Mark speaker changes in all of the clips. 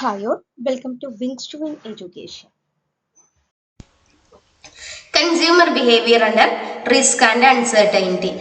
Speaker 1: Hi all, welcome to Wings to Win Education.
Speaker 2: Consumer behavior under risk and uncertainty.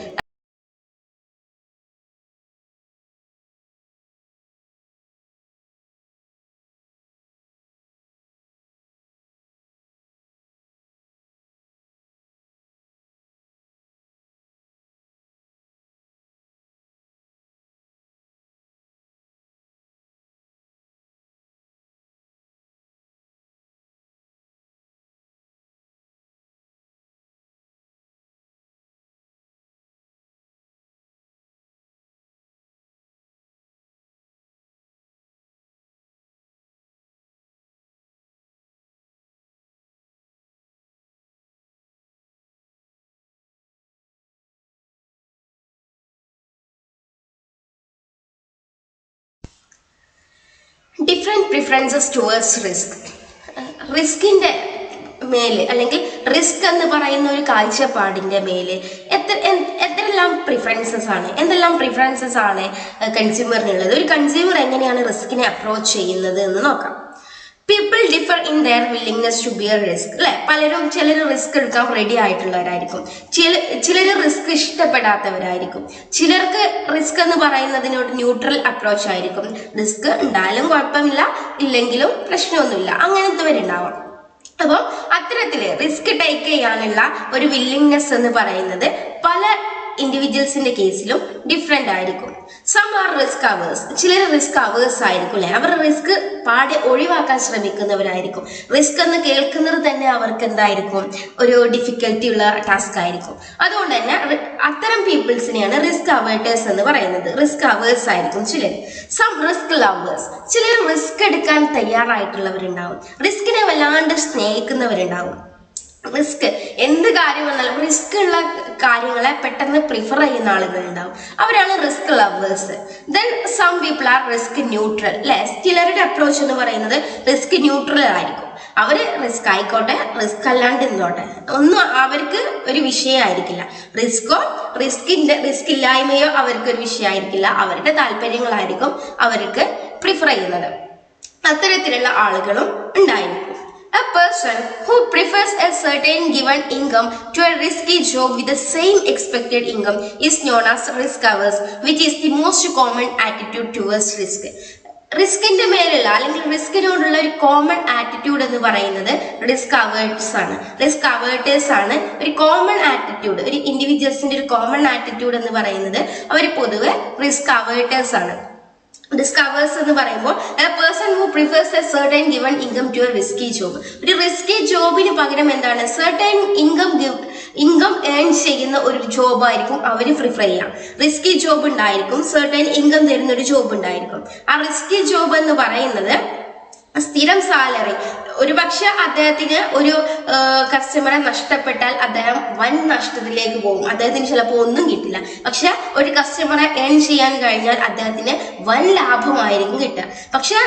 Speaker 2: Different preferences towards risk. റിസ്കിന്റെ മേല് അല്ലെങ്കിൽ risk എന്ന് പറയുന്ന ഒരു കാഴ്ചപ്പാടിന്റെ മേല് എന്തെല്ലാം പ്രിഫറൻസസ് ആണ് കൺസ്യൂമറിനുള്ളത്. ഒരു കൺസ്യൂമർ എങ്ങനെയാണ് റിസ്കിനെ അപ്രോച്ച് ചെയ്യുന്നത് എന്ന് നോക്കാം. People differ in their willingness to bear risk അല്ലെ. ചിലർ റിസ്ക് എടുക്കാൻ റെഡി ആയിട്ടുള്ളവരായിരിക്കും, ചിലർ റിസ്ക് ഇഷ്ടപ്പെടാത്തവരായിരിക്കും, ചിലർക്ക് റിസ്ക് എന്ന് പറയുന്നതിനോട് ന്യൂട്രൽ അപ്രോച്ച് ആയിരിക്കും. റിസ്ക് ഉണ്ടായാലും കുഴപ്പമില്ല, ഇല്ലെങ്കിലും പ്രശ്നമൊന്നുമില്ല, അങ്ങനത്തെവരുണ്ടാവാം. അപ്പം അത്തരത്തില് റിസ്ക് ടേക്ക് ചെയ്യാനുള്ള ഒരു വില്ലിംഗ്നെസ് എന്ന് പറയുന്നത് പല ഇൻഡിവിജ്വൽസിന്റെ കേസിലും ഡിഫറെന്റ് ആയിരിക്കും. Some are risk averse. ചിലർ റിസ്ക് അവേഴ്സ് ആയിരിക്കും അല്ലെ. അവർ റിസ്ക് പാടെ ഒഴിവാക്കാൻ ശ്രമിക്കുന്നവരായിരിക്കും. റിസ്ക് എന്ന് കേൾക്കുന്നത് തന്നെ അവർക്ക് എന്തായിരിക്കും, ഒരു ഡിഫിക്കൽട്ടി ഉള്ള ടാസ്ക് ആയിരിക്കും. അതുകൊണ്ട് തന്നെ അത്തരം പീപ്പിൾസിനെയാണ് റിസ്ക് അവേർട്ടേഴ്സ് എന്ന് പറയുന്നത്. റിസ്ക് അവേഴ്സ് ആയിരിക്കും ചിലർ. Some risk lovers. ചിലർ റിസ്ക് എടുക്കാൻ തയ്യാറായിട്ടുള്ളവരുണ്ടാവും, റിസ്കിനെ വല്ലാണ്ട് സ്നേഹിക്കുന്നവരുണ്ടാവും. റിസ്ക് എന്ത് കാര്യം വന്നാലും റിസ്ക് ഉള്ള കാര്യങ്ങളെ പെട്ടെന്ന് പ്രിഫർ ചെയ്യുന്ന ആളുകൾ ഉണ്ടാവും, അവരാണ് risk lovers. Then some people are risk neutral അല്ലെ. ചിലരുടെ അപ്രോച്ച് എന്ന് പറയുന്നത് റിസ്ക് ന്യൂട്രൽ ആയിരിക്കും. അവര് റിസ്ക് ആയിക്കോട്ടെ, റിസ്ക് അല്ലാണ്ട് ഇരുന്നോട്ടെ, ഒന്നും അവർക്ക് ഒരു വിഷയമായിരിക്കില്ല. റിസ്ക് ഇല്ലായ്മയോ അവർക്ക് ഒരു വിഷയമായിരിക്കില്ല. അവരുടെ താല്പര്യങ്ങളായിരിക്കും അവർക്ക് പ്രിഫർ ചെയ്യുന്നത്. അത്തരത്തിലുള്ള ആളുകളും ഉണ്ടായിരിക്കും. A person who prefers a certain given income to a risky job with the same expected income is known as risk averse, which is the most common attitude towards risk. റിസ്കിന്റെ മേലുള്ള അല്ലെങ്കിൽ റിസ്കിനോടുള്ള ഒരു common attitude എന്ന് പറയുന്നത് risk അവേർട്ടേഴ്സ് ആണ്. ഒരു common attitude, ഒരു ഇൻഡിവിജ്വൽസിന്റെ ഒരു common attitude എന്ന് പറയുന്നത് അവർ പൊതുവെ റിസ്ക് അവേർട്ടേഴ്സ് ആണ്. ഡിസ്കവേഴ്സ് എന്ന് പറയുമ്പോൾ a person who prefers a certain given income to a risky job. ഒരു റിസ്കി ജോബിന് പകരം എന്താണ്, സർട്ടൻ ഇൻകം ഏൺ ചെയ്യുന്ന ഒരു ജോബ് ആയിരിക്കും അവർ പ്രിഫർ ചെയ്യാം. റിസ്കി ജോബ് ഉണ്ടായിരിക്കും, സർട്ടൻ ഇൻകം തരുന്ന ഒരു ജോബ് ഉണ്ടായിരിക്കും. ആ റിസ്കി ജോബ് എന്ന് പറയുന്നത് സ്ഥിരം സാലറി. ഒരുപക്ഷെ അദ്ദേഹത്തിന് ഒരു കസ്റ്റമറെ നഷ്ടപ്പെട്ടാൽ അദ്ദേഹം വൻ നഷ്ടത്തിലേക്ക് പോകും, അദ്ദേഹത്തിന് ചിലപ്പോൾ ഒന്നും കിട്ടില്ല. പക്ഷെ ഒരു കസ്റ്റമറെ ഏൺ ചെയ്യാൻ കഴിഞ്ഞാൽ അദ്ദേഹത്തിന് വൻ ലാഭമായിരിക്കും കിട്ടുക. പക്ഷെ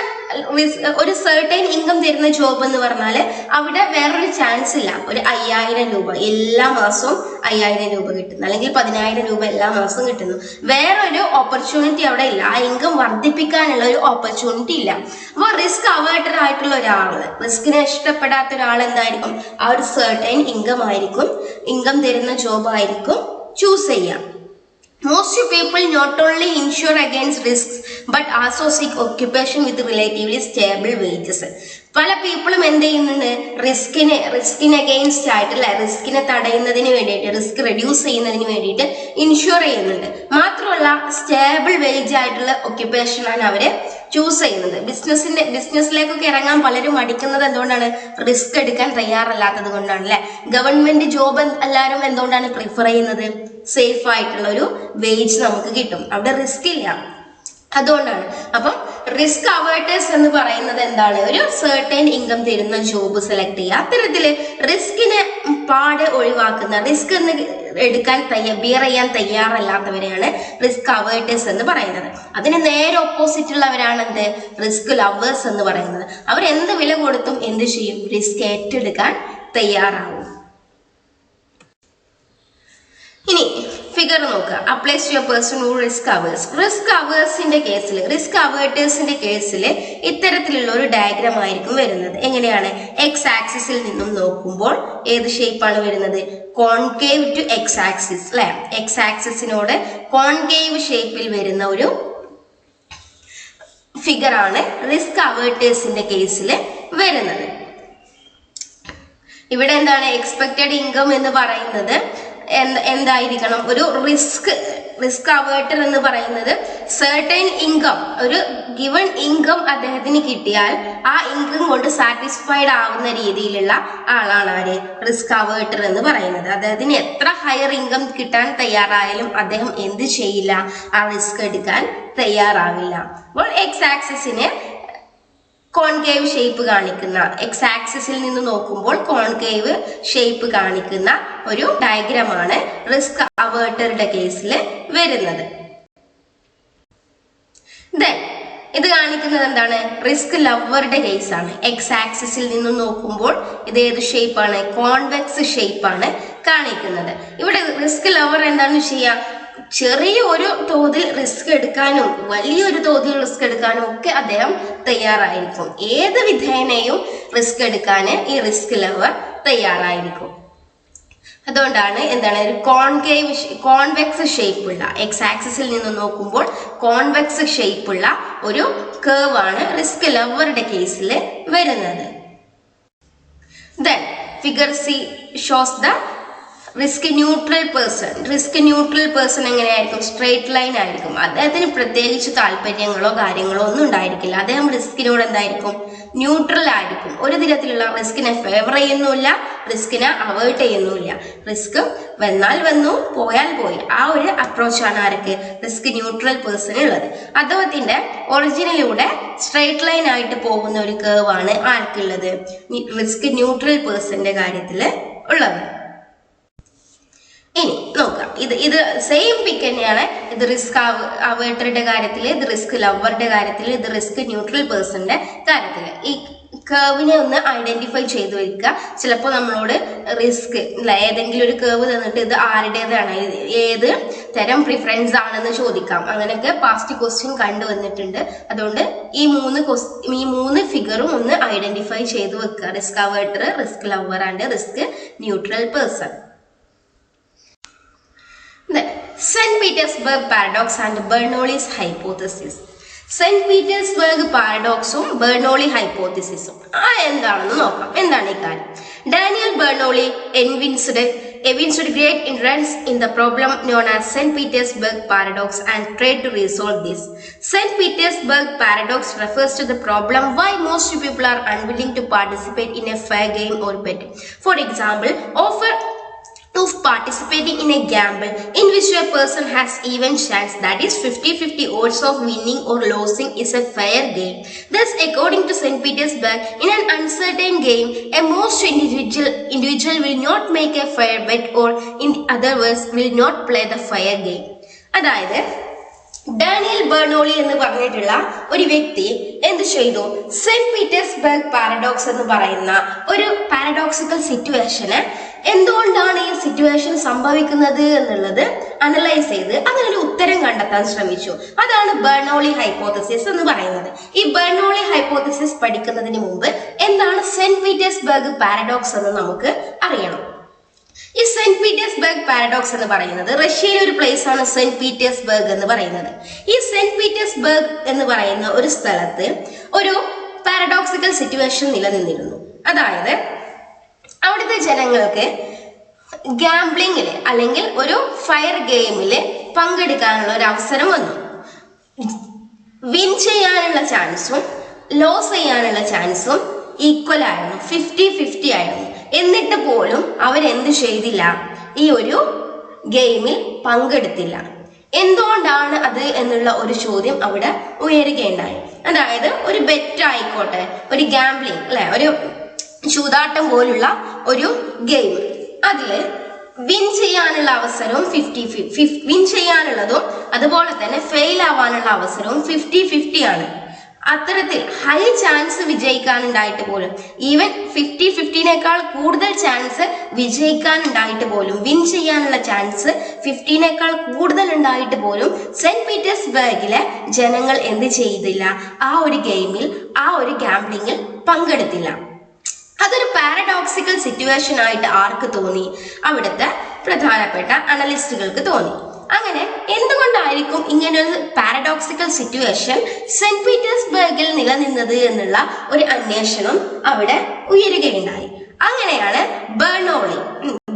Speaker 2: ഒരു സർട്ടൈൻ ഇൻകം തരുന്ന ജോബ് എന്ന് പറഞ്ഞാൽ അവിടെ വേറൊരു ചാൻസ് ഇല്ല. ഒരു 5000 രൂപ എല്ലാ മാസവും 5000 രൂപ കിട്ടുന്നു, അല്ലെങ്കിൽ 10000 രൂപ എല്ലാ മാസവും കിട്ടുന്നു. വേറൊരു ഓപ്പർച്യൂണിറ്റി അവിടെ ഇല്ല, ആ ഇൻകം വർദ്ധിപ്പിക്കാനുള്ള ഒരു ഓപ്പർച്യൂണിറ്റി ഇല്ല. അപ്പോൾ റിസ്ക് അവേർട്ടഡ് ആയിട്ടുള്ള ഒരാള്, റിസ്കിനെ ഇഷ്ടപ്പെടാത്ത ഒരാൾ എന്തായിരിക്കും, ആ ഒരു സർട്ടൈൻ ഇൻകം തരുന്ന ജോബ് ആയിരിക്കും ചൂസ് ചെയ്യാം. Most people not only insure against risks but also seek occupation with relatively stable wages. പല പീപ്പിളും എന്ത് ചെയ്യുന്നുണ്ട്, റിസ്കിന് അഗെയിൻസ്റ്റ് ആയിട്ടല്ല, റിസ്കിനെ തടയുന്നതിന് വേണ്ടിയിട്ട്, റിസ്ക് റെഡ്യൂസ് ചെയ്യുന്നതിന് വേണ്ടിയിട്ട് ഇൻഷുർ ചെയ്യുന്നുണ്ട്. മാത്രമല്ല സ്റ്റേബിൾ വേജ് ആയിട്ടുള്ള ഒക്യുപ്പേഷനാണ് അവര് ചൂസ് ചെയ്യുന്നത്. ബിസിനസ്സിലേക്കൊക്കെ ഇറങ്ങാൻ പലരും മടിക്കുന്നത് എന്തുകൊണ്ടാണ്, റിസ്ക് എടുക്കാൻ തയ്യാറല്ലാത്തത് കൊണ്ടാണ് അല്ലെ. ഗവൺമെന്റ് ജോബ് എല്ലാവരും എന്തുകൊണ്ടാണ് പ്രിഫർ ചെയ്യുന്നത്, സേഫ് ആയിട്ടുള്ള ഒരു വേജ് നമുക്ക് കിട്ടും, അവിടെ റിസ്ക് ഇല്ല, അതുകൊണ്ടാണ്. അപ്പം റിസ്ക് അവേർട്ടേഴ്സ് എന്ന് പറയുന്നത് എന്താണ്, ഒരു സർട്ടൻ ഇൻകം തരുന്ന ജോബ് സെലക്ട് ചെയ്യുക. അത്തരത്തില് റിസ്കിനെ പാടെ ഒഴിവാക്കുന്ന, റിസ്ക് എന്ന് എടുക്കാൻ ബിയർ ചെയ്യാൻ തയ്യാറല്ലാത്തവരെയാണ് റിസ്ക് അവേർട്ടേഴ്സ് എന്ന് പറയുന്നത്. അതിന് നേരെ ഓപ്പോസിറ്റ് ഉള്ളവരാണ് എന്ത്, റിസ്ക് ലവേഴ്സ് എന്ന് പറയുന്നത്. അവർ എന്ത് വില കൊടുത്തും എന്ത് ചെയ്യും, റിസ്ക് ഏറ്റെടുക്കാൻ തയ്യാറാവും. ഇനി ഫിഗർ നോക്കുക. Applies to a person who risk averse. Risk അവേർട്ടേഴ്സിന്റെ കേസിൽ ഇത്തരത്തിലുള്ള ഒരു ഡയഗ്രാം ആയിരിക്കും വരുന്നത്. എങ്ങനെയാണ്? എക്സ് ആക്സിസിൽ നിന്നും നോക്കുമ്പോൾ ഏത് ഷേപ്പാണ് വരുന്നത്? കോൺകേവ് ടു എക്സ് ആക്സിസ് അല്ലെ. എക്സ് ആക്സിസിനോട് കോൺകേവ് ഷേപ്പിൽ വരുന്ന ഒരു ഫിഗർ ആണ് റിസ്ക് അവേർട്ടേഴ്സിന്റെ കേസിൽ വരുന്നത്. ഇവിടെ എന്താണ് എക്സ്പെക്റ്റഡ് ഇൻകം എന്ന് പറയുന്നത്? എന്തായിരിക്കണം? ഒരു റിസ്ക് അവേർട്ടർ എന്ന് പറയുന്നത് സർട്ടൻ ഇൻകം, ഒരു ഗിവൺ ഇൻകം അദ്ദേഹത്തിന് കിട്ടിയാൽ ആ ഇൻകം കൊണ്ട് സാറ്റിസ്ഫൈഡ് ആവുന്ന രീതിയിലുള്ള ആളാണ് ആര്? റിസ്ക് അവേർട്ടർ എന്ന് പറയുന്നത്. അദ്ദേഹത്തിന് എത്ര ഹയർ ഇൻകം കിട്ടാൻ തയ്യാറായാലും അദ്ദേഹം എന്ത് ചെയ്യില്ല? ആ റിസ്ക് എടുക്കാൻ തയ്യാറാവില്ല. അപ്പോൾ എക്സ് ആക്സിസിന് കോൺകേവ് ഷേപ്പ് കാണിക്കുന്ന, എക്സ് ആക്സിസിൽ നിന്ന് നോക്കുമ്പോൾ കോൺകേവ് ഷേപ്പ് കാണിക്കുന്ന ഒരു ഡയഗ്രമാണ് റിസ്ക് അവേർട്ടറുടെ കേസിൽ വരുന്നത്. ഇത് കാണിക്കുന്നത് എന്താണ്? റിസ്ക് ലവറുടെ കേസാണ്. എക്സ് ആക്സിസിൽ നിന്ന് നോക്കുമ്പോൾ ഇത് ഏത് ഷേപ്പാണ്? കോൺവെക്സ് ഷേപ്പാണ് കാണിക്കുന്നത്. ഇവിടെ റിസ്ക് ലവർ എന്താണ് ചെയ്യുക? ചെറിയ ഒരു തോതിൽ റിസ്ക് എടുക്കാനും വലിയൊരു തോതിൽ റിസ്ക് എടുക്കാനും ഒക്കെ അദ്ദേഹം തയ്യാറായിരിക്കും. ഏത് വിധേനയും റിസ്ക് എടുക്കാൻ ഈ റിസ്ക് ലവർ തയ്യാറായിരിക്കും. അതുകൊണ്ടാണ് എന്താണ് ഒരു കോൺവെക്സ് ഷേപ്പുള്ള, എക്സ് ആക്സിസിൽ നിന്ന് നോക്കുമ്പോൾ കോൺവെക്സ് ഷേപ്പുള്ള ഒരു കേവ് ആണ് റിസ്ക് ലവറുടെ കേസിൽ വരുന്നത്. Figure C shows the risk neutral person എങ്ങനെയായിരിക്കും? സ്ട്രേറ്റ് ലൈൻ ആയിരിക്കും. അദ്ദേഹത്തിന് പ്രത്യേകിച്ച് താല്പര്യങ്ങളോ കാര്യങ്ങളോ ഒന്നും ഉണ്ടായിരിക്കില്ല. അദ്ദേഹം റിസ്കിനോട് എന്തായിരിക്കും? ന്യൂട്രൽ ആയിരിക്കും. ഒരു തരത്തിലുള്ള റിസ്കിനെ ഫേവർ ചെയ്യുന്നില്ല, റിസ്കിനെ അവോയ്ഡ് ചെയ്യുന്നില്ല. റിസ്ക് വന്നാൽ വന്നു, പോയാൽ പോയി. ആ ഒരു അപ്രോച്ചാണ് ആർക്ക്? റിസ്ക് ന്യൂട്രൽ പേഴ്സൺ ഉള്ളത്. അദ്ദേഹത്തിന്റെ ഒറിജിനിലൂടെ സ്ട്രേറ്റ് ലൈൻ ആയിട്ട് പോകുന്ന ഒരു കേവ് ആണ് ആർക്കുള്ളത്? റിസ്ക് ന്യൂട്രൽ പേഴ്സന്റെ കാര്യത്തിൽ ഉള്ളത്. ഇനി നോക്കാം, ഇത് സെയിം പിക്ക് തന്നെയാണ്. ഇത് റിസ്ക് അവേർട്ടറുടെ കാര്യത്തിൽ, ഇത് റിസ്ക് ലവറുടെ കാര്യത്തിൽ, ഇത് റിസ്ക് ന്യൂട്രൽ പേഴ്സന്റെ കാര്യത്തിൽ. ഈ കേവിനെ ഒന്ന് ഐഡന്റിഫൈ ചെയ്ത് വെക്കുക. ചിലപ്പോൾ നമ്മളോട് റിസ്ക് ഏതെങ്കിലും ഒരു കേവ് തന്നിട്ട് ഇത് ആരുടേതാണ്, ഏത് തരം പ്രിഫറൻസ് ആണെന്ന് ചോദിക്കാം. അങ്ങനെയൊക്കെ പാസ്റ്റ് ക്വസ്റ്റ്യൻ കണ്ടുവന്നിട്ടുണ്ട്. അതുകൊണ്ട് ഈ മൂന്ന് ഫിഗറും ഒന്ന് ഐഡന്റിഫൈ ചെയ്ത് വെക്കുക. Risk averter, risk lover and risk neutral person. Saint Petersburg paradox and Bernoulli's hypothesis. Saint Petersburg പാരഡോക്സും ബെർണോളി ഹൈപ്പോത്തസിസും എന്താണെന്ന് നോക്കാം. എന്താണ് ഈ കാര്യം? Daniel Bernoulli evinced great interest in the problem known as St. Petersburg paradox and tried to resolve this. St. Petersburg paradox refers to the problem why most people are unwilling to participate in a fair game or bet. For example, offer of participating in a gamble in which a person has even chance, that is 50-50 odds of winning or losing, is a fair game. Thus, according to St. Petersburg, in an uncertain game, a most individual will not make a fair bet, or in other words, will not play the fair game. അതായത് Daniel Bernoulli എന്ന് പറഞ്ഞിട്ടുള്ള ഒരു വ്യക്തി എന്ത് ചെയ്തു? Saint Petersburg paradox എന്ന് പറയുന്ന ഒരു പാരഡോക്സിക്കൽ സിറ്റുവേഷന് എന്തുകൊണ്ടാണ് ഈ സിറ്റുവേഷൻ സംഭവിക്കുന്നത് എന്നുള്ളത് അനലൈസ് ചെയ്ത് അതിനൊരു ഉത്തരം കണ്ടെത്താൻ ശ്രമിച്ചു. അതാണ് ബെർണോളി ഹൈപ്പോത്തസിസ് എന്ന് പറയുന്നത്. ഈ ബെർണോളി ഹൈപ്പോത്തസിസ് പഠിക്കുന്നതിന് മുമ്പ് എന്താണ് സെന്റ് പീറ്റേഴ്സ്ബർഗ് പാരഡോക്സ് എന്ന് നമുക്ക് അറിയണം. ഈ സെന്റ് പീറ്റേഴ്സ്ബർഗ് പാരഡോക്സ് എന്ന് പറയുന്നത് റഷ്യയിലെ ഒരു പ്ലേസ് ആണ് സെന്റ് പീറ്റേഴ്സ്ബർഗ് എന്ന് പറയുന്നത്. ഈ സെന്റ് പീറ്റേഴ്സ്ബർഗ് എന്ന് പറയുന്ന ഒരു സ്ഥലത്ത് ഒരു പാരഡോക്സിക്കൽ സിറ്റുവേഷൻ നിലനിന്നിരുന്നു. അതായത് അവിടുത്തെ ജനങ്ങൾക്ക് ഗാംബ്ലിങ്ങില് അല്ലെങ്കിൽ ഒരു ഫയർ ഗെയിമില് പങ്കെടുക്കാനുള്ള ഒരു അവസരം വന്നു. വിൻ ചെയ്യാനുള്ള ചാൻസും ലോസ് ചെയ്യാനുള്ള ചാൻസും ഈക്വൽ ആയിരുന്നു, 50-50 ആയിരുന്നു. എന്നിട്ട് പോലും അവരെന്ത് ചെയ്തില്ല? ഈ ഒരു ഗെയിമിൽ പങ്കെടുത്തില്ല. എന്തുകൊണ്ടാണ് അത് എന്നുള്ള ഒരു ചോദ്യം അവിടെ ഉയരുകയുണ്ടായി. അതായത് ഒരു ബെറ്റ് ആയിക്കോട്ടെ, ഒരു ഗാംബ്ലിംഗ് അല്ലെ, ഒരു ചൂതാട്ടം പോലുള്ള ഒരു ഗെയിം, അതില് വിൻ ചെയ്യാനുള്ള അവസരവും 50-50, വിൻ ചെയ്യാനുള്ളതും അതുപോലെ തന്നെ ഫെയിൽ ആവാനുള്ള അവസരവും 50-50 ആണ്. അത്തരത്തിൽ ഹൈ ചാൻസ് വിജയിക്കാനുണ്ടായിട്ട് പോലും, ഈവൻ 50-50നേക്കാൾ കൂടുതൽ ചാൻസ് വിജയിക്കാനുണ്ടായിട്ട് പോലും, വിൻ ചെയ്യാനുള്ള ചാൻസ് 15നേക്കാൾ കൂടുതൽ ഉണ്ടായിട്ട് പോലും സെന്റ് പീറ്റേഴ്സ്ബർഗിലെ ജനങ്ങൾ എന്ത് ചെയ്തില്ല, ആ ഒരു ഗെയിമിൽ, ആ ഒരു ഗാംബ്ലിങ്ങിൽ പങ്കെടുത്തില്ല. അതൊരു പാരഡോക്സിക്കൽ സിറ്റുവേഷൻ ആയിട്ട് ആർക്ക് തോന്നി? അവിടുത്തെ പ്രധാനപ്പെട്ട അനലിസ്റ്റുകൾക്ക് തോന്നി. അങ്ങനെ എന്തുകൊണ്ടായിരിക്കും ഇങ്ങനൊരു പാരഡോക്സിക്കൽ സിറ്റുവേഷൻ സെന്റ് പീറ്റേഴ്സ്ബർഗിൽ നിലനിന്നത് എന്നുള്ള ഒരു അന്വേഷണം അവിടെ ഉയരുകയുണ്ടായി. അങ്ങനെയാണ്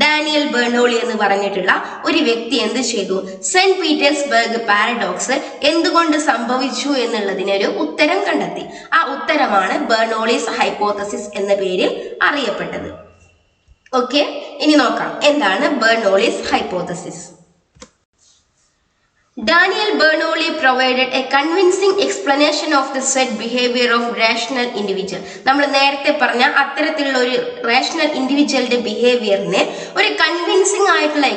Speaker 2: ഡാനിയൽ ബെർണോളി എന്ന് പറഞ്ഞിട്ടുള്ള ഒരു വ്യക്തി എന്ത് ചെയ്തു, സെന്റ് പീറ്റേഴ്സ്ബർഗ് പാരഡോക്സ് എന്തുകൊണ്ട് സംഭവിച്ചു എന്നുള്ളതിനൊരു ഉത്തരം കണ്ടെത്തി. ആ ഉത്തരമാണ് ബെർണോളിസ് ഹൈപ്പോത്തസിസ് എന്ന പേരിൽ അറിയപ്പെട്ടത്. ഓക്കെ, ഇനി നോക്കാം എന്താണ് Bernoulli's hypothesis. Daniel Bernoulli provided a convincing explanation of the said behavior of rational individual. നമ്മൾ നേരത്തെ പറഞ്ഞ അത്തരത്തിലുള്ള ഒരു റേഷണൽ ഇൻഡിവിജ്വലിന്റെ ബിഹേവിയറിന് ഒരു കൺവിൻസിംഗ് ആയിട്ടുള്ള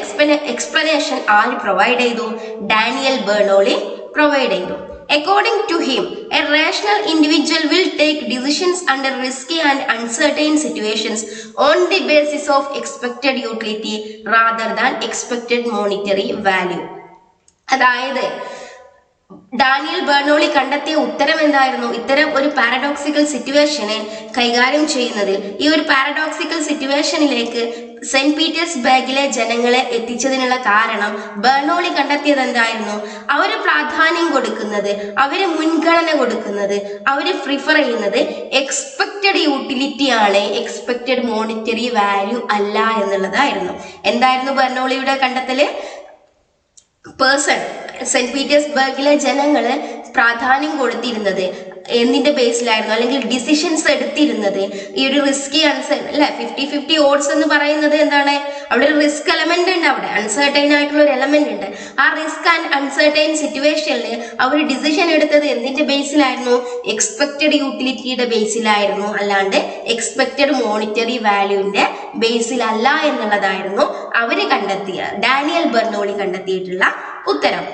Speaker 2: എക്സ്പ്ലനേഷൻ ആര് പ്രൊവൈഡ് ചെയ്തു? ഡാനിയൽ ബെർണോളി പ്രൊവൈഡ് ചെയ്തു. According to him, a rational individual will take decisions under risky and uncertain situations on the basis of expected utility rather than expected monetary value. അതായത് Daniel Bernoulli കണ്ടെത്തിയ ഉത്തരം എന്തായിരുന്നു? ഇത്തരം ഒരു paradoxical സിറ്റുവേഷനെ കൈകാര്യം ചെയ്യുന്നതിൽ, ഈ ഒരു പാരഡോക്സിക്കൽ സിറ്റുവേഷനിലേക്ക് സെന്റ് പീറ്റേഴ്സ്ബർഗിലെ ജനങ്ങളെ എത്തിച്ചതിനുള്ള കാരണം ബെർണോളി കണ്ടെത്തിയത് എന്തായിരുന്നു? അവര് പ്രാധാന്യം കൊടുക്കുന്നത്, അവര് മുൻഗണന കൊടുക്കുന്നത്, അവര് പ്രിഫർ ചെയ്യുന്നത് എക്സ്പെക്റ്റഡ് യൂട്ടിലിറ്റി ആണ്, എക്സ്പെക്റ്റഡ് മോണിറ്ററി വാല്യൂ അല്ല എന്നുള്ളതായിരുന്നു. എന്തായിരുന്നു ബെർണോളിയുടെ കണ്ടെത്തല്? സെന്റ് പീറ്റേഴ്സ്ബർഗിലെ ജനങ്ങള് പ്രാധാന്യം കൊടുത്തിരുന്നത് എന്തിന്റെ ബേസിലായിരുന്നു, അല്ലെങ്കിൽ ഡിസിഷൻസ് എടുത്തിരുന്നത് ഈ ഒരു റിസ്കി അല്ലെ 50-50 ഓഡ്സ് എന്ന് പറയുന്നത് എന്താണ്? അവിടെ ഒരു റിസ്ക് എലമെന്റ് ഉണ്ട്, അവിടെ അൺസർട്ടൈൻ ആയിട്ടുള്ള ഒരു എലമെന്റ് ഉണ്ട്. ആ റിസ്ക് ആൻഡ് അൺസർട്ടൈൻ സിറ്റുവേഷനിൽ അവർ ഡിസിഷൻ എടുത്തത് എന്തിന്റെ ബേസിലായിരുന്നു? എക്സ്പെക്റ്റഡ് യൂട്ടിലിറ്റിയുടെ ബേസിലായിരുന്നു, അല്ലാണ്ട് എക്സ്പെക്റ്റഡ് മോണിറ്ററി വാല്യൂവിന്റെ ബേസിലല്ല എന്നുള്ളതായിരുന്നു അവര് ഡാനിയൽ ബെർണോളി കണ്ടെത്തിയിട്ടുള്ള ഉത്തരം.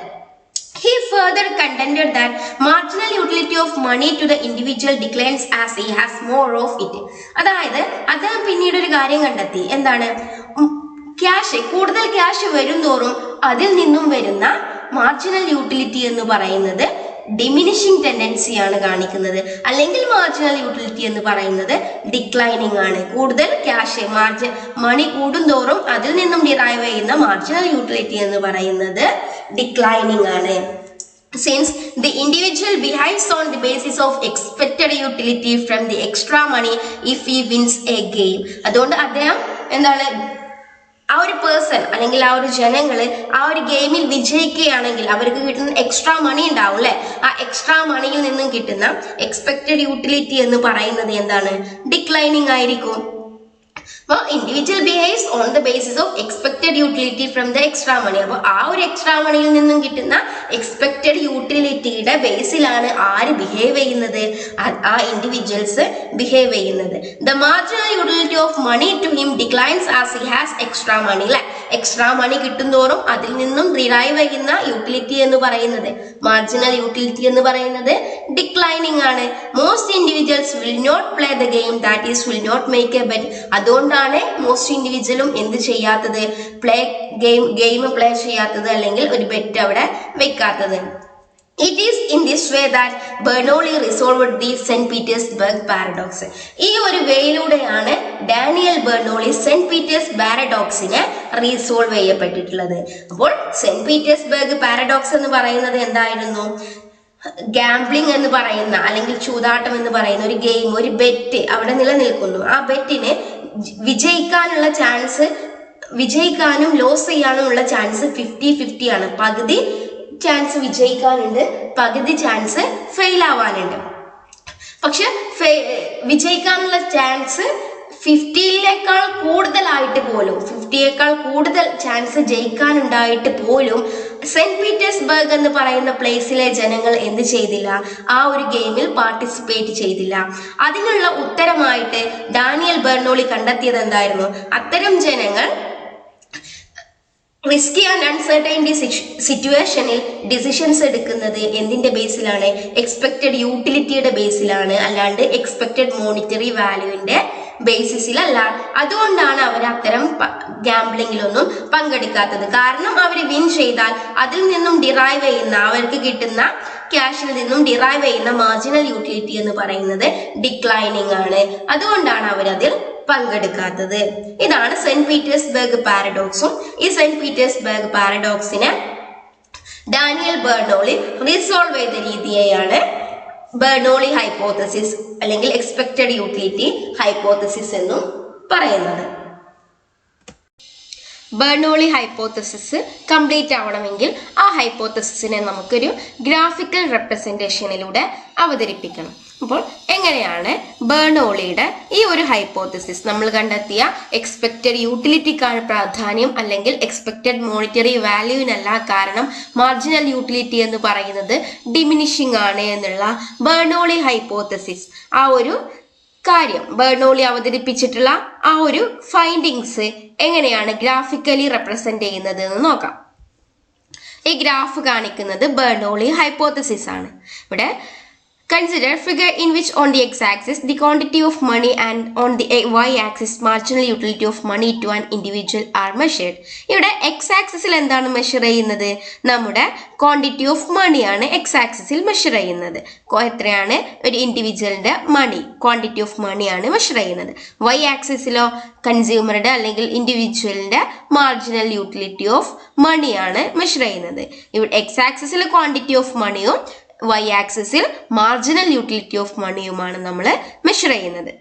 Speaker 2: He further contended that marginal utility of money to the individual declines as he has more of it. അതായത് അദ്ദേഹം പിന്നീട് ഒരു കാര്യം കണ്ടെത്തി. എന്താണ്? കൂടുതൽ ക്യാഷ് വരും തോറും അതിൽ നിന്നും വരുന്ന മാർജിനൽ യൂട്ടിലിറ്റി എന്ന് പറയുന്നത് ഡിമിനിഷിംഗ് ടെൻഡൻസിയാണ് കാണിക്കുന്നത്, അല്ലെങ്കിൽ മാർജിനൽ യൂട്ടിലിറ്റി എന്ന് പറയുന്നത് ഡിക്ലൈനിങ് ആണ്. കൂടുതൽ ക്യാഷ് മണി കൂടുന്തോറും അതിൽ നിന്നും ഡിറൈവ് ചെയ്യുന്ന മാർജിനൽ യൂട്ടിലിറ്റി എന്ന് പറയുന്നത് ഡിക്ലൈനിങ് ആണ്. Since the individual behaves on the basis of expected utility from the extra money if he wins a game. അതുകൊണ്ട് അദ്ദേഹം എന്താണ്, ആ ഒരു പേഴ്സൺ അല്ലെങ്കിൽ ആ ഒരു ജനങ്ങള് ആ ഒരു ഗെയിമിൽ വിജയിക്കുകയാണെങ്കിൽ അവർക്ക് കിട്ടുന്ന എക്സ്ട്രാ മണി ഉണ്ടാവും അല്ലെ, ആ എക്സ്ട്രാ മണിയിൽ നിന്നും കിട്ടുന്ന എക്സ്പെക്റ്റഡ് യൂട്ടിലിറ്റി എന്ന് പറയുന്നത് എന്താണ്? ഡിക്ലൈനിങ് ആയിരിക്കും. അപ്പോൾ individual behaves on the basis of expected utility from the extra money. അപ്പോൾ ആ ഒരു എക്സ്ട്രാ മണിയിൽ നിന്നും കിട്ടുന്ന എക്സ്പെക്റ്റഡ് യൂട്ടിലിറ്റിയുടെ ബേസിലാണ് ആര് ബിഹേവ് ചെയ്യുന്നത്? ആ ഇൻഡിവിജ്വൽസ് ബിഹേവ് ചെയ്യുന്നത്. The marginal utility of money to him declines as he has extra money. അല്ലെ, എക്സ്ട്രാ മണി കിട്ടുന്തോറും അതിൽ നിന്നും ഡിറൈവ് ചെയ്യുന്ന യൂട്ടിലിറ്റി എന്ന് പറയുന്നത്, മാർജിനൽ യൂട്ടിലിറ്റി എന്ന് പറയുന്നത് ഡിക്ലൈനിങ് ആണ്. Most individuals will not play the game, that is will not make a bet. അതുകൊണ്ടാണ് മോസ്റ്റ് ഇൻഡിവിജ്വലും എന്ത് ചെയ്യാത്തത്? ഗെയിം പ്ലേ ചെയ്യാത്തത്, അല്ലെങ്കിൽ ഒരു ബെറ്റ് അവിടെ വെക്കാത്തത്. It is in this way that Bernoulli resolved the St. Petersburg paradox. ഈ ഒരു വേയിലൂടെയാണ് ഡാനിയൽ ബെർണോളി സെന്റ് പീറ്റേഴ്സ് പാരഡോക്സിനെ റീസോൾവ് ചെയ്യപ്പെട്ടിട്ടുള്ളത്. അപ്പോൾ സെന്റ് പീറ്റേഴ്സ്ബർഗ് പാരഡോക്സ് എന്ന് പറയുന്നത് എന്തായിരുന്നു? ഗാംബ്ലിംഗ് എന്ന് പറയുന്ന, അല്ലെങ്കിൽ ചൂതാട്ടം എന്ന് പറയുന്ന ഒരു ഗെയിം, ഒരു ബെറ്റ് അവിടെ നിലനിൽക്കുന്നു. ആ ബെറ്റിന് വിജയിക്കാനുള്ള ചാൻസ്, വിജയിക്കാനും ലോസ് ചെയ്യാനും ഉള്ള ചാൻസ് 50-50 ആണ്. പകുതി ചാൻസ് വിജയിക്കാനുണ്ട്, പകുതി ചാൻസ് ഫെയിൽ ആവാനുണ്ട്. പക്ഷെ വിജയിക്കാനുള്ള ചാൻസ് 50യേക്കാൾ കൂടുതലായിട്ട് പോലും, 50യേക്കാൾ കൂടുതൽ ചാൻസ് ജയിക്കാനുണ്ടായിട്ട് പോലും സെന്റ് പീറ്റേഴ്സ്ബർഗ് എന്ന് പറയുന്ന പ്ലേസിലെ ജനങ്ങൾ എന്ത് ചെയ്തില്ല? ആ ഒരു ഗെയിമിൽ പാർട്ടിസിപ്പേറ്റ് ചെയ്തില്ല. അതിനുള്ള ഉത്തരമായിട്ട് ഡാനിയൽ ബെർണോളി കണ്ടെത്തിയത് എന്തായിരുന്നു? അത്തരം ജനങ്ങൾ റിസ്കി ആൻഡ് അൺസർട്ടൈൻറ്റി സിറ്റുവേഷനിൽ ഡിസിഷൻസ് എടുക്കുന്നത് എന്തിന്റെ ബേസിലാണ്? എക്സ്പെക്റ്റഡ് യൂട്ടിലിറ്റിയുടെ ബേസിലാണ്, അല്ലാണ്ട് എക്സ്പെക്റ്റഡ് മോണിറ്ററി വാല്യൂവിന്റെ ബേസിസിലല്ല. അതുകൊണ്ടാണ് അവർ അത്തരം ഗാംബ്ലിങ്ങിലൊന്നും പങ്കെടുക്കാത്തത്. കാരണം അവർ വിൻ ചെയ്താൽ അതിൽ നിന്നും ഡിറൈവ് ചെയ്യുന്ന, അവർക്ക് കിട്ടുന്ന ക്യാഷിൽ നിന്നും ഡിറൈവ് ചെയ്യുന്ന മാർജിനൽ യൂട്ടിലിറ്റി എന്ന് പറയുന്നത് ഡിക്ലൈനിങ് ആണ്. അതുകൊണ്ടാണ് അവരതിൽ പങ്കെടുക്കാത്തത്. ഇതാണ് സെന്റ് പീറ്റേഴ്സ്ബർഗ് പാരഡോക്സും. ഈ സെന്റ് പീറ്റേഴ്സ്ബർഗ് പാരഡോക്സിനെ ഡാനിയൽ ബെർണോളി റിസോൾവ് ചെയ്ത രീതിയെയാണ് ബെർണോളി ഹൈപ്പോത്തസിസ് അല്ലെങ്കിൽ എക്സ്പെക്റ്റഡ് യൂട്ടിലിറ്റി ഹൈപ്പോത്തസിസ് എന്നും പറയുന്നത്. ബെർണോളി ഹൈപ്പോത്തസിസ് കംപ്ലീറ്റ് ആവണമെങ്കിൽ ആ ഹൈപ്പോത്തസിസിനെ നമുക്കൊരു ഗ്രാഫിക്കൽ റെപ്രസെന്റേഷനിലൂടെ അവതരിപ്പിക്കണം. അപ്പോൾ എങ്ങനെയാണ് ബെർണോളിയുടെ ഈ ഒരു ഹൈപ്പോത്തസിസ്, നമ്മൾ കണ്ടെത്തിയ എക്സ്പെക്റ്റഡ് യൂട്ടിലിറ്റിക്കാണ് പ്രാധാന്യം അല്ലെങ്കിൽ എക്സ്പെക്റ്റഡ് മോണിറ്ററി വാല്യൂവിനല്ല, കാരണം മാർജിനൽ യൂട്ടിലിറ്റി എന്ന് പറയുന്നത് ഡിമിനിഷിംഗ് ആണ് എന്നുള്ള ബെർണോളി ഹൈപ്പോത്തസിസ്, ആ ഒരു കാര്യം ബെർണോളി അവതരിപ്പിച്ചിട്ടുള്ള ആ ഒരു ഫൈൻഡിങ്സ് എങ്ങനെയാണ് ഗ്രാഫിക്കലി റെപ്രസെന്റ് ചെയ്യുന്നത് എന്ന് നോക്കാം. ഈ ഗ്രാഫ് കാണിക്കുന്നത് ബെർണോളി ഹൈപ്പോത്തസിസ് ആണ്. ഇവിടെ consider figure in which on the x-axis the quantity of money and on the y-axis marginal utility of money to an individual are measured. ഇവിടെ x-axisൽ എന്താണ് മെഷർ ചെയ്യുന്നത്? നമ്മുടെ ക്വാണ്ടിറ്റി ഓഫ് മണിയാണ് x-axisൽ മെഷർ ചെയ്യുന്നത്. എത്രയാണ് ഒരു ഇൻഡിവിജ്വലിന്റെ മണി, ക്വാണ്ടിറ്റി ഓഫ് മണിയാണ് മെഷർ ചെയ്യുന്നത്. y-axisലോ കൺസ്യൂമറുടെ അല്ലെങ്കിൽ ഇൻഡിവിജ്വലിന്റെ മാർജിനൽ യൂട്ടിലിറ്റി ഓഫ് മണിയാണ് മെഷർ ചെയ്യുന്നത്. ഇവിടെ x-axisൽ ക്വാണ്ടിറ്റി ഓഫ് മണിയും y-axisൽ മാർജിനൽ യൂട്ടിലിറ്റി ഓഫ് മണിയുമാണ് നമ്മൾ മെഷർ ചെയ്യുന്നത്.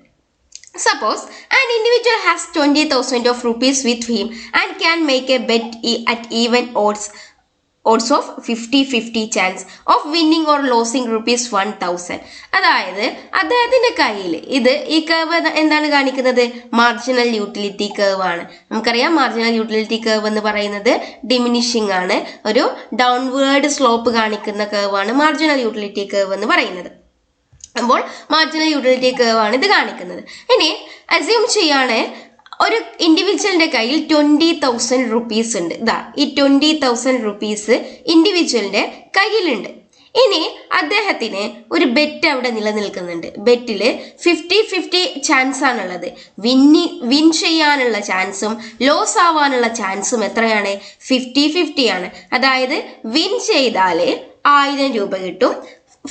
Speaker 2: Suppose an individual has 20,000 of rupees with him and can make a bet at even odds of 50-50 chance of winning or losing rupees 1,000. അതായത് അദ്ദേഹത്തിന്റെ കയ്യിൽ ഈ കർവ് എന്താണ് കാണിക്കുന്നത്? മാർജിനൽ യൂട്ടിലിറ്റി കർവ് ആണ്. നമുക്കറിയാം മാർജിനൽ യൂട്ടിലിറ്റി കർവ് എന്ന് പറയുന്നത് ഡിമിനിഷിംഗ് ആണ്, ഒരു ഡൗൺവേർഡ് സ്ലോപ്പ് കാണിക്കുന്ന കർവ് ആണ് മാർജിനൽ യൂട്ടിലിറ്റി കർവ് എന്ന് പറയുന്നത്. അപ്പോൾ മാർജിനൽ യൂട്ടിലിറ്റി കർവ് ആണ് ഇത് കാണിക്കുന്നത്. ഇനി അസ്യൂം ചെയ്യാണ് ഒരു ഇൻഡിവിജ്വലിന്റെ കയ്യിൽ 20,000 റുപ്പീസ് ഉണ്ട്. ഇതാ ഈ 20,000 റുപ്പീസ് ഇൻഡിവിജ്വലിന്റെ കയ്യിലുണ്ട്. ഇനി അദ്ദേഹത്തിന് ഒരു ബെറ്റ് അവിടെ നിലനിൽക്കുന്നുണ്ട്. ബെറ്റില് 50-50 ചാൻസ് ആണുള്ളത്. വിൻ ചെയ്യാനുള്ള ചാൻസും ലോസ് ആവാനുള്ള ചാൻസും എത്രയാണ്? 50-50 ആണ്. അതായത് വിൻ ചെയ്താല് 1000 രൂപ കിട്ടും,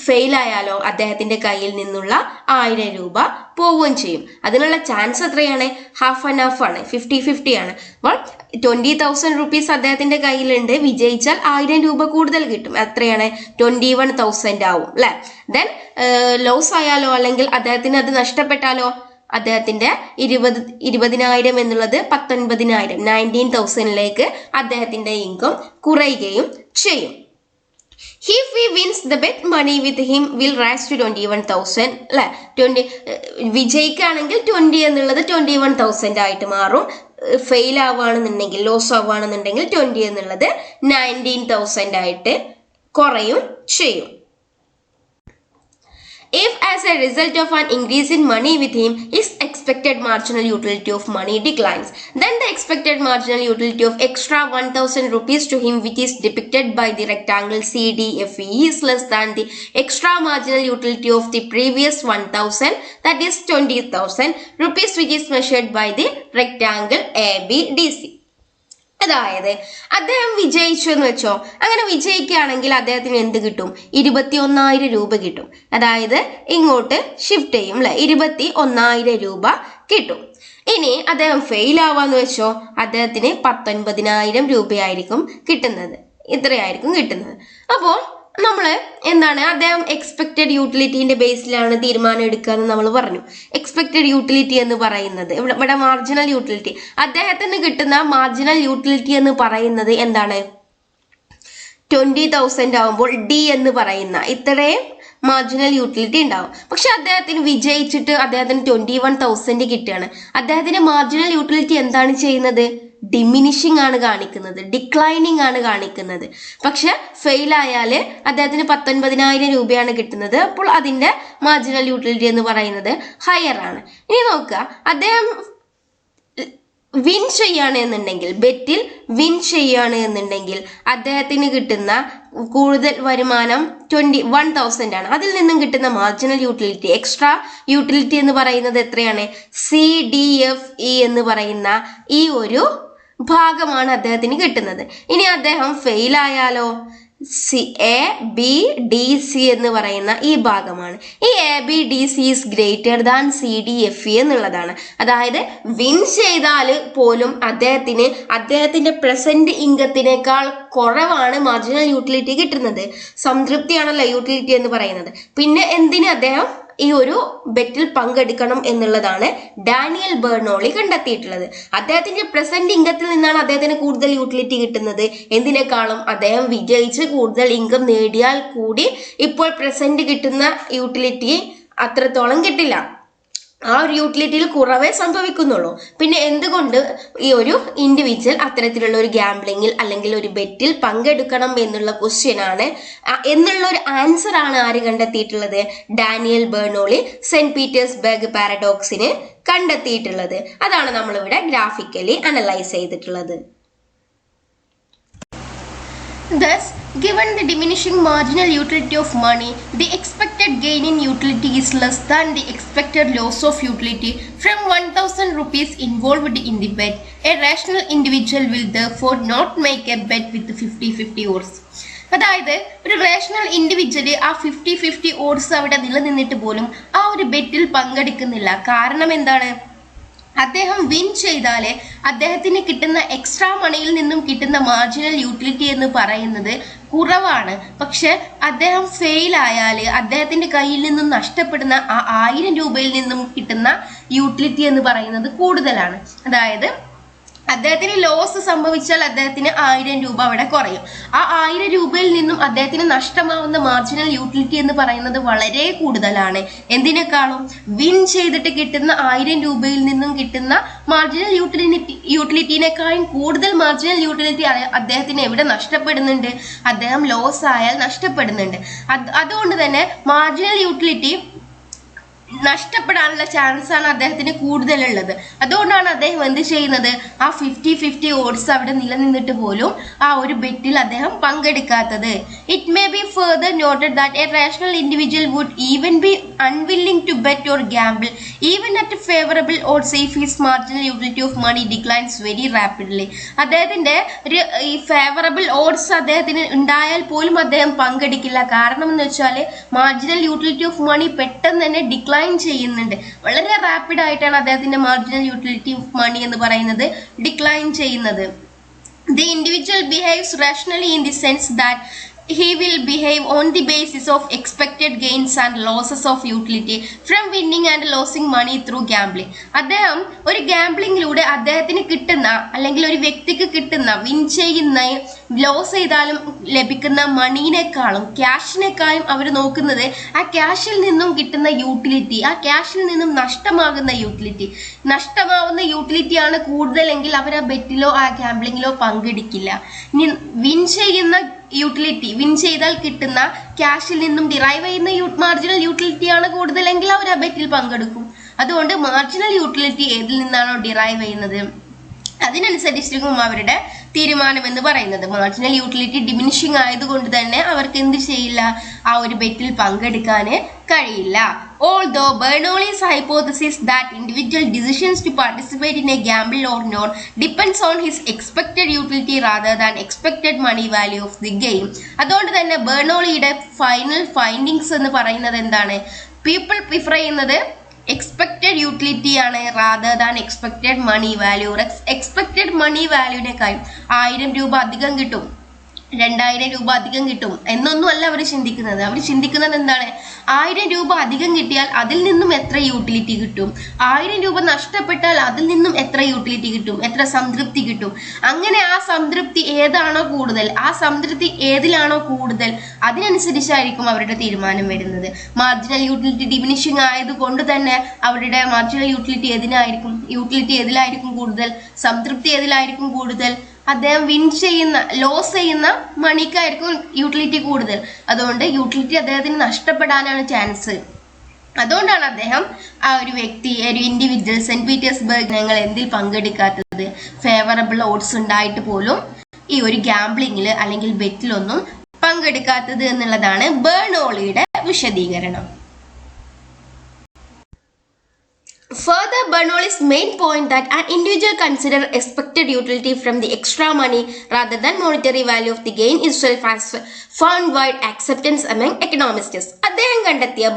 Speaker 2: ഫെയിൽ ആയാലോ അദ്ദേഹത്തിന്റെ കയ്യിൽ നിന്നുള്ള 1000 രൂപ പോവുകയും ചെയ്യും. അതിനുള്ള ചാൻസ് എത്രയാണ്? ഹാഫ് ആൻഡ് ഹാഫ് ആണ്, 50-50 ആണ്. അപ്പോൾ 20,000 റുപ്പീസ് അദ്ദേഹത്തിന്റെ കയ്യിലുണ്ട്, വിജയിച്ചാൽ 1000 രൂപ കൂടുതൽ കിട്ടും. എത്രയാണ്? 21,000 ആവും അല്ലെ. ദെൻ ലോസ് ആയാലോ അല്ലെങ്കിൽ അദ്ദേഹത്തിന് അത് നഷ്ടപ്പെട്ടാലോ അദ്ദേഹത്തിന്റെ 20,000 എന്നുള്ളത് 19,000 19,000ലേക്ക് അദ്ദേഹത്തിന്റെ ഇൻകം കുറയുകയും ചെയ്യും. If he wins the bet, money with him will rise to 21,000 അല്ലെ. 20 വിജയിക്കുകയാണെങ്കിൽ 20 എന്നുള്ളത് 21,000 ആയിട്ട് മാറും. ഫെയിൽ ആവുകയാണെന്നുണ്ടെങ്കിൽ, ലോസ് ആവുകയാണെന്നുണ്ടെങ്കിൽ 20 എന്നുള്ളത് 19,000 ആയിട്ട് കുറയും ചെയ്യും. If as a result of an increase in money with him, his expected marginal utility of money declines, then the expected marginal utility of extra 1,000 rupees to him, which is depicted by the rectangle CDFE, is less than the extra marginal utility of the previous 1,000, that is 20,000 rupees, which is measured by the rectangle ABDC. അതായത് അദ്ദേഹം വിജയിച്ചു എന്ന് വെച്ചോ, അങ്ങനെ വിജയിക്കുകയാണെങ്കിൽ അദ്ദേഹത്തിന് എന്ത് കിട്ടും? 21,000 രൂപ കിട്ടും. അതായത് ഇങ്ങോട്ട് ഷിഫ്റ്റ് ചെയ്യും അല്ലെ, 21,000 രൂപ കിട്ടും. ഇനി അദ്ദേഹം ഫെയിൽ ആവാന്ന് വെച്ചോ, അദ്ദേഹത്തിന് 19,000 രൂപയായിരിക്കും കിട്ടുന്നത്. ഇത്രയായിരിക്കും കിട്ടുന്നത്. അപ്പോൾ നമ്മൾ എന്താണ്, അദ്ദേഹം എക്സ്പെക്റ്റഡ് യൂട്ടിലിറ്റിന്റെ ബേസിലാണ് തീരുമാനം എടുക്കുക എന്ന് നമ്മൾ പറഞ്ഞു. എക്സ്പെക്റ്റഡ് യൂട്ടിലിറ്റി എന്ന് പറയുന്നത് ഇവിടെ മാർജിനൽ യൂട്ടിലിറ്റി, അദ്ദേഹത്തിന് കിട്ടുന്ന മാർജിനൽ യൂട്ടിലിറ്റി എന്ന് പറയുന്നത് എന്താണ്? 20,000 ആവുമ്പോൾ ഡി എന്ന് പറയുന്ന ഇത്രയും മാർജിനൽ യൂട്ടിലിറ്റി ഉണ്ടാവും. പക്ഷെ അദ്ദേഹത്തിന് വിജയിച്ചിട്ട് അദ്ദേഹത്തിന് 21,000 കിട്ടുകയാണ്. അദ്ദേഹത്തിന്റെ മാർജിനൽ യൂട്ടിലിറ്റി എന്താണ് ചെയ്യുന്നത്? ഡിമിനിഷിംഗ് ആണ് കാണിക്കുന്നത്, ഡിക്ലൈനിങ് ആണ് കാണിക്കുന്നത്. പക്ഷെ ഫെയിൽ ആയാല് അദ്ദേഹത്തിന് 19,000 രൂപയാണ് കിട്ടുന്നത്. അപ്പോൾ അതിന്റെ മാർജിനൽ യൂട്ടിലിറ്റി എന്ന് പറയുന്നത് ഹയർ ആണ്. ഇനി നോക്കുക, അദ്ദേഹം വിൻ ചെയ്യാണ് എന്നുണ്ടെങ്കിൽ, ബെറ്റിൽ വിൻ ചെയ്യാണ് എന്നുണ്ടെങ്കിൽ അദ്ദേഹത്തിന് കിട്ടുന്ന കൂടുതൽ വരുമാനം 21,000 ആണ്. അതിൽ നിന്നും കിട്ടുന്ന മാർജിനൽ യൂട്ടിലിറ്റി, എക്സ്ട്രാ യൂട്ടിലിറ്റി എന്ന് പറയുന്നത് എത്രയാണ്? CDFE എന്ന് പറയുന്ന ഈ ഒരു ഭാഗമാണ് അദ്ദേഹത്തിന് കിട്ടുന്നത്. ഇനി അദ്ദേഹം ഫെയിൽ ആയാലോ? ABDC എന്ന് പറയുന്ന ഈ ഭാഗമാണ്. ഈ ABDC is greater than CDFE എന്നുള്ളതാണ്. അതായത് വിൻ ചെയ്താൽ പോലും അദ്ദേഹത്തിന്റെ പ്രസന്റ് ഇൻകത്തിനേക്കാൾ കുറവാണ് മാർജിനൽ യൂട്ടിലിറ്റി കിട്ടുന്നത്. സംതൃപ്തിയാണല്ലോ യൂട്ടിലിറ്റി എന്ന് പറയുന്നത്. പിന്നെ എന്തിന് അദ്ദേഹം ഈ ഒരു ബെറ്റിൽ പങ്കെടുക്കണം എന്നുള്ളതാണ് ഡാനിയൽ ബെർണോളി കണ്ടെത്തിയിട്ടുള്ളത്. അദ്ദേഹത്തിന്റെ പ്രസന്റ് ഇൻകത്തിൽ നിന്നാണ് അദ്ദേഹത്തിന് കൂടുതൽ യൂട്ടിലിറ്റി കിട്ടുന്നത്. എന്തിനേക്കാളും അദ്ദേഹം വിജയിച്ച് കൂടുതൽ ഇൻകം നേടിയാൽ കൂടി ഇപ്പോൾ പ്രസന്റ് കിട്ടുന്ന യൂട്ടിലിറ്റി അത്രത്തോളം കിട്ടില്ല. ആ ഒരു യൂട്ടിലിറ്റിയിൽ കുറവേ സംഭവിക്കുന്നുള്ളൂ. പിന്നെ എന്തുകൊണ്ട് ഈ ഒരു ഇൻഡിവിജ്വൽ അത്തരത്തിലുള്ള ഒരു ഗാംബ്ലിങ്ങിൽ അല്ലെങ്കിൽ ഒരു ബെറ്റിൽ പങ്കെടുക്കണം എന്നുള്ള ക്വസ്റ്റ്യൻ ആണ്, എന്നുള്ള ഒരു ആൻസർ ആണ് ആര് കണ്ടെത്തിയിട്ടുള്ളത്? ഡാനിയൽ ബെർണോളി സെന്റ് പീറ്റേഴ്സ്ബർഗ് പാരഡോക്സിന് കണ്ടെത്തിയിട്ടുള്ളത്. അതാണ് നമ്മളിവിടെ ഗ്രാഫിക്കലി അനലൈസ് ചെയ്തിട്ടുള്ളത്. Thus, given the diminishing marginal utility of money, the expected gain in utility is less than the expected loss of utility from 1,000 rupees involved in the bet. A rational individual will therefore not make a bet with 50-50 odds. അതായത് ഒരു rational individual ആ 50-50 ods അവിടെ നിലനിന്നിട്ട് പോലും ആ ഒരു ബെറ്റിൽ പങ്കെടുക്കുന്നില്ല. കാരണം എന്താണ്? അദ്ദേഹം വിൻ ചെയ്താലേ അദ്ദേഹത്തിന് കിട്ടുന്ന എക്സ്ട്രാ മണിയിൽ നിന്നും കിട്ടുന്ന മാർജിനൽ യൂട്ടിലിറ്റി എന്ന് പറയുന്നത് കുറവാണ്. പക്ഷെ അദ്ദേഹം ഫെയിൽ ആയാൽ അദ്ദേഹത്തിന്റെ കയ്യിൽ നിന്നും നഷ്ടപ്പെടുന്ന ആ 1000 രൂപയിൽ നിന്നും കിട്ടുന്ന യൂട്ടിലിറ്റി എന്ന് പറയുന്നത് കൂടുതലാണ്. അതായത് അദ്ദേഹത്തിന് ലോസ് സംഭവിച്ചാൽ അദ്ദേഹത്തിന് 1000 രൂപ അവിടെ കുറയും. ആ 1000 രൂപയിൽ നിന്നും അദ്ദേഹത്തിന് നഷ്ടമാവുന്ന മാർജിനൽ യൂട്ടിലിറ്റി എന്ന് പറയുന്നത് വളരെ കൂടുതലാണ്. എന്തിനേക്കാളും വിൻ ചെയ്തിട്ട് കിട്ടുന്ന 1000 രൂപയിൽ നിന്നും കിട്ടുന്ന മാർജിനൽ യൂട്ടിലിറ്റിനേക്കാളും കൂടുതൽ മാർജിനൽ യൂട്ടിലിറ്റി അദ്ദേഹത്തിന് എവിടെ നഷ്ടപ്പെടുന്നുണ്ട്? അദ്ദേഹം ലോസ് ആയാൽ നഷ്ടപ്പെടുന്നുണ്ട്. അതുകൊണ്ട് തന്നെ മാർജിനൽ യൂട്ടിലിറ്റി നഷ്ടപ്പെടാനുള്ള ചാൻസ് ആണ് അദ്ദേഹത്തിന് കൂടുതലുള്ളത്. അതുകൊണ്ടാണ് അദ്ദേഹം എന്ത് ചെയ്യുന്നത്? ആ 50-50 ഓഡ്സ് അവിടെ നിലനിന്നിട്ട് പോലും ആ ഒരു ബെറ്റിൽ അദ്ദേഹം പങ്കെടുക്കാത്തത്. It may be further noted that a rational individual would even be unwilling to bet or gamble even at favourable odds if his marginal utility of money declines very rapidly. അദ്ദേഹത്തിന്റെ ഈ favourable ods അദ്ദേഹത്തിന് ഉണ്ടായാൽ പോലും അദ്ദേഹം പങ്കെടുക്കില്ല. കാരണം എന്ന് വെച്ചാൽ marginal utility of മണി പെട്ടെന്ന് തന്നെ ഡിക്ലൈൻ ചെയ്യുന്നുണ്ട്. വളരെ റാപ്പിഡ് ആയിട്ടാണ് അദ്ദേഹത്തിന്റെ മാർജിനൽ യൂട്ടിലിറ്റി ഓഫ് മണി എന്ന് പറയുന്നത് ഡിക്ലൈൻ ചെയ്യുന്നത്. The individual behaves rationally in the sense that he will behave on the basis of expected gains and losses of utility from winning and losing money through gambling. അദ്ദേഹം ഒരു ഗാംബ്ലിങ്ങിലൂടെ അദ്ദേഹത്തിന് കിട്ടുന്ന അല്ലെങ്കിൽ ഒരു വ്യക്തിക്ക് കിട്ടുന്ന വിൻ ചെയ്യുന്ന ലോസ് ചെയ്താലും ലഭിക്കുന്ന മണീനേക്കാളും ക്യാഷിനേക്കാളും അവർ നോക്കുന്നത് ആ ക്യാഷിൽ നിന്നും കിട്ടുന്ന യൂട്ടിലിറ്റി, ആ ക്യാഷിൽ നിന്നും നഷ്ടമാകുന്ന യൂട്ടിലിറ്റിയാണ് കൂടുതലെങ്കിൽ അവർ ആ ബെറ്റിലോ ആ ഗാംബ്ലിങ്ങിലോ പങ്കെടുക്കില്ല. ഇനി വിൻ ചെയ്താൽ കിട്ടുന്ന ക്യാഷിൽ നിന്നും ഡിറൈവ് ചെയ്യുന്ന മാർജിനൽ യൂട്ടിലിറ്റിയാണ് കൂടുതലെങ്കിൽ അവർ ആ ബെറ്റിൽ പങ്കെടുക്കും. അതുകൊണ്ട് മാർജിനൽ യൂട്ടിലിറ്റി ഏതിൽ നിന്നാണോ ഡിറൈവ് ചെയ്യുന്നത് അതിനനുസരിച്ചിരിക്കും അവരുടെ തീരുമാനം എന്ന് പറയുന്നത്. മാർജിനൽ യൂട്ടിലിറ്റി ഡിമിനിഷിംഗ് ആയതുകൊണ്ട് തന്നെ അവർക്ക് എന്ത് ചെയ്യില്ല? ആ ഒരു ബെറ്റിൽ പങ്കെടുക്കാൻ കഴിയില്ല. Although Bernoulli's hypothesis that individual decisions to participate in a gamble or not depends on his expected utility rather than expected money value of the game. അതുകൊണ്ട് തന്നെ ബെർണോളിയുടെ ഫൈനൽ ഫൈൻഡിങ്സ് എന്ന് പറയുന്നത് എന്താണ്? പീപ്പിൾ പ്രിഫർ ചെയ്യുന്നത് എക്സ്പെക്റ്റഡ് യൂട്ടിലിറ്റി ആണ് rather than expected money value. Expected money വാല്യൂവിനേക്കാൾ 1000 രൂപ അധികം കിട്ടും, 2000 രൂപ അധികം കിട്ടും എന്നൊന്നും അല്ല അവർ ചിന്തിക്കുന്നത്. അവർ ചിന്തിക്കുന്നത് എന്താണ്? 1000 രൂപ അധികം കിട്ടിയാൽ അതിൽ നിന്നും എത്ര യൂട്ടിലിറ്റി കിട്ടും, 1000 രൂപ നഷ്ടപ്പെട്ടാൽ അതിൽ നിന്നും എത്ര യൂട്ടിലിറ്റി കിട്ടും, എത്ര സംതൃപ്തി കിട്ടും. അങ്ങനെ ആ സംതൃപ്തി ഏതാണോ കൂടുതൽ, ആ സംതൃപ്തി ഏതിലാണോ കൂടുതൽ അതിനനുസരിച്ചായിരിക്കും അവരുടെ തീരുമാനം വരുന്നത്. മാർജിനൽ യൂട്ടിലിറ്റി ഡിമിനിഷിംഗ് ആയതുകൊണ്ട് തന്നെ അവരുടെ മാർജിനൽ യൂട്ടിലിറ്റി ഏതിലായിരിക്കും കൂടുതൽ, സംതൃപ്തി ഏതിലായിരിക്കും കൂടുതൽ? അദ്ദേഹം ലോസ് ചെയ്യുന്ന മണിക്കായിരിക്കും യൂട്ടിലിറ്റി കൂടുതൽ. അതുകൊണ്ട് യൂട്ടിലിറ്റി അദ്ദേഹത്തിന് നഷ്ടപ്പെടാനാണ് ചാൻസ്. അതുകൊണ്ടാണ് അദ്ദേഹം ആ ഒരു വ്യക്തി, ഒരു ഇൻഡിവിജ്വൽ സെന്റ് പീറ്റേഴ്സ്ബർഗ് ഞങ്ങൾ എന്തിൽ പങ്കെടുക്കാത്തത്? ഫേവറബിൾ ഓഡ്സ് ഉണ്ടായിട്ട് പോലും ഈ ഒരു ഗാംബ്ലിങ്ങിൽ അല്ലെങ്കിൽ ബെറ്റിലൊന്നും പങ്കെടുക്കാത്തത് എന്നുള്ളതാണ് ബെർണോളിയുടെ വിശദീകരണം. Further, Bernoulli's main point that an individual consider expected utility from the extra money rather than monetary value of the gain itself has found wide acceptance among economists.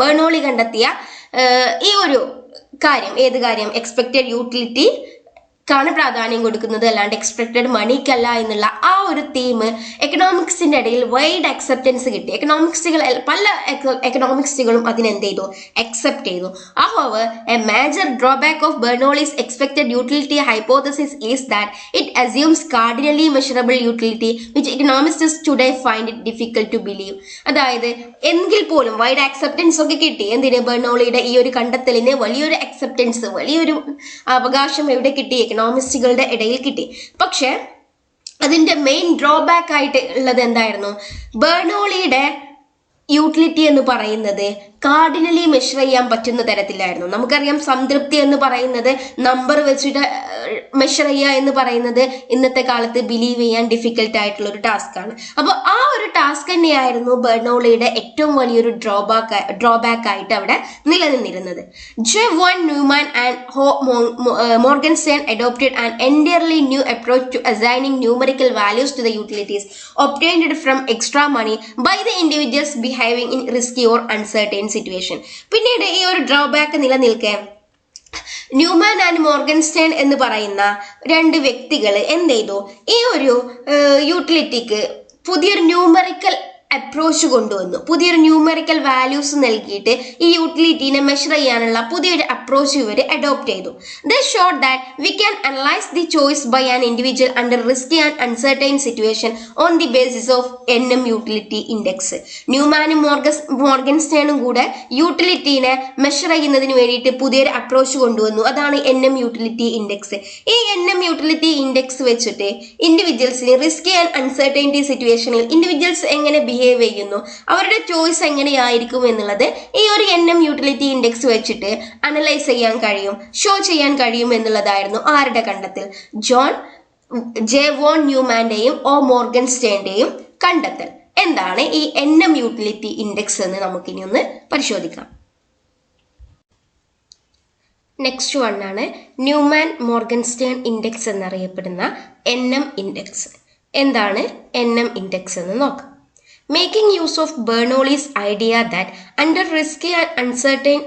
Speaker 2: Bernoulli കണ്ടെത്തിയ ഈ ഒരു കാര്യം, ഏത് കാര്യം? എക്സ്പെക്റ്റഡ് യൂട്ടിലിറ്റി ാണ് പ്രാധാന്യം കൊടുക്കുന്നത്, അല്ലാണ്ട് എക്സ്പെക്റ്റഡ് മണിക്കല്ല എന്നുള്ള ആ ഒരു തീം എക്കണോമിക്സിന്റെ ഇടയിൽ വൈഡ് അക്സെപ്റ്റൻസ് കിട്ടി. പല എക്കണോമിക്സുകളും അതിനെന്ത് ചെയ്തു? അക്സെപ്റ്റ് ചെയ്തു. However, a major drawback of Bernoulli's expected utility hypothesis is that it assumes cardinally measurable utility, which economists today find it difficult to believe. അതായത് എങ്കിൽ പോലും വൈഡ് അക്സെപ്റ്റൻസ് ഒക്കെ കിട്ടി. എന്തിന്? ബെർണോളിയുടെ ഈ ഒരു കണ്ടെത്തലിന് വലിയൊരു അക്സെപ്റ്റൻസ്, വലിയൊരു അവകാശം എവിടെ കിട്ടി? എക്കണോമിസ്റ്റുകളുടെ ഇടയിൽ കിട്ടി. പക്ഷെ അതിന്റെ മെയിൻ ഡ്രോബാക്ക് ആയിട്ട് ഉള്ളത് എന്തായിരുന്നു? ബെർണോളിയുടെ യൂട്ടിലിറ്റി എന്ന് പറയുന്നത് കാർഡിനലി മെഷർ ചെയ്യാൻ പറ്റുന്ന തരത്തിലായിരുന്നു. നമുക്കറിയാം, സംതൃപ്തി എന്ന് പറയുന്നത് നമ്പർ വെച്ചിട്ട് മെഷർ ചെയ്യുക എന്ന് പറയുന്നത് ഇന്നത്തെ കാലത്ത് ബിലീവ് ചെയ്യാൻ ഡിഫിക്കൽട്ട് ആയിട്ടുള്ള ഒരു ടാസ്ക് ആണ്. അപ്പോൾ ആ ഒരു ടാസ്ക് തന്നെയായിരുന്നു ബെർണോളിയുടെ ഏറ്റവും വലിയൊരു ഡ്രോബാക്ക് ആയിട്ട് അവിടെ നിലനിന്നിരുന്നത്. J1 Newman and Morgenstern adopted an entirely new approach to assigning numerical values to the utilities obtained from extra money by the individuals behaving in risky or uncertain situation. പിന്നീട് ഈ ഒരു drawback നിലനിൽക്കെ Newman and മോർഗൻസ്റ്റേൺ എന്ന് പറയുന്ന രണ്ട് വ്യക്തികൾ എന്ത് ചെയ്തു? ഈ ഒരു യൂട്ടിലിറ്റിക്ക് പുതിയൊരു ന്യൂമറിക്കൽ അപ്രോച്ച് കൊണ്ടുവന്നു. പുതിയൊരു ന്യൂമറിക്കൽ വാല്യൂസ് നൽകിയിട്ട് ഈ യൂട്ടിലിറ്റിനെ മെഷർ ചെയ്യാനുള്ള പുതിയൊരു അപ്രോച്ച് ഇവർ അഡോപ്റ്റ് ചെയ്തു. They showed that we can analyze the choice by an individual under risky and uncertain situation on the basis of NM utility index. ന്യൂമാനും മോർഗൻസ്റ്റേണും കൂടെ യൂട്ടിലിറ്റിനെ മെഷർ ചെയ്യുന്നതിന് വേണ്ടിയിട്ട് പുതിയൊരു അപ്രോച്ച് കൊണ്ടുവന്നു. അതാണ് NM യൂട്ടിലിറ്റി ഇൻഡെക്സ്. ഈ NM യൂട്ടിലിറ്റി ഇൻഡെക്സ് വെച്ചിട്ട് ഇൻഡിവിജ്വൽസിന് risky and uncertainty സിറ്റുവേഷനിൽ individuals എങ്ങനെ ബിഹേവ് ചെയ്യുന്നു, അവരുടെ ചോയ്സ് എങ്ങനെയായിരിക്കും എന്നുള്ളത് ഈ ഒരു NM യൂട്ടിലിറ്റി ഇൻഡെക്സ് വെച്ചിട്ട് അനലൈസ് ചെയ്യാൻ കഴിയും, ഷോ ചെയ്യാൻ കഴിയും എന്നുള്ളതായിരുന്നു ആരുടെ കണ്ടെത്തൽ? J1 ന്യൂമാന്റെയും മോർഗൻസ്റ്റേന്റെയും കണ്ടെത്തൽ. എന്താണ് ഈ NM യൂട്ടിലിറ്റി ഇൻഡെക്സ് എന്ന് നമുക്കിനി ഒന്ന് പരിശോധിക്കാം. നെക്സ്റ്റ് വൺ ആണ് ന്യൂമാൻ മോർഗൻസ്റ്റേൺ ഇൻഡെക്സ് എന്നറിയപ്പെടുന്ന NM ഇൻഡെക്സ്. എന്താണ് NM ഇൻഡെക്സ് എന്ന് നോക്കാം. Making use of Bernoulli's idea that under risky and uncertain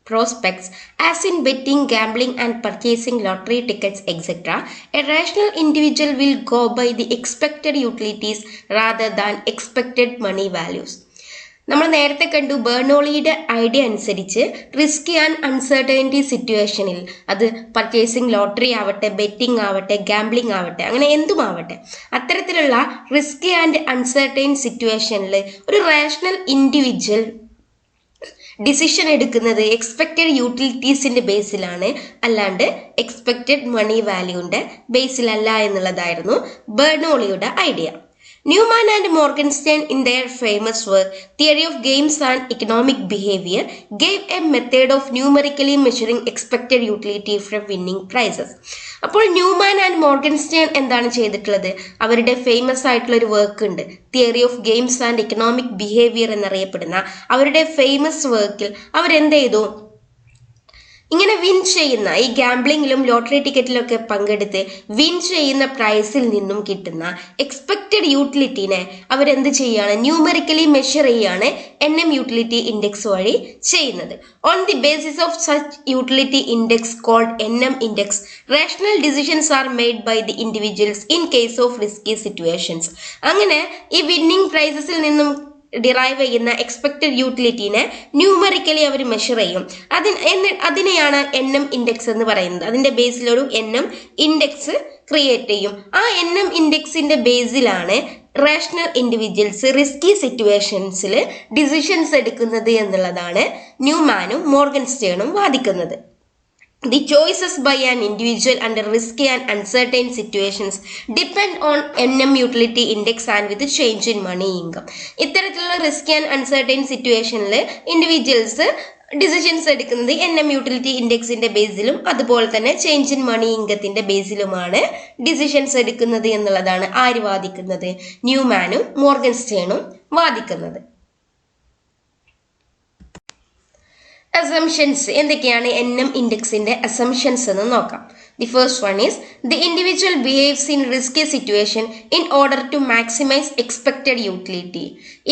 Speaker 2: prospects, as in betting, gambling and purchasing lottery tickets, etc., a rational individual will go by the expected utilities rather than expected money values. നമ്മൾ നേരത്തെ കണ്ടു, ബെർണോളിയുടെ idea അനുസരിച്ച് risky and uncertainty സിറ്റുവേഷനിൽ, അത് purchasing lottery ആവട്ടെ, betting ആവട്ടെ, gambling ആവട്ടെ, അങ്ങനെ എന്തുമാവട്ടെ, അത്തരത്തിലുള്ള റിസ്കി ആൻഡ് അൺസർട്ടൈൻ സിറ്റുവേഷനിൽ ഒരു റേഷണൽ ഇൻഡിവിജ്വൽ ഡിസിഷൻ എടുക്കുന്നത് എക്സ്പെക്റ്റഡ് യൂട്ടിലിറ്റീസിന്റെ ബേസിലാണ്, അല്ലാണ്ട് എക്സ്പെക്റ്റഡ് മണി വാല്യൂന്റെ ബേസിലല്ല എന്നുള്ളതായിരുന്നു ബെർണോളിയുടെ idea. Newman and Morgenstern, in their famous work Theory of Games and Economic Behavior, gave a method of numerically measuring expected utility from winning prizes. അപ്പോൾ Newman and മോർഗൻസ്റ്റേൺ എന്താണ് ചെയ്തിട്ടുള്ളത്? അവരുടെ famous ആയിട്ടുള്ള ഒരു വർക്ക് ഉണ്ട്, theory of games and economic behaviour എന്നറിയപ്പെടുന്ന അവരുടെ famous വർക്കിൽ അവരെന്ത് ചെയ്തു? ഇങ്ങനെ വിൻ ചെയ്യുന്ന, ഈ ഗാംബ്ലിങ്ങിലും ലോട്ടറി ടിക്കറ്റിലൊക്കെ പങ്കെടുത്ത് വിൻ ചെയ്യുന്ന പ്രൈസിൽ നിന്നും കിട്ടുന്ന എക്സ്പെക്റ്റഡ് യൂട്ടിലിറ്റിനെ അവരെന്ത് ചെയ്യാണ്? ന്യൂമറിക്കലി മെഷർ ചെയ്യാണ് NM യൂട്ടിലിറ്റി ഇൻഡെക്സ് വഴി ചെയ്യുന്നത്. On the basis of such utility index called NM index, rational decisions are made by the individuals in case of risky situations. അങ്ങനെ ഈ വിന്നിംഗ് പ്രൈസസിൽ നിന്നും ഡിറൈവ് ചെയ്യുന്ന എക്സ്പെക്റ്റഡ് യൂട്ടിലിറ്റിനെ ന്യൂമറിക്കലി അവർ മെഷർ ചെയ്യും. അതിനെയാണ് NM ഇൻഡെക്സ് എന്ന് പറയുന്നത്. അതിന്റെ ബേസിൽ ഒരു NM ഇൻഡെക്സ് ക്രിയേറ്റ് ചെയ്യും. ആ NM ഇൻഡെക്സിന്റെ ബേസിലാണ് റേഷണൽ ഇൻഡിവിജ്വൽസ് റിസ്കി സിറ്റുവേഷൻസിൽ ഡിസിഷൻസ് എടുക്കുന്നത് എന്നുള്ളതാണ് ന്യൂമാനും മോർഗൻസ്റ്റേണും വാദിക്കുന്നത്. The choices by an individual under risky and uncertain situations depend on NM utility index and with change in money income. ഇത്തരത്തിലുള്ള റിസ്കി ആൻഡ് അൺസർട്ടൈൻ സിറ്റുവേഷനിൽ ഇൻഡിവിജ്വൽസ് ഡിസിഷൻസ് എടുക്കുന്നത് NM utility ഇൻഡെക്സിന്റെ ബേസിലും അതുപോലെ തന്നെ change in money ഇൻകത്തിന്റെ ബേസിലുമാണ് decisions എടുക്കുന്നത് എന്നുള്ളതാണ് ആര് വാദിക്കുന്നത്? ന്യൂമാനും മോർഗൻസ്റ്റേണും വാദിക്കുന്നത്. അസംഷൻസ് എന്തൊക്കെയാണ് NM ഇൻഡെക്സിന്റെ അസംഷൻസ് എന്ന് നോക്കാം. The first one is the individual behaves in risky situation in order to maximize expected utility.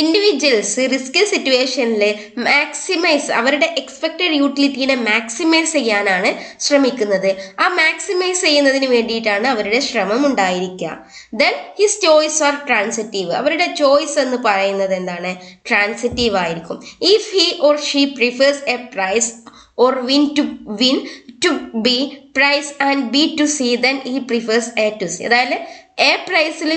Speaker 2: Individuals risky സിറ്റുവേഷനിൽ മാക്സിമൈസ് അവരുടെ എക്സ്പെക്റ്റഡ് യൂട്ടിലിറ്റീനെ മാക്സിമൈസ് ചെയ്യാനാണ് ശ്രമിക്കുന്നത്. ആ മാക്സിമൈസ് ചെയ്യുന്നതിന് വേണ്ടിയിട്ടാണ് അവരുടെ ശ്രമം ഉണ്ടായിരിക്കുക. Then his choice are transitive. അവരുടെ ചോയ്സ് എന്ന് പറയുന്നത് എന്താണ്? ട്രാൻസിറ്റീവ് ആയിരിക്കും. If he or she prefers a prize or win to B price and B to C, then he prefers A to C. അതായത് എ പ്രൈസിൽ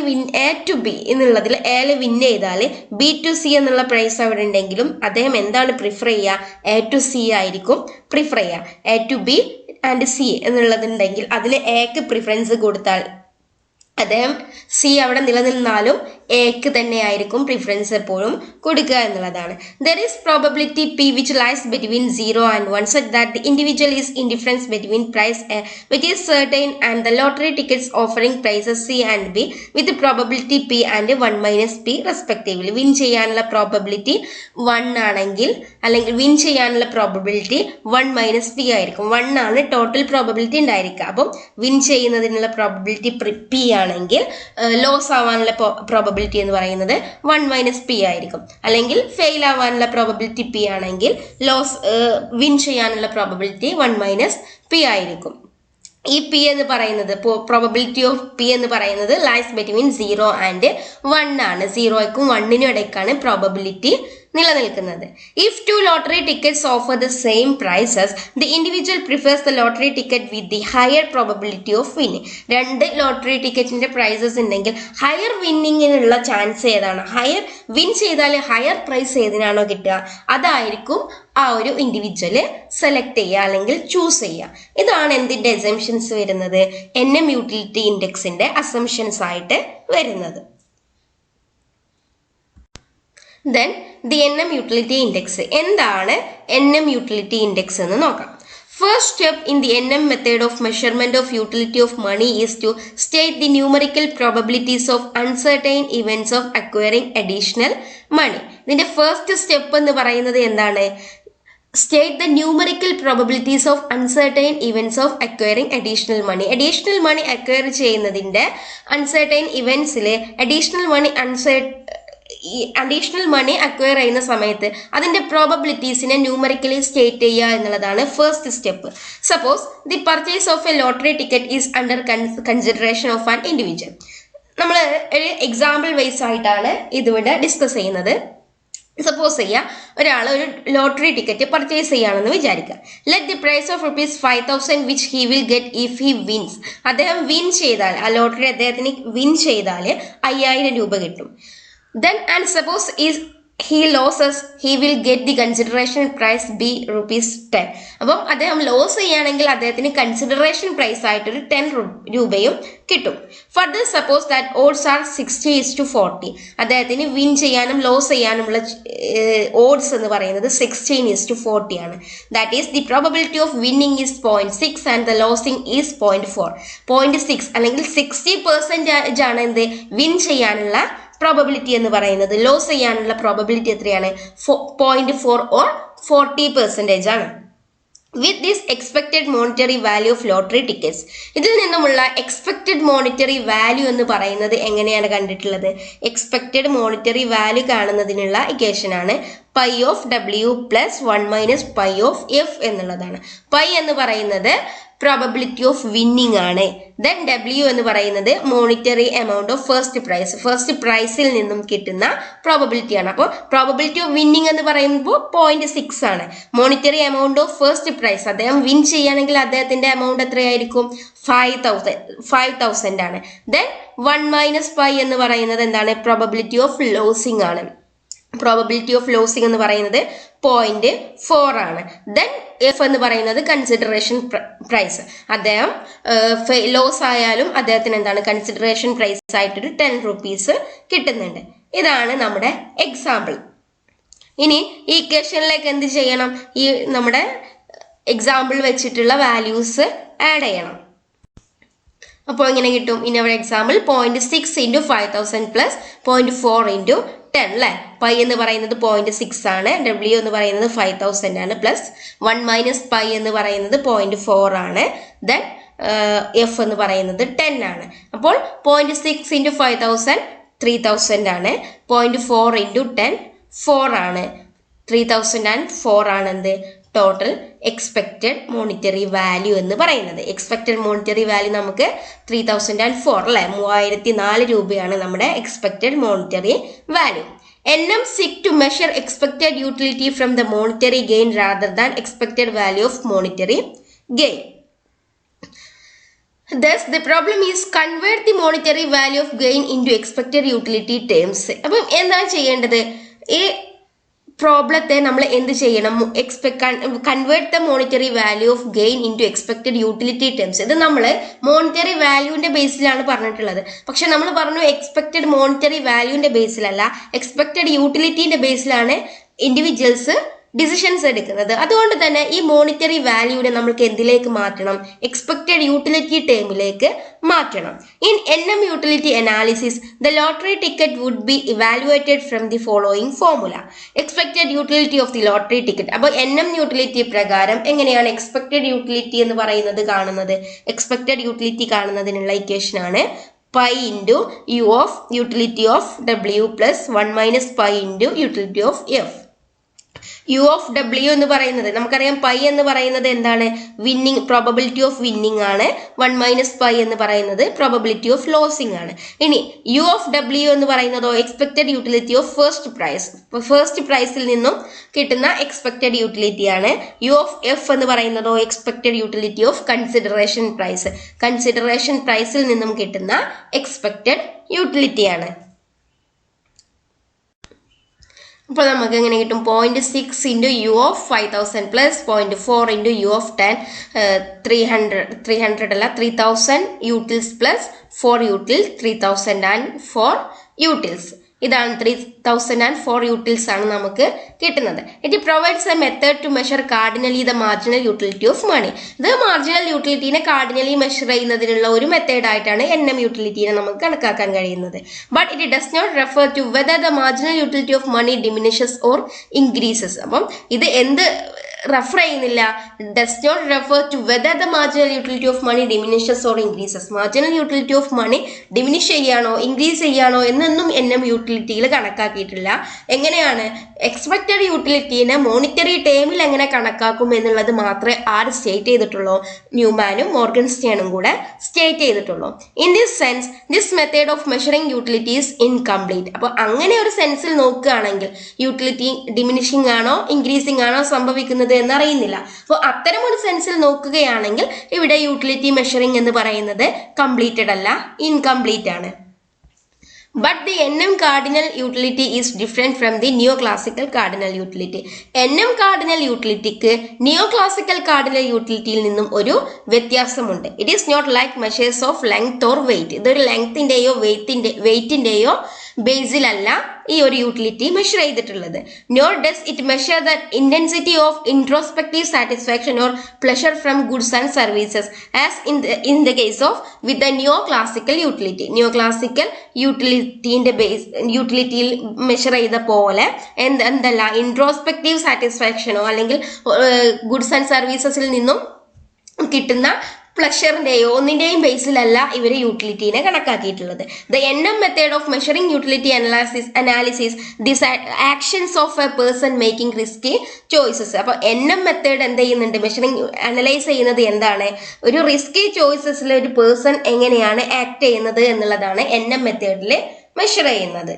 Speaker 2: A to B എന്നുള്ളതിൽ എയിൽ win ചെയ്താൽ B to C എന്നുള്ള price അവിടെ ഉണ്ടെങ്കിലും അദ്ദേഹം എന്താണ് പ്രിഫർ ചെയ്യുക? A to C ആയിരിക്കും പ്രിഫർ ചെയ്യുക. A to B and C എന്നുള്ളതുണ്ടെങ്കിൽ അതിൽ എക്ക് പ്രിഫറൻസ് കൊടുത്താൽ അദ്ദേഹം സി അവിടെ നിലനിന്നാലും എക്ക് തന്നെ ആയിരിക്കും പ്രിഫറൻസ് എപ്പോഴും കൊടുക്കുക എന്നുള്ളതാണ്. There is probability P which lies between 0 and 1 such that the individual is indifference between price A which is certain and the lottery tickets offering prices C and B with the probability P and 1 minus P respectively. Win ചെയ്യാനുള്ള probability 1 ആണെങ്കിൽ അല്ലെങ്കിൽ win ചെയ്യാനുള്ള probability 1 minus P ആയിരിക്കും. 1 ആണ് total probability ഉണ്ടായിരിക്കുക. അപ്പം win ചെയ്യുന്നതിനുള്ള probability P ആണെങ്കിൽ ലോസ് ആവാനുള്ള പ്രോബബിലിറ്റി എന്ന് പറയുന്നത് 1 മൈനസ് പി ആയിരിക്കും. അല്ലെങ്കിൽ ഫെയിൽ ആവാനുള്ള പ്രോബബിലിറ്റി പി ആണെങ്കിൽ വിൻ ചെയ്യാനുള്ള പ്രോബബിലിറ്റി 1 മൈനസ് പി ആയിരിക്കും. ഈ പി എന്ന് പറയുന്നത് പ്രോബബിലിറ്റി ഓഫ് പി എന്ന് പറയുന്നത് ലൈസ് ബിറ്റ്വീൻ 0 and 1 ആണ്. 0ക്കും 1നും ഇടയ്ക്കാണ് പ്രോബബിലിറ്റി നിലനിൽക്കുന്നത്. If two lottery tickets offer the same prizes the individual prefers the lottery ticket with the higher probability of winning. 2 lottery ടിക്കറ്റിന്റെ പ്രൈസസ് ഉണ്ടെങ്കിൽ ഹയർ വിന്നിങ്ങിനുള്ള ചാൻസ് ഏതാണ്? Higher win ചെയ്താൽ ഹയർ പ്രൈസ് ഏതിനാണോ കിട്ടുക അതായിരിക്കും ആ ഒരു ഇൻഡിവിജ്വല് സെലക്ട് ചെയ്യുക അല്ലെങ്കിൽ ചൂസ് ചെയ്യുക. ഇതാണ് എന്തിന്റെ അസംഷൻസ് വരുന്നത്? NM യൂട്ടിലിറ്റി ഇൻഡെക്സിന്റെ അസംഷൻസ് ആയിട്ട് വരുന്നത്. Then the NM utility index. എന്താണ് NM യൂട്ടിലിറ്റി ഇൻഡെക്സ് എന്ന് നോക്കാം. First step in the NM method of measurement of utility of money is to state the numerical probabilities of uncertain events of acquiring additional money. ഇതിന്റെ first step എന്ന് പറയുന്നത് എന്താണ്? State the numerical probabilities of uncertain events of acquiring additional money. Additional money acquire ചെയ്യുന്നതിന്റെ uncertain eventsൽ additional money acquire ചെയ്യുന്ന സമയത്ത് അതിന്റെ പ്രോബബിലിറ്റീസിനെ numerically state ചെയ്യുക എന്നുള്ളതാണ് first step. Suppose the purchase of A lottery ticket is under consideration of an individual. നമ്മൾ ഒരു example vice ആയിട്ടാണ് ഇതിവിടെ ഡിസ്കസ് ചെയ്യുന്നത്. സപ്പോസ് ചെയ്യുക ഒരാൾ ഒരു ലോട്ടറി ടിക്കറ്റ് പർച്ചേസ് ചെയ്യുകയാണെന്ന് വിചാരിക്കുക. Let the prize of ₹5,000 which he will get if he wins. അദ്ദേഹം വിൻ ചെയ്താൽ ആ ലോട്ടറി അദ്ദേഹത്തിന് വിൻ ചെയ്താൽ 5,000 രൂപ കിട്ടും. Then and suppose he loses, he will get the consideration price be ₹10. അപ്പം അദ്ദേഹം ലോസ് ചെയ്യുകയാണെങ്കിൽ അദ്ദേഹത്തിന് കൺസിഡറേഷൻ പ്രൈസ് ആയിട്ടൊരു 10 രൂപയും കിട്ടും. Further suppose that odds are 60:40. അദ്ദേഹത്തിന് വിൻ ചെയ്യാനും ലോസ് ചെയ്യാനുമുള്ള ഓഡ്സ് എന്ന് പറയുന്നത് 16:40 ആണ്. That is the probability of winning is 0.6 and the losing is 0.4. 0.6 അല്ലെങ്കിൽ 60% ആണ് എന്ത് വിൻ ചെയ്യാനുള്ള പ്രോബബിലിറ്റി എന്ന് പറയുന്നത്. ലോസ് ചെയ്യാനുള്ള പ്രോബബിലിറ്റി എത്രയാണ്? 0.4 or 40% ആണ്. With this expected monetary value of lottery tickets. ഇതിൽ നിന്നുമുള്ള എക്സ്പെക്റ്റഡ് മോണിറ്ററി വാല്യൂ എന്ന് പറയുന്നത് എങ്ങനെയാണ് കണ്ടിട്ടുള്ളത്? എക്സ്പെക്റ്റഡ് മോണിറ്ററി വാല്യൂ കാണുന്നതിനുള്ള ഇക്വേഷനാണ് pi of W plus 1 minus pi of F എന്നുള്ളതാണ്. പൈ എന്ന് പറയുന്നത് പ്രോബബിലിറ്റി ഓഫ് വിന്നിങ് ആണ്. ദെൻ W എന്ന് പറയുന്നത് മോണിറ്ററി എമൗണ്ട് ഓഫ് ഫസ്റ്റ് പ്രൈസിൽ നിന്നും കിട്ടുന്ന പ്രോബബിലിറ്റി ആണ്. അപ്പോൾ പ്രോബബിലിറ്റി ഓഫ് വിന്നിങ് എന്ന് പറയുമ്പോൾ 0.6 ആണ്. Monetary amount of first price, അദ്ദേഹം വിൻ ചെയ്യുകയാണെങ്കിൽ അദ്ദേഹത്തിന്റെ എമൗണ്ട് എത്രയായിരിക്കും? 5,000 ആണ്. ദെൻ 1 മൈനസ് പൈ എന്ന് പറയുന്നത് എന്താണ്? പ്രോബബിലിറ്റി ഓഫ് ലോസിങ് ആണ്. പ്രോബബിലിറ്റി ഓഫ് ലോസിങ് എന്ന് പറയുന്നത് 0.4 ആണ്. ദെൻ F എന്ന് പറയുന്നത് കൺസിഡറേഷൻ പ്രൈസ്. അദ്ദേഹം ലോസ് ആയാലും അദ്ദേഹത്തിന് എന്താണ് കൺസിഡറേഷൻ പ്രൈസ് ആയിട്ടൊരു 10 രൂപീസ് കിട്ടുന്നുണ്ട്. ഇതാണ് നമ്മുടെ എക്സാമ്പിൾ. ഇനി ഈ ഇക്വേഷനിലേക്ക് എന്ത് ചെയ്യണം? ഈ നമ്മുടെ എക്സാമ്പിൾ വെച്ചിട്ടുള്ള വാല്യൂസ് ആഡ് ചെയ്യണം. അപ്പോൾ ഇങ്ങനെ കിട്ടും. ഇനി അവിടെ എക്സാമ്പിൾ 0.6 × 5,000 പ്ലസ് 0.4 × 10 അല്ലേ. പൈ എന്ന് പറയുന്നത് 0.6 ആണ്, ഡബ്ല്യു എന്ന് പറയുന്നത് 5000 ആണ്, പ്ലസ് 1 മൈനസ് പൈ എന്ന് പറയുന്നത് 0.4 ആണ്, ദെൻ എഫ് എന്ന് പറയുന്നത് 10 ആണ്. അപ്പോൾ 0.6 ഇൻറ്റു 5000 3000 ആണ്, 0.4 ഇൻറ്റു 10 4 ആണ്, 3004 ആണ് എന്ത് ടോട്ടൽ എക്സ്പെക്റ്റഡ് മോണിറ്ററി വാല്യൂ എന്ന് പറയുന്നത്. എക്സ്പെക്റ്റഡ് മോണിറ്ററി വാല്യൂ നമുക്ക് 3004 അല്ലെ, 3004 രൂപയാണ് നമ്മുടെ expected monetary value. NM seek to measure expected utility from the monetary gain rather than expected value of monetary gain. Thus, the problem is convert the monetary value of gain into expected utility terms. അപ്പം എന്താണ് ചെയ്യേണ്ടത്? ഈ പ്രോബ്ലത്തെ നമ്മൾ എന്ത് ചെയ്യണം? Convert the monetary value of gain into expected utility terms. ഇത് നമ്മൾ monetary വാല്യൂവിന്റെ ബേസിലാണ് പറഞ്ഞിട്ടുള്ളത്. പക്ഷെ നമ്മൾ പറഞ്ഞു എക്സ്പെക്റ്റഡ് മോണിറ്ററി വാല്യൂവിന്റെ ബേസിലല്ല, എക്സ്പെക്റ്റഡ് യൂട്ടിലിറ്റിന്റെ ബേസിലാണ് ഇൻഡിവിജ്വൽസ് ഡിസിഷൻസ് എടുക്കുന്നത്. അതുകൊണ്ട് തന്നെ ഈ മോണിറ്ററി വാല്യൂവിനെ നമ്മൾക്ക് എന്തിലേക്ക് മാറ്റണം? എക്സ്പെക്റ്റഡ് യൂട്ടിലിറ്റി ടേമിലേക്ക് മാറ്റണം. In NM utility analysis the lottery ticket would be evaluated from the following formula. Expected utility of the lottery ticket. അപ്പോൾ NM യൂട്ടിലിറ്റി പ്രകാരം എങ്ങനെയാണ് എക്സ്പെക്റ്റഡ് യൂട്ടിലിറ്റി എന്ന് പറയുന്നത് കാണുന്നത്? എക്സ്പെക്റ്റഡ് യൂട്ടിലിറ്റി കാണുന്നതിനുള്ള ഇക്വേഷൻ ആണ് pi into U of utility of W plus 1 minus pi into utility of F. U of W എന്ന് പറയുന്നത് നമുക്കറിയാം, പൈ എന്ന് പറയുന്നത് എന്താണ്? വിന്നിങ്, പ്രോബബിലിറ്റി ഓഫ് വിന്നിങ് ആണ്. 1 മൈനസ് പൈ എന്ന് പറയുന്നത് പ്രോബബിലിറ്റി ഓഫ് ലോസിങ് ആണ്. ഇനി യു ഓഫ് ഡബ്ല്യു എന്ന് പറയുന്നതോ expected utility of first prize. First പ്രൈസിൽ നിന്നും കിട്ടുന്ന എക്സ്പെക്റ്റഡ് യൂട്ടിലിറ്റി ആണ്. യു ഓഫ് എഫ് എന്ന് പറയുന്നതോ expected utility of consideration prize. Consideration പ്രൈസിൽ നിന്നും കിട്ടുന്ന എക്സ്പെക്റ്റഡ് യൂട്ടിലിറ്റി ആണ്. അപ്പോൾ നമുക്ക് എങ്ങനെ കിട്ടും? 0.6 into U of 5000 plus 0.4 into U of 10 300 അല്ല 3000 യൂട്ടിൽസ് പ്ലസ് 4 യൂട്ടിൽ 3004 യൂട്ടിൽസ്. ഇതാണ് 3004 യൂട്ടിൽസ് ആണ് നമുക്ക് കിട്ടുന്നത്. It provides a method to measure cardinally the marginal utility of money. ഇത് മാർജിനൽ യൂട്ടിലിറ്റിനെ കാർഡിനലി മെഷർ ചെയ്യുന്നതിനുള്ള ഒരു മെത്തേഡ് ആയിട്ടാണ് NM യൂട്ടിലിറ്റിനെ നമുക്ക് കണക്കാക്കാൻ കഴിയുന്നത്. But it does not refer to whether the marginal utility of money diminishes or increases. അപ്പം ഇത് എന്ത് റെഫർ ചെയ്യുന്നില്ല? Does not refer to whether the marginal utility of money diminishes or increases. Marginal utility of money diminish ചെയ്യാനോ increase ചെയ്യാനോ എന്നൊന്നും NM യൂട്ടിലിറ്റിയിൽ കണക്കാക്കിയിട്ടില്ല. എങ്ങനെയാണ് expected യൂട്ടിലിറ്റീനെ monetary ടേമിൽ എങ്ങനെ കണക്കാക്കും എന്നുള്ളത് മാത്രമേ ആര് സ്റ്റേറ്റ് ചെയ്തിട്ടുള്ളൂ? ന്യൂമാനും മോർഗൻസ്റ്റേണും കൂടെ സ്റ്റേറ്റ് ചെയ്തിട്ടുള്ളൂ. In this sense this method of measuring utility is incomplete. അപ്പോൾ അങ്ങനെ ഒരു സെൻസിൽ നോക്കുകയാണെങ്കിൽ യൂട്ടിലിറ്റി ഡിമിനിഷിംഗ് ആണോ ഇൻക്രീസിംഗ് ആണോ സംഭവിക്കുന്നത് എന്നറിയുന്നില്ല. അപ്പോൾ അത്തരം ഒരു സെൻസിൽ നോക്കുകയാണെങ്കിൽ ഇവിടെ യൂട്ടിലിറ്റി മെഷറിംഗ് എന്ന് പറയുന്നത് കംപ്ലീറ്റഡ് അല്ല, ഇൻകംപ്ലീറ്റ് ആണ്. But the NM cardinal utility is different from the neoclassical cardinal utility. NM cardinal utility-ക്ക് neoclassical cardinal utility-യിൽ നിന്നും ഒരു വ്യത്യാസമുണ്ട്. It is not like measures of length or weight. ഇതൊരു ലെങ്ത്തിൻ്റെയോ വെയിറ്റിൻ്റെയോ ബേസിലല്ല ഈ ഒരു യൂട്ടിലിറ്റി മെഷർ ചെയ്തിട്ടുള്ളത്. Nor does it measure the intensity of introspective satisfaction or pleasure from goods and services as in the case of with the neo classical utility. Neo classical യൂട്ടിലിറ്റിയിൽ measure ചെയ്ത പോലെ എന്തല്ല introspective സാറ്റിസ്ഫാക്ഷനോ അല്ലെങ്കിൽ goods and സർവീസസിൽ നിന്നും കിട്ടുന്ന പ്ലഷറിന്റെയോ ഒന്നിന്റെയും ബേസിലല്ല ഇവർ യൂട്ടിലിറ്റീനെ കണക്കാക്കിയിട്ടുള്ളത്. The NM method of measuring utility analysis this actions of a person making risky choices. അപ്പൊ NM മെത്തേഡ് എന്ത് ചെയ്യുന്നുണ്ട്? മെഷറിംഗ് അനലൈസ് ചെയ്യുന്നത് എന്താണ്? ഒരു റിസ്കി ചോയ്സസിൽ ഒരു പേഴ്സൺ എങ്ങനെയാണ് ആക്ട് ചെയ്യുന്നത് എന്നുള്ളതാണ് NM മെത്തേഡിൽ മെഷർ ചെയ്യുന്നത്.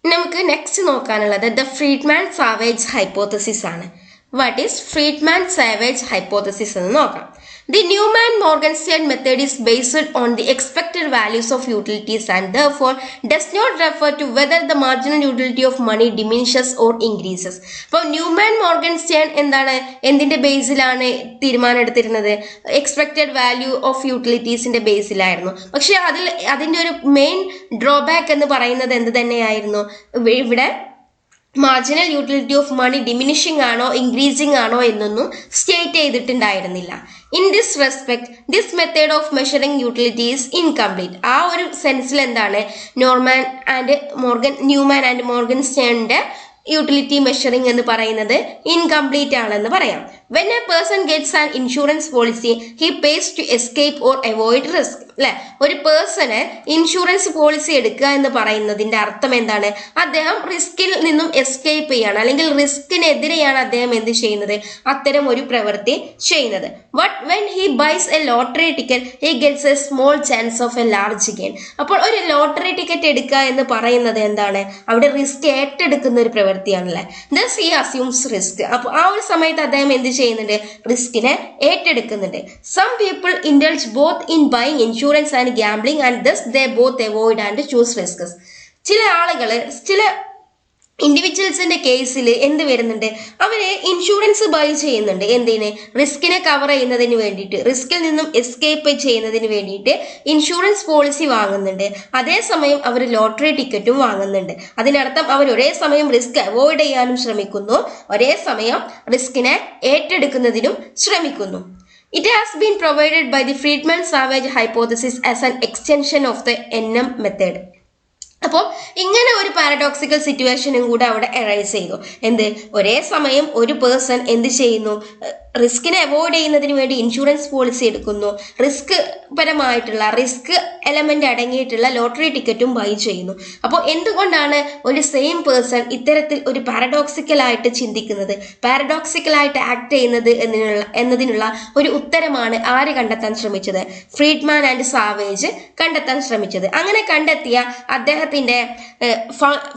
Speaker 2: നമുക്ക് നെക്സ്റ്റ് നോക്കാനുള്ളത് ദ ഫ്രീഡ്മാൻ-സാവേജ് ഹൈപ്പോത്തസിസ് ആണ്. What is Friedman-Savage hypothesis എന്ന് നോക്കാം. The Newman-Morgenstern method is based on the expected values of utilities and therefore does not refer to whether the marginal utility of money diminishes or increases. അപ്പോൾ ന്യൂമാൻ-മോർഗൻസ്റ്റേൺ എന്തിന്റെ ബേസിലാണ് തീരുമാനം എടുത്തിരുന്നത്? Expected value of യൂട്ടിലിറ്റീസിന്റെ ബേസിലായിരുന്നു. പക്ഷെ അതിന്റെ ഒരു മെയിൻ ഡ്രോബാക്ക് എന്ന് പറയുന്നത് എന്ത് തന്നെയായിരുന്നു? ഇവിടെ marginal utility of money diminishing ആണോ ഇൻക്രീസിംഗ് ആണോ എന്നൊന്നും സ്റ്റേറ്റ് ചെയ്തിട്ടുണ്ടായിരുന്നില്ല. In this respect this method of measuring utility is incomplete. ആ ഒരു സെൻസിൽ എന്താണ് ന്യൂമാൻ ആൻഡ് മോർഗൻ സ്റ്റേണിന്റെ യൂട്ടിലിറ്റി മെഷറിംഗ് എന്ന് പറയുന്നത് ഇൻകംപ്ലീറ്റ് ആണെന്ന് പറയാം. When a person gets an insurance policy he pays to escape or avoid risk. അല്ലെ, ഒരു പേഴ്സണ് ഇൻഷുറൻസ് പോളിസി എടുക്കുക എന്ന് പറയുന്നതിന്റെ അർത്ഥം എന്താണ്? അദ്ദേഹം റിസ്കിൽ നിന്നും എസ്കേപ്പ് ചെയ്യാണ്, അല്ലെങ്കിൽ റിസ്കിനെതിരെയാണ് അദ്ദേഹം എന്ത് ചെയ്യുന്നത്? അത്തരം ഒരു പ്രവൃത്തി ചെയ്യുന്നത്. But when he bias A lottery ticket he gets A small chance of A large gain. അപ്പോൾ ഒരു ലോട്ടറി ടിക്കറ്റ് എടുക്കുക എന്ന് പറയുന്നത് എന്താണ്? അവിടെ റിസ്ക് ഏറ്റെടുക്കുന്ന ഒരു പ്രവൃത്തിയാണല്ലേ. Thus he assumes risk. അപ്പോൾ ആ ഒരു സമയത്ത് അദ്ദേഹം എന്ത് ചെയ്യുന്നുണ്ട്? റിസ്കിനെ ഏറ്റെടുക്കുന്നുണ്ട്. Some people indulge both in buying insurance and gambling and thus they both avoid and choose risks. ചില ആളുകൾ, ചില ഇൻഡിവിജ്വൽസിന്റെ കേസിൽ എന്ത് വരുന്നുണ്ട്? അവര് ഇൻഷുറൻസ് ബൈ ചെയ്യുന്നുണ്ട്. എന്തിന്? റിസ്കിനെ കവർ ചെയ്യുന്നതിന് വേണ്ടിയിട്ട്, റിസ്കിൽ നിന്നും എസ്കേപ്പ് ചെയ്യുന്നതിന് വേണ്ടിയിട്ട് ഇൻഷുറൻസ് പോളിസി വാങ്ങുന്നുണ്ട്. അതേസമയം അവർ ലോട്ടറി ടിക്കറ്റും വാങ്ങുന്നുണ്ട്. അതിനർത്ഥം അവർ ഒരേ സമയം റിസ്ക് അവോയ്ഡ് ചെയ്യാനും ശ്രമിക്കുന്നു, ഒരേ സമയം റിസ്കിനെ ഏറ്റെടുക്കുന്നതിനും ശ്രമിക്കുന്നു. It has been provided by the Friedman-Savage hypothesis as an extension of the NM method. അപ്പോൾ ഇങ്ങനെ ഒരു പാരഡോക്സിക്കൽ സിറ്റുവേഷനും കൂടെ അവിടെ അറൈസ് ചെയ്തു. എന്ത്? ഒരേ സമയം ഒരു പേഴ്സൺ എന്ത് ചെയ്യുന്നു? റിസ്കിനെ അവോയ്ഡ് ചെയ്യുന്നതിന് വേണ്ടി ഇൻഷുറൻസ് പോളിസി എടുക്കുന്നു, റിസ്ക് പരമായിട്ടുള്ള റിസ്ക് എലമെന്റ് അടങ്ങിയിട്ടുള്ള ലോട്ടറി ടിക്കറ്റും ബൈ ചെയ്യുന്നു. അപ്പോൾ എന്തുകൊണ്ടാണ് ഒരു സെയിം പേഴ്സൺ ഇത്തരത്തിൽ ഒരു പാരഡോക്സിക്കലായിട്ട് ചിന്തിക്കുന്നത്, പാരഡോക്സിക്കലായിട്ട് ആക്ട് ചെയ്യുന്നത് എന്നതിനുള്ള ഒരു ഉത്തരമാണ് ആര് കണ്ടെത്താൻ ശ്രമിച്ചത്? ഫ്രീഡ്മാൻ ആൻഡ് സാവേജ് കണ്ടെത്താൻ ശ്രമിച്ചത്. അങ്ങനെ കണ്ടെത്തിയ അദ്ദേഹത്തിന്റെ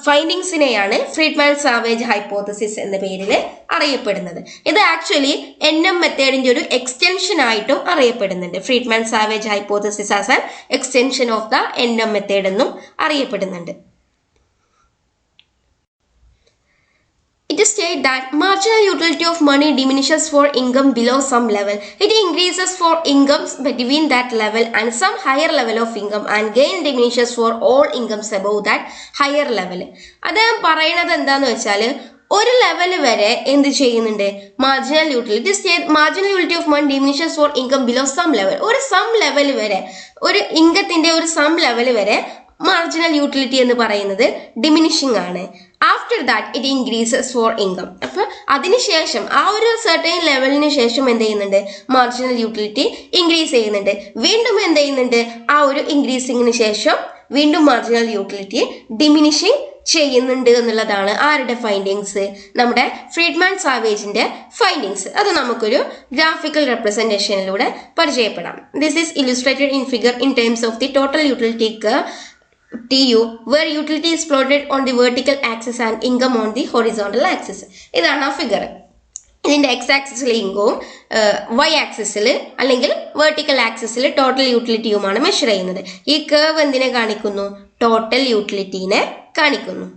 Speaker 2: ഫൈൻഡിങ്സിനെയാണ് ഫ്രീഡ്മാൻ സാവേജ് ഹൈപ്പോത്തസിസ് എന്ന പേരിൽ അറിയപ്പെടുന്നത്. ഇത് ആക്ച്വലി NM മെത്തേഡിന്റെ ഒരു എക്സ്റ്റൻഷൻ ആയിട്ടും അറിയപ്പെടുന്നുണ്ട്. Friedman savage hypothesis as an extension of the NM method എന്നും അറിയപ്പെടുന്നുണ്ട്. It is stated that marginal utility of money diminishes for income below some level. It increases for incomes between that level and some higher level of income, and gain diminishes for all incomes above that higher level. അദ്ദേഹം പറയുന്നത് എന്താന്ന് വെച്ചാൽ, ഒരു level വരെ എന്ത് ചെയ്യുന്നുണ്ട്? Marginal utility of money diminishes for income below some level. ഒരു some level വരെ, ഒരു ഇൻകത്തിന്റെ ഒരു സം ലെവൽ വരെ മാർജിനൽ യൂട്ടിലിറ്റി എന്ന് പറയുന്നത് ഡിമിനിഷിംഗ് ആണ്. After that it increases for income. അപ്പൊ അതിനുശേഷം ആ ഒരു സർട്ടൈൻ ലെവലിന് ശേഷം എന്ത് ചെയ്യുന്നുണ്ട്? മാർജിനൽ യൂട്ടിലിറ്റി ഇൻക്രീസ് ചെയ്യുന്നുണ്ട്. വീണ്ടും എന്ത് ചെയ്യുന്നുണ്ട്? ആ ഒരു ഇൻക്രീസിങ്ങിന് ശേഷം വീണ്ടും മാർജിനൽ യൂട്ടിലിറ്റി ഡിമിനിഷിംഗ് ചെയ്യുന്നുണ്ട് എന്നുള്ളതാണ് ആരുടെ ഫൈൻഡിങ്സ്? നമ്മുടെ ഫ്രീഡ്മാൻ സാവേജിന്റെ ഫൈൻഡിങ്സ്. അത് നമുക്കൊരു ഗ്രാഫിക്കൽ റെപ്രസെന്റേഷനിലൂടെ പരിചയപ്പെടാം. This is illustrated in figure in terms of the total utility curve TU, where utility is plotted on the vertical axis and income on the horizontal axis. ഇതാണ് ആ figure. ഇതിന്റെ X ആക്സിസിൽ ഇൻകവും Y ആക്സിസിൽ അല്ലെങ്കിൽ vertical ആക്സിസിൽ total യൂട്ടിലിറ്റിയുമാണ് measure ചെയ്യുന്നത്. ഈ curve എന്തിനെ കാണിക്കുന്നു? ടോട്ടൽ യൂട്ടിലിറ്റിനെ കാണിക്കുന്നു.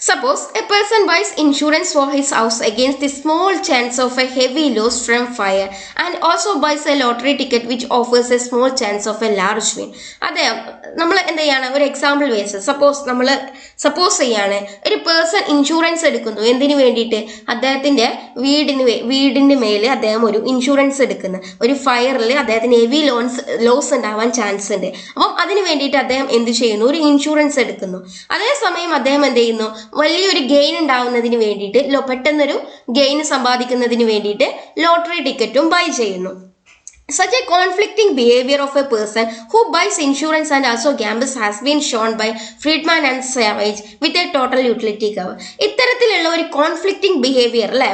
Speaker 2: Suppose a person buys insurance for his house against the small chance of a heavy loss from fire, and also buys a lottery ticket which offers a small chance of a large win. അതെ, നമ്മൾ എന്ത് ചെയ്യാണ്? ഒരു example base suppose ചെയ്യാണ്, ഒരു person insurance എടുക്കുന്നു. എന്തിനു വേണ്ടിയിട്ട്? അദ്ദേഹത്തിന്റെ വീടിന്റെ മേല് അദ്ദേഹം ഒരു ഇൻഷുറൻസ് എടുക്കുന്നു. ഒരു ഫയറിൽ അദ്ദേഹത്തിന് ഹെവി ലോസ് ഉണ്ടാവാൻ ചാൻസ് ഉണ്ട്. അപ്പം അതിന് വേണ്ടിയിട്ട് അദ്ദേഹം എന്ത് ചെയ്യുന്നു? ഒരു ഇൻഷുറൻസ് എടുക്കുന്നു. അതേസമയം അദ്ദേഹം എന്ത് ചെയ്യുന്നു? വലിയൊരു ഗെയിൻ ഉണ്ടാവുന്നതിന് വേണ്ടിയിട്ട്, പെട്ടെന്നൊരു ഗെയിൻ സമ്പാദിക്കുന്നതിന് വേണ്ടിയിട്ട് ലോട്ടറി ടിക്കറ്റും ബൈ ചെയ്യുന്നു. Such a conflicting behavior of a person who buys insurance and also gambles has been shown by Friedman and Savage with a total utility curve. ഇത്തരത്തിലുള്ള ഒരു കോൺഫ്ലിക്റ്റിംഗ് ബിഹേവിയർ അല്ലെ,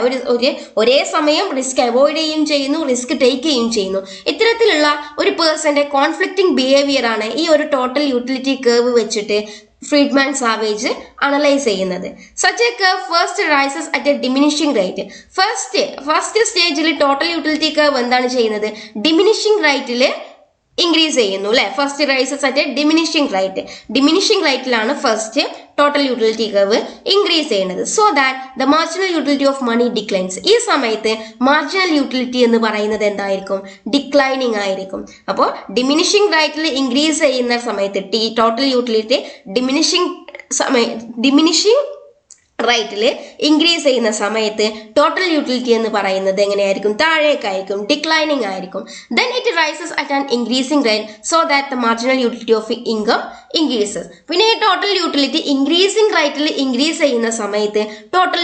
Speaker 2: ഒരേ സമയം റിസ്ക് അവോയ്ഡ് ചെയ്യുകയും ചെയ്യുന്നു, risk take ചെയ്യുകയും ചെയ്യുന്നു. ഇത്തരത്തിലുള്ള ഒരു പേഴ്സന്റെ കോൺഫ്ലിക്റ്റിംഗ് ബിഹേവിയർ ആണ് ഈ ഒരു ടോട്ടൽ യൂട്ടിലിറ്റി കർവ് വെച്ചിട്ട് ഫ്രീഡ്മാൻ സാവേജ് അനലൈസ് ചെയ്യുന്നത്. Such a curve first rises at a diminishing rate. First സ്റ്റേജിൽ ടോട്ടൽ യൂട്ടിലിറ്റി കർവ് എന്താണ് ചെയ്യുന്നത്? ഡിമിനിഷിംഗ് റേറ്റിൽ ഇൻക്രീസ് ചെയ്യുന്നു അല്ലെ. First rises at a diminishing റേറ്റിലാണ് first total utility curve increase ചെയ്യുന്നത്. So that the marginal utility of money declines. ഈ സമയത്ത് മാർജിനൽ യൂട്ടിലിറ്റി എന്ന് പറയുന്നത് എന്തായിരിക്കും? ഡിക്ലൈനിങ് ആയിരിക്കും. അപ്പോൾ ഡിമിനിഷിംഗ് റേറ്റിൽ ഇൻക്രീസ് ചെയ്യുന്ന സമയത്ത് ടോട്ടൽ യൂട്ടിലിറ്റി ഡിമിനിഷിംഗ് ഡിമിനിഷിങ് റൈറ്റിൽ ഇൻക്രീസ് ചെയ്യുന്ന സമയത്ത് ടോട്ടൽ യൂട്ടിലിറ്റി എന്ന് പറയുന്നത് എങ്ങനെയായിരിക്കും? താഴേക്കായിരിക്കും, ഡിക്ലൈനിങ് ആയിരിക്കും. Then it rises at an increasing rate so that the marginal utility of income increases. പിന്നെ ഈ ടോട്ടൽ യൂട്ടിലിറ്റി ഇൻക്രീസിംഗ് റൈറ്റിൽ ഇൻക്രീസ് ചെയ്യുന്ന സമയത്ത് ടോട്ടൽ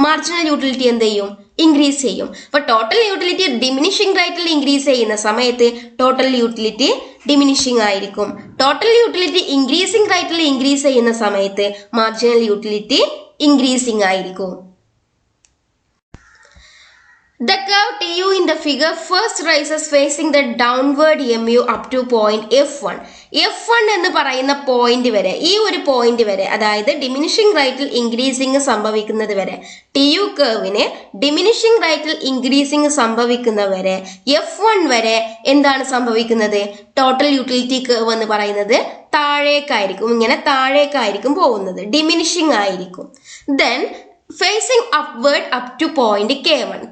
Speaker 2: മാർജിനൽ യൂട്ടിലിറ്റി എന്ത് ചെയ്യും? ഇൻക്രീസ് ചെയ്യും. അപ്പൊ ടോട്ടൽ യൂട്ടിലിറ്റി ഡിമിനിഷിംഗ് റൈറ്റിൽ ഇൻക്രീസ് ചെയ്യുന്ന സമയത്ത് ടോട്ടൽ യൂട്ടിലിറ്റി ഡിമിനിഷിംഗ് ആയിരിക്കും. ടോട്ടൽ യൂട്ടിലിറ്റി ഇൻക്രീസിംഗ് റൈറ്റിൽ ഇൻക്രീസ് ചെയ്യുന്ന സമയത്ത് മാർജിനൽ യൂട്ടിലിറ്റി ഇൻക്രീസിംഗ് ആയിരിക്കും. The curve TU in the figure first rises facing the downward MU up to point F1. F1 എന്ന് പറയുന്ന point വരെ, ഈ ഒരു പോയിന്റ് വരെ, അതായത് ഡിമിനിഷിംഗ് റൈറ്റിൽ ഇൻക്രീസിംഗ് സംഭവിക്കുന്നത് വരെ, TU കർവിന് ഡിമിനിഷിംഗ് റൈറ്റിൽ ഇൻക്രീസിംഗ് സംഭവിക്കുന്ന വരെ F1 വരെ എന്താണ് സംഭവിക്കുന്നത്? ടോട്ടൽ യൂട്ടിലിറ്റി കർവ് എന്ന് പറയുന്നത് താഴേക്കായിരിക്കും, ഇങ്ങനെ താഴേക്കായിരിക്കും പോകുന്നത്, ഡിമിനിഷിംഗ് ആയിരിക്കും. Then facing upward up two point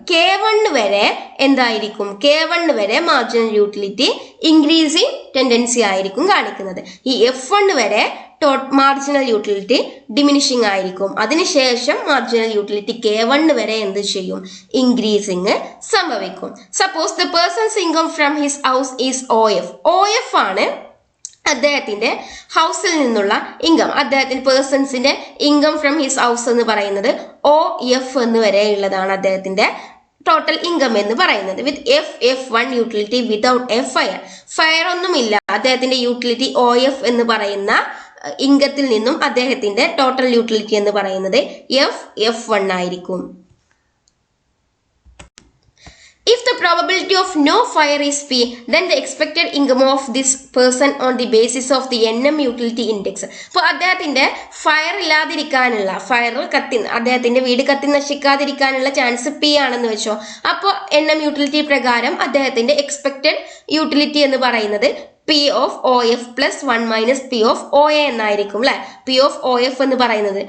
Speaker 2: K1 വരെ എന്തായിരിക്കും? K1 വരെ മാർജിനൽ യൂട്ടിലിറ്റി ഇൻക്രീസിങ് ടെൻഡൻസി ആയിരിക്കും കാണിക്കുന്നത്. ഈ F1 വരെ മാർജിനൽ യൂട്ടിലിറ്റി ഡിമിനിഷിംഗ് ആയിരിക്കും. അതിനുശേഷം മാർജിനൽ യൂട്ടിലിറ്റി K1 വരെ എന്ത് ചെയ്യും? ഇൻക്രീസിങ് സംഭവിക്കും. Suppose the person's income from his house is OF ആണ് അദ്ദേഹത്തിന്റെ ഹൗസിൽ നിന്നുള്ള ഇൻകം. അദ്ദേഹത്തിന്റെ പേഴ്സൺസിന്റെ ഇൻകം ഫ്രം ഹിസ് ഹൗസ് എന്ന് പറയുന്നത് OF എന്ന് വരെ ഉള്ളതാണ് അദ്ദേഹത്തിന്റെ ടോട്ടൽ ഇൻകം എന്ന് പറയുന്നത്. വിത്ത് F1 യൂട്ടിലിറ്റി വിതൗട്ട് ഫയർ ഒന്നുമില്ല. അദ്ദേഹത്തിന്റെ യൂട്ടിലിറ്റി OF എന്ന് പറയുന്ന ഇൻകത്തിൽ നിന്നും അദ്ദേഹത്തിന്റെ ടോട്ടൽ യൂട്ടിലിറ്റി എന്ന് പറയുന്നത് F1 ആയിരിക്കും. If the probability of no fire is P, then the expected income of this person on the basis of the NM utility index. അപ്പോൾ അദ്ദേഹത്തിന്റെ ഫയർ ഇല്ലാതിരിക്കാനുള്ള, അദ്ദേഹത്തിന്റെ വീട് കത്തി നശിക്കാതിരിക്കാനുള്ള ചാൻസ് P ആണെന്ന് വെച്ചോ. അപ്പോൾ NM യൂട്ടിലിറ്റി പ്രകാരം അദ്ദേഹത്തിന്റെ എക്സ്പെക്റ്റഡ് യൂട്ടിലിറ്റി എന്ന് പറയുന്നത് P of OF plus 1 minus P of OA എന്നായിരിക്കും അല്ലെ. P of OF എന്ന് പറയുന്നത്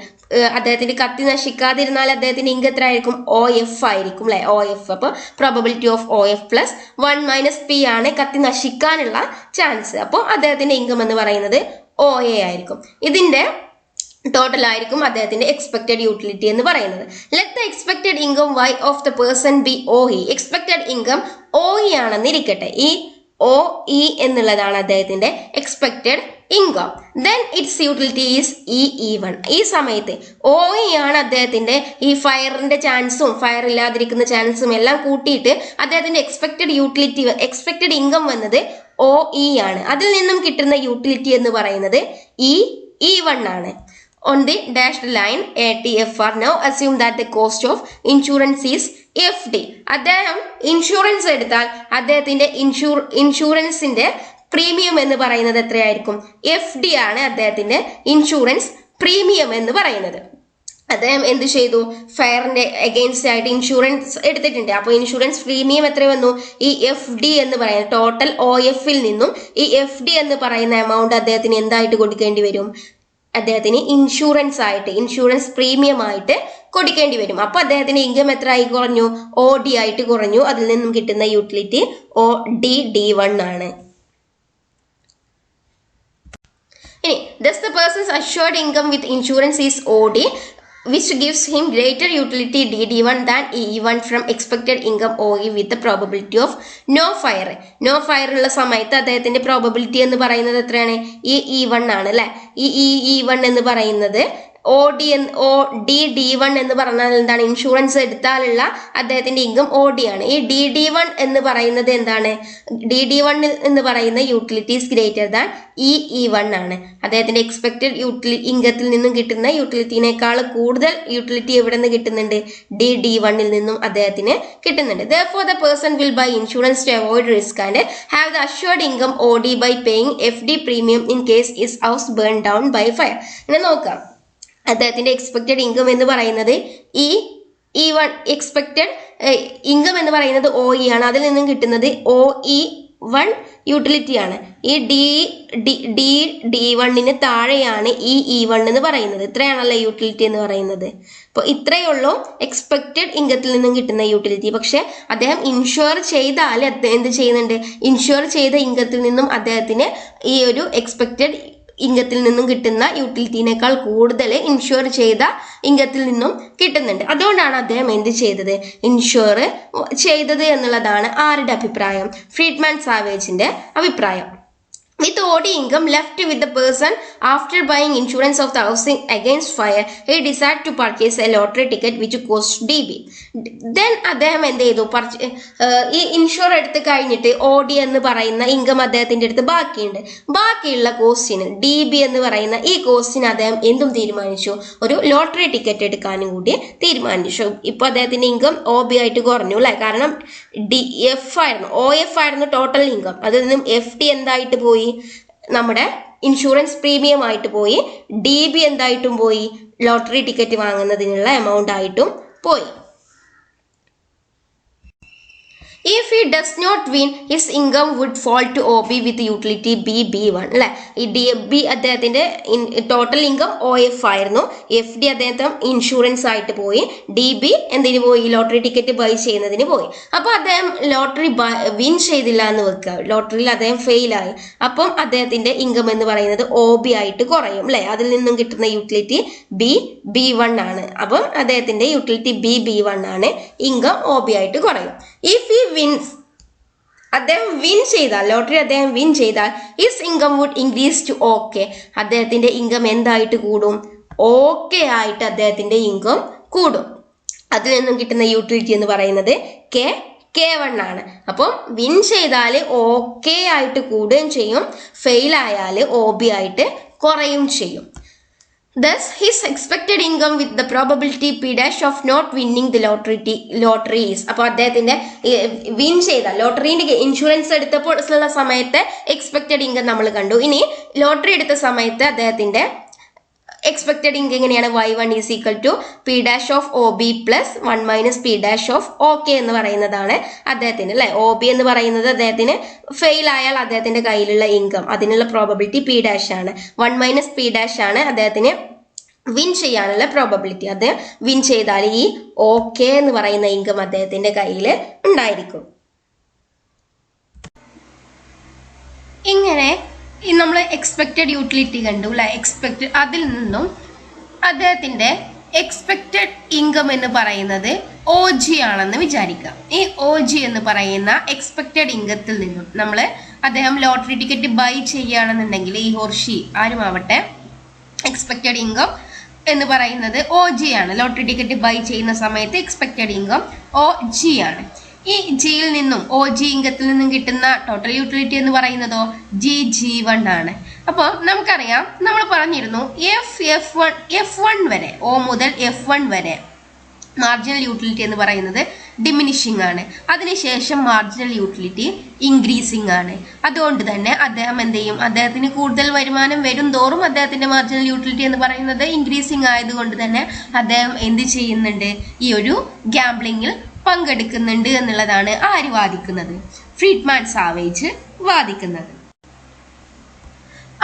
Speaker 2: അദ്ദേഹത്തിന്റെ കത്തി നശിക്കാതിരുന്നാൽ അദ്ദേഹത്തിന്റെ ഇൻകം എത്ര ആയിരിക്കും? OF ആയിരിക്കും അല്ലെ, OF. അപ്പൊ probability of OF plus 1 minus P ആണ് കത്തി നശിക്കാനുള്ള ചാൻസ്. അപ്പോൾ അദ്ദേഹത്തിന്റെ ഇൻകം എന്ന് പറയുന്നത് OA ആയിരിക്കും. ഇതിന്റെ ടോട്ടൽ ആയിരിക്കും അദ്ദേഹത്തിന്റെ എക്സ്പെക്ടഡ് യൂട്ടിലിറ്റി എന്ന് പറയുന്നത്. Let the expected income Y of the person B OE. Expected income OE ആണെന്ന് ഇരിക്കട്ടെ. ഈ OE എന്നുള്ളതാണ് അദ്ദേഹത്തിന്റെ expected income. Then it's utility is E1. ഈ സമയത്ത് OE ആണ് അദ്ദേഹത്തിന്റെ ഈ ഫയറിന്റെ ചാൻസും ഫയർ ഇല്ലാതിരിക്കുന്ന ചാൻസും എല്ലാം കൂട്ടിയിട്ട് അദ്ദേഹത്തിന്റെ എക്സ്പെക്റ്റഡ് ഇൻകം വന്നത് OE ആണ്. അതിൽ നിന്നും കിട്ടുന്ന യൂട്ടിലിറ്റി എന്ന് പറയുന്നത് E1 ആണ്. On the dashed line ATFR, now assume that the cost of insurance is FD. അദ്ദേഹം ഇൻഷുറൻസ് എടുത്താൽ അദ്ദേഹത്തിന്റെ ഇൻഷുറൻസിന്റെ പ്രീമിയം എന്ന് പറയുന്നത് എത്രയായിരിക്കും? FD ആണ് അദ്ദേഹത്തിന്റെ ഇൻഷുറൻസ് പ്രീമിയം എന്ന് പറയുന്നത്. അദ്ദേഹം എന്ത് ചെയ്തു? ഫയറിന്റെ അഗെയിൻസ്റ്റ് ആയിട്ട് ഇൻഷുറൻസ് എടുത്തിട്ടുണ്ട്. അപ്പോൾ ഇൻഷുറൻസ് പ്രീമിയം എത്ര വന്നു? ഈ FD എന്ന് പറയുന്ന ടോട്ടൽ OF-ൽ നിന്നും ഈ FD എന്ന് പറയുന്ന എമൗണ്ട് അദ്ദേഹത്തിന് എന്തായിട്ട് കൊടുക്കേണ്ടി വരും? അദ്ദേഹത്തിന് ഇൻഷുറൻസ് പ്രീമിയം ആയിട്ട് കൊടുക്കേണ്ടി വരും. അപ്പൊ അദ്ദേഹത്തിന് ഇൻകം എത്ര ആയി കുറഞ്ഞു? OD ആയിട്ട് കുറഞ്ഞു. അതിൽ നിന്നും കിട്ടുന്ന യൂട്ടിലിറ്റി D1 ആണ്. ഇനി thus the person's assured income with insurance is OD, which gives him greater utility DD1 than E1 from expected income OE with the probability of no fire. No fire ഉള്ള സമയത്ത് അദ്ദേഹത്തിന്റെ probability എന്ന് പറയുന്നത് എത്രയാണ്? E1 ആണ് അല്ലെ. ഈ E1 എന്ന് പറയുന്നത് D1 എന്ന് പറഞ്ഞാൽ എന്താണ്? ഇൻഷുറൻസ് എടുത്താലുള്ള അദ്ദേഹത്തിന്റെ ഇൻകം OD ആണ്. ഈ DD1 എന്ന് പറയുന്നത് എന്താണ്? DD1 എന്ന് പറയുന്ന യൂട്ടിലിറ്റീസ് ഗ്രേറ്റർ ദാൻ E1 ആണ്. അദ്ദേഹത്തിന്റെ എക്സ്പെക്റ്റഡ് ഇൻകത്തിൽ നിന്നും കിട്ടുന്ന യൂട്ടിലിറ്റിനേക്കാൾ കൂടുതൽ യൂട്ടിലിറ്റി എവിടെ നിന്ന് കിട്ടുന്നുണ്ട്? D1 നിന്നും അദ്ദേഹത്തിന് കിട്ടുന്നുണ്ട്. Therefore the person will buy insurance to avoid risk and have the assured income OD by paying FD premium in case his house burned down by fire. ഇങ്ങനെ നോക്കാം. അദ്ദേഹത്തിന്റെ എക്സ്പെക്റ്റഡ് ഇൻകം എന്ന് പറയുന്നത് E1 എക്സ്പെക്റ്റഡ് ഇൻകം എന്ന് പറയുന്നത് OE ആണ്. അതിൽ നിന്നും കിട്ടുന്നത് OE1 യൂട്ടിലിറ്റി ആണ്. ഈ D1 താഴെയാണ് E1 എന്ന് പറയുന്നത്. ഇത്രയാണല്ലോ യൂട്ടിലിറ്റി എന്ന് പറയുന്നത്. അപ്പോൾ ഇത്രയേ ഉള്ളൂ എക്സ്പെക്റ്റഡ് ഇൻകത്തിൽ നിന്നും കിട്ടുന്ന യൂട്ടിലിറ്റി. പക്ഷെ അദ്ദേഹം ഇൻഷുർ ചെയ്താൽ എന്ത് ചെയ്യുന്നുണ്ട്? ഇൻഷുർ ചെയ്ത ഇൻകത്തിൽ നിന്നും അദ്ദേഹത്തിന് ഈ ഒരു എക്സ്പെക്റ്റഡ് ഇൻകത്തിൽ നിന്നും കിട്ടുന്ന യൂട്ടിലിറ്റിനേക്കാൾ കൂടുതൽ ഇൻഷുർ ചെയ്ത ഇൻകത്തിൽ നിന്നും കിട്ടുന്നുണ്ട്. അതുകൊണ്ടാണ് അദ്ദേഹം എന്ത് ചെയ്തത്, ഇൻഷുർ ചെയ്തത് എന്നുള്ളതാണ് ആരുടെ അഭിപ്രായം, ഫ്രീഡ്മാൻ സാവേജിന്റെ അഭിപ്രായം. With OD income left with the person after buying insurance of the housing against fire, he decided to purchase a lottery ticket which cost DB. Then അദ്ദേഹം എന്ത് ചെയ്തു, ഈ ഇൻഷുർ എടുത്ത് കഴിഞ്ഞിട്ട് OD എന്ന് പറയുന്ന ഇൻകം അദ്ദേഹത്തിന്റെ അടുത്ത് ബാക്കിയുണ്ട്. ബാക്കിയുള്ള കോസ്റ്റിന് DB എന്ന് പറയുന്ന ഈ കോസ്റ്റിന് അദ്ദേഹം എന്തും തീരുമാനിച്ചു, ഒരു ലോട്ടറി ടിക്കറ്റ് എടുക്കാനും കൂടി തീരുമാനിച്ചു. ഇപ്പൊ അദ്ദേഹത്തിന്റെ ഇൻകം OB ആയിട്ട് കുറഞ്ഞു അല്ലെ, കാരണം DF ആയിരുന്നു, OF ആയിരുന്നു ടോട്ടൽ ഇൻകം, അതിൽ നിന്നും FD എന്തായിട്ട് പോയി, നമ്മുടെ ഇൻഷുറൻസ് പ്രീമിയം ആയിട്ട് പോയി. DB എന്തായിട്ടും പോയി, ലോട്ടറി ടിക്കറ്റ് വാങ്ങുന്നതിനുള്ള എമൗണ്ട് ആയിട്ടും പോയി. If he does not win, his income would fall to OB with utility B1 അല്ലെ. ഈ DB അദ്ദേഹത്തിന്റെ ടോട്ടൽ ഇൻകം OF ആയിരുന്നു, FD അദ്ദേഹത്തെ ഇൻഷുറൻസ് ആയിട്ട് പോയി, DB എന്തിനു പോയി, ലോട്ടറി ടിക്കറ്റ് ബൈ ചെയ്യുന്നതിന് പോയി. അപ്പൊ അദ്ദേഹം ലോട്ടറി വിൻ ചെയ്തില്ല എന്ന് വെക്കുക, ലോട്ടറിയിൽ അദ്ദേഹം ഫെയിൽ ആയി. അപ്പം അദ്ദേഹത്തിന്റെ ഇൻകം എന്ന് പറയുന്നത് OB ആയിട്ട് കുറയും അല്ലെ. അതിൽ നിന്നും കിട്ടുന്ന യൂട്ടിലിറ്റി B1 ആണ്. അപ്പം അദ്ദേഹത്തിന്റെ യൂട്ടിലിറ്റി B1 ആണ്, ഇൻകം OB ആയിട്ട് കുറയും. If he wins, അദ്ദേഹം വിൻ ചെയ്താൽ, ലോട്ടറി അദ്ദേഹം വിൻ ചെയ്താൽ, his income would increase to OK. അദ്ദേഹത്തിന്റെ ഇൻകം എന്തായിട്ട് കൂടും, OK ആയിട്ട് അദ്ദേഹത്തിന്റെ ഇൻകം കൂടും. അതിൽ നിന്നും കിട്ടുന്ന യൂട്ടിലിറ്റി എന്ന് പറയുന്നത് K1 ആണ്. അപ്പം വിൻ ചെയ്താൽ OK ആയിട്ട് കൂടുകയും ചെയ്യും, ഫെയിൽ ആയാൽ OB ആയിട്ട് കുറയും ചെയ്യും. Thus, his expected income with the probability P dash of not winning the lottery is. അപ്പോൾ അദ്ദേഹത്തിന്റെ വിൻ ചെയ്ത ലോട്ടറിന്റെ ഇൻഷുറൻസ് എടുത്തപ്പോൾ ഉള്ള സമയത്തെ എക്സ്പെക്റ്റഡ് ഇൻകം നമ്മൾ കണ്ടു. ഇനി ലോട്ടറി എടുത്ത സമയത്ത് അദ്ദേഹത്തിന്റെ എക്സ്പെക്റ്റഡ് ഇൻകം എങ്ങനെയാണ്, Y1 is equal to P dash of OB plus 1 minus P dash of OK എന്ന് പറയുന്നതാണ് അദ്ദേഹത്തിന് അല്ലെ. OB എന്ന് പറയുന്നത് അദ്ദേഹത്തിന് ഫെയിൽ ആയാൽ അദ്ദേഹത്തിന്റെ കയ്യിലുള്ള ഇൻകം, അതിനുള്ള പ്രോബബിലിറ്റി P ഡാഷ് ആണ്. 1 മൈനസ് P ഡാഷ് ആണ് അദ്ദേഹത്തിന് വിൻ ചെയ്യാനുള്ള പ്രോബബിലിറ്റി. അദ്ദേഹം വിൻ ചെയ്താൽ ഈ OK എന്ന് പറയുന്ന ഇൻകം അദ്ദേഹത്തിന്റെ കയ്യിൽ ഉണ്ടായിരിക്കും. ഇങ്ങനെ നമ്മൾ എക്സ്പെക്റ്റഡ് യൂട്ടിലിറ്റി കണ്ടു അല്ലെ. എക്സ്പെക്റ്റഡ്, അതിൽ നിന്നും അദ്ദേഹത്തിന്റെ എക്സ്പെക്റ്റഡ് ഇൻകം എന്ന് പറയുന്നത് OG ആണെന്ന് വിചാരിക്കാം. ഈ OG എന്ന് പറയുന്ന എക്സ്പെക്റ്റഡ് ഇൻകത്തിൽ നിന്നും നമ്മൾ അദ്ദേഹം ലോട്ടറി ടിക്കറ്റ് ബൈ ചെയ്യുകയാണെന്നുണ്ടെങ്കിൽ, ഈ ഹോർഷി ആരുമാവട്ടെ, എക്സ്പെക്റ്റഡ് ഇൻകം എന്ന് പറയുന്നത് OG ആണ്. ലോട്ടറി ടിക്കറ്റ് ബൈ ചെയ്യുന്ന സമയത്ത് എക്സ്പെക്റ്റഡ് ഇൻകം OG ആണ്. ഈ ജിയിൽ നിന്നും OG ഇൻകത്തിൽ നിന്നും കിട്ടുന്ന ടോട്ടൽ യൂട്ടിലിറ്റി എന്ന് പറയുന്നതോ G1 ആണ്. അപ്പോൾ നമുക്കറിയാം, നമ്മൾ പറഞ്ഞിരുന്നു F1 വരെ, O മുതൽ F1 വരെ മാർജിനൽ യൂട്ടിലിറ്റി എന്ന് പറയുന്നത് ഡിമിനിഷിംഗ് ആണ്. അതിനുശേഷം മാർജിനൽ യൂട്ടിലിറ്റി ഇൻക്രീസിംഗ് ആണ്. അതുകൊണ്ട് തന്നെ അദ്ദേഹം എന്ത് ചെയ്യും, അദ്ദേഹത്തിന് കൂടുതൽ വരുമാനം വരും തോറും അദ്ദേഹത്തിന്റെ മാർജിനൽ യൂട്ടിലിറ്റി എന്ന് പറയുന്നത് ഇൻക്രീസിംഗ് ആയതുകൊണ്ട് തന്നെ അദ്ദേഹം എന്ത് ചെയ്യുന്നുണ്ട്, ഈ ഒരു ഗാംബ്ലിങ്ങിൽ പങ്കെടുക്കുന്നുണ്ട് എന്നുള്ളതാണ് ആര് വാദിക്കുന്നത്, ഫ്രീഡ്മാൻ സാവേജ് വാദിക്കുന്നത്.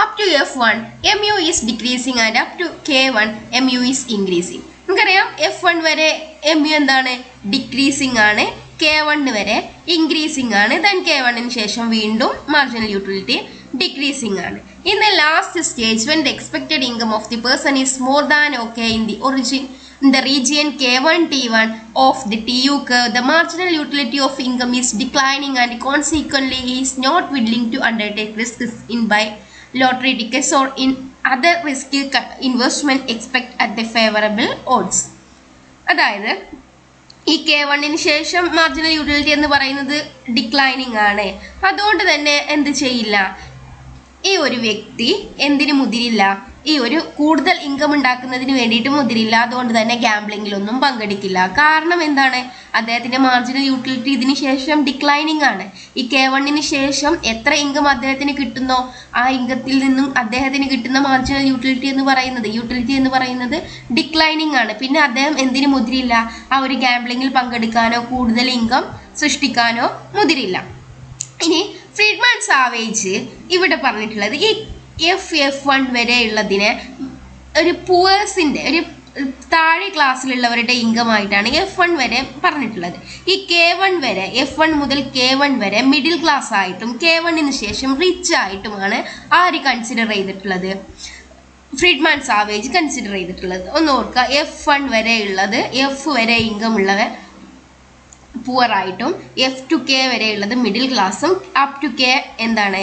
Speaker 2: Up to F1 MU is decreasing and up to K1 MU is increasing. നമുക്കറിയാം F1 വരെ MU എന്താണ്, ഡിക്രീസിംഗ് ആണ്, K1 വരെ ഇൻക്രീസിംഗ് ആണ്, ദെൻ K1 ശേഷം വീണ്ടും മാർജിനൽ യൂട്ടിലിറ്റി ഡിക്രീസിംഗ് ആണ്. In the last stage, when the expected income of the person is more than OK in the region K1 T1 of the TU curve, the marginal utility of income is declining and consequently he is not willing to undertake risks in buy lottery tickets or in other risky investment expect at the favorable odds. അതായത് ഈ K1 ശേഷം marginal utility എന്ന് പറയുന്നത് declining ആണ്. അതുകൊണ്ട് തന്നെ എന്ത് ചെയ്യില്ല, ഈ ഒരു വ്യക്തി എന്തിനു മുതിരില്ല, ഈ ഒരു കൂടുതൽ ഇൻകം ഉണ്ടാക്കുന്നതിന് വേണ്ടിയിട്ട് മുതിരില്ല. അതുകൊണ്ട് തന്നെ ഗാംബ്ലിങ്ങിലൊന്നും പങ്കെടുക്കില്ല. കാരണം എന്താണ്, അദ്ദേഹത്തിന്റെ മാർജിനൽ യൂട്ടിലിറ്റി ഇതിന് ശേഷം ഡിക്ലൈനിങ് ആണ്. ഈ K1 ശേഷം എത്ര ഇൻകം അദ്ദേഹത്തിന് കിട്ടുന്നോ ആ ഇൻകത്തിൽ നിന്നും അദ്ദേഹത്തിന് കിട്ടുന്ന മാർജിനൽ യൂട്ടിലിറ്റി എന്ന് പറയുന്നത് ഡിക്ലൈനിങ് ആണ്. പിന്നെ അദ്ദേഹം എന്തിനു മുതിരില്ല, ആ ഒരു ഗാംബ്ലിങ്ങിൽ പങ്കെടുക്കാനോ കൂടുതൽ ഇൻകം സൃഷ്ടിക്കാനോ മുതിരില്ല. ഇനി ഫ്രീഡ്മാൻ സാവേജ് ഇവിടെ പറഞ്ഞിട്ടുള്ളത് ഈ F1 വരെ ഉള്ളതിനെ ഒരു പുവേഴ്സിന്റെ, ഒരു താഴെ ക്ലാസ്സിലുള്ളവരുടെ ഇൻകം ആയിട്ടാണ് F1 വരെ പറഞ്ഞിട്ടുള്ളത്. ഈ K1 വരെ, F1 മുതൽ K1 വരെ മിഡിൽ ക്ലാസ് ആയിട്ടും K1ന് ശേഷം റിച്ച് ആയിട്ടുമാണ് ആര് കൺസിഡർ ചെയ്തിട്ടുള്ളത്? ഫ്രീഡ്മാൻ സാവേജ് കൺസിഡർ ചെയ്തിട്ടുള്ളത്. ഒന്ന് ഓർക്കുക, F1 വരെ ഉള്ളത്, F വരെ ഇൻകം ഉള്ളവർ പുവർ ആയിട്ടും F to K വരെ ഉള്ളത് മിഡിൽ ക്ലാസ്സും അപ് ടു K എന്താണ്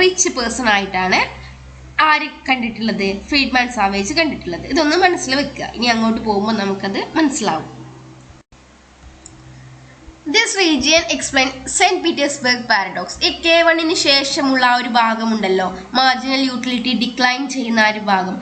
Speaker 2: റിച്ച് പേഴ്സൺ ആയിട്ടാണ് ആര് കണ്ടിട്ടുള്ളത്? ഫ്രീഡ്മാൻ സാവേജ് കണ്ടിട്ടുള്ളത്. ഇതൊന്ന് മനസ്സിൽ വെക്കുക, ഇനി അങ്ങോട്ട് പോകുമ്പോൾ നമുക്കത് മനസ്സിലാവും. This region explain saint Petersburg paradox. ഈ K1ന് ശേഷമുള്ള ആ ഒരു ഭാഗമുണ്ടല്ലോ, മാർജിനൽ യൂട്ടിലിറ്റി ഡിക്ലൈൻ ചെയ്യുന്ന ആ ഒരു ഭാഗം,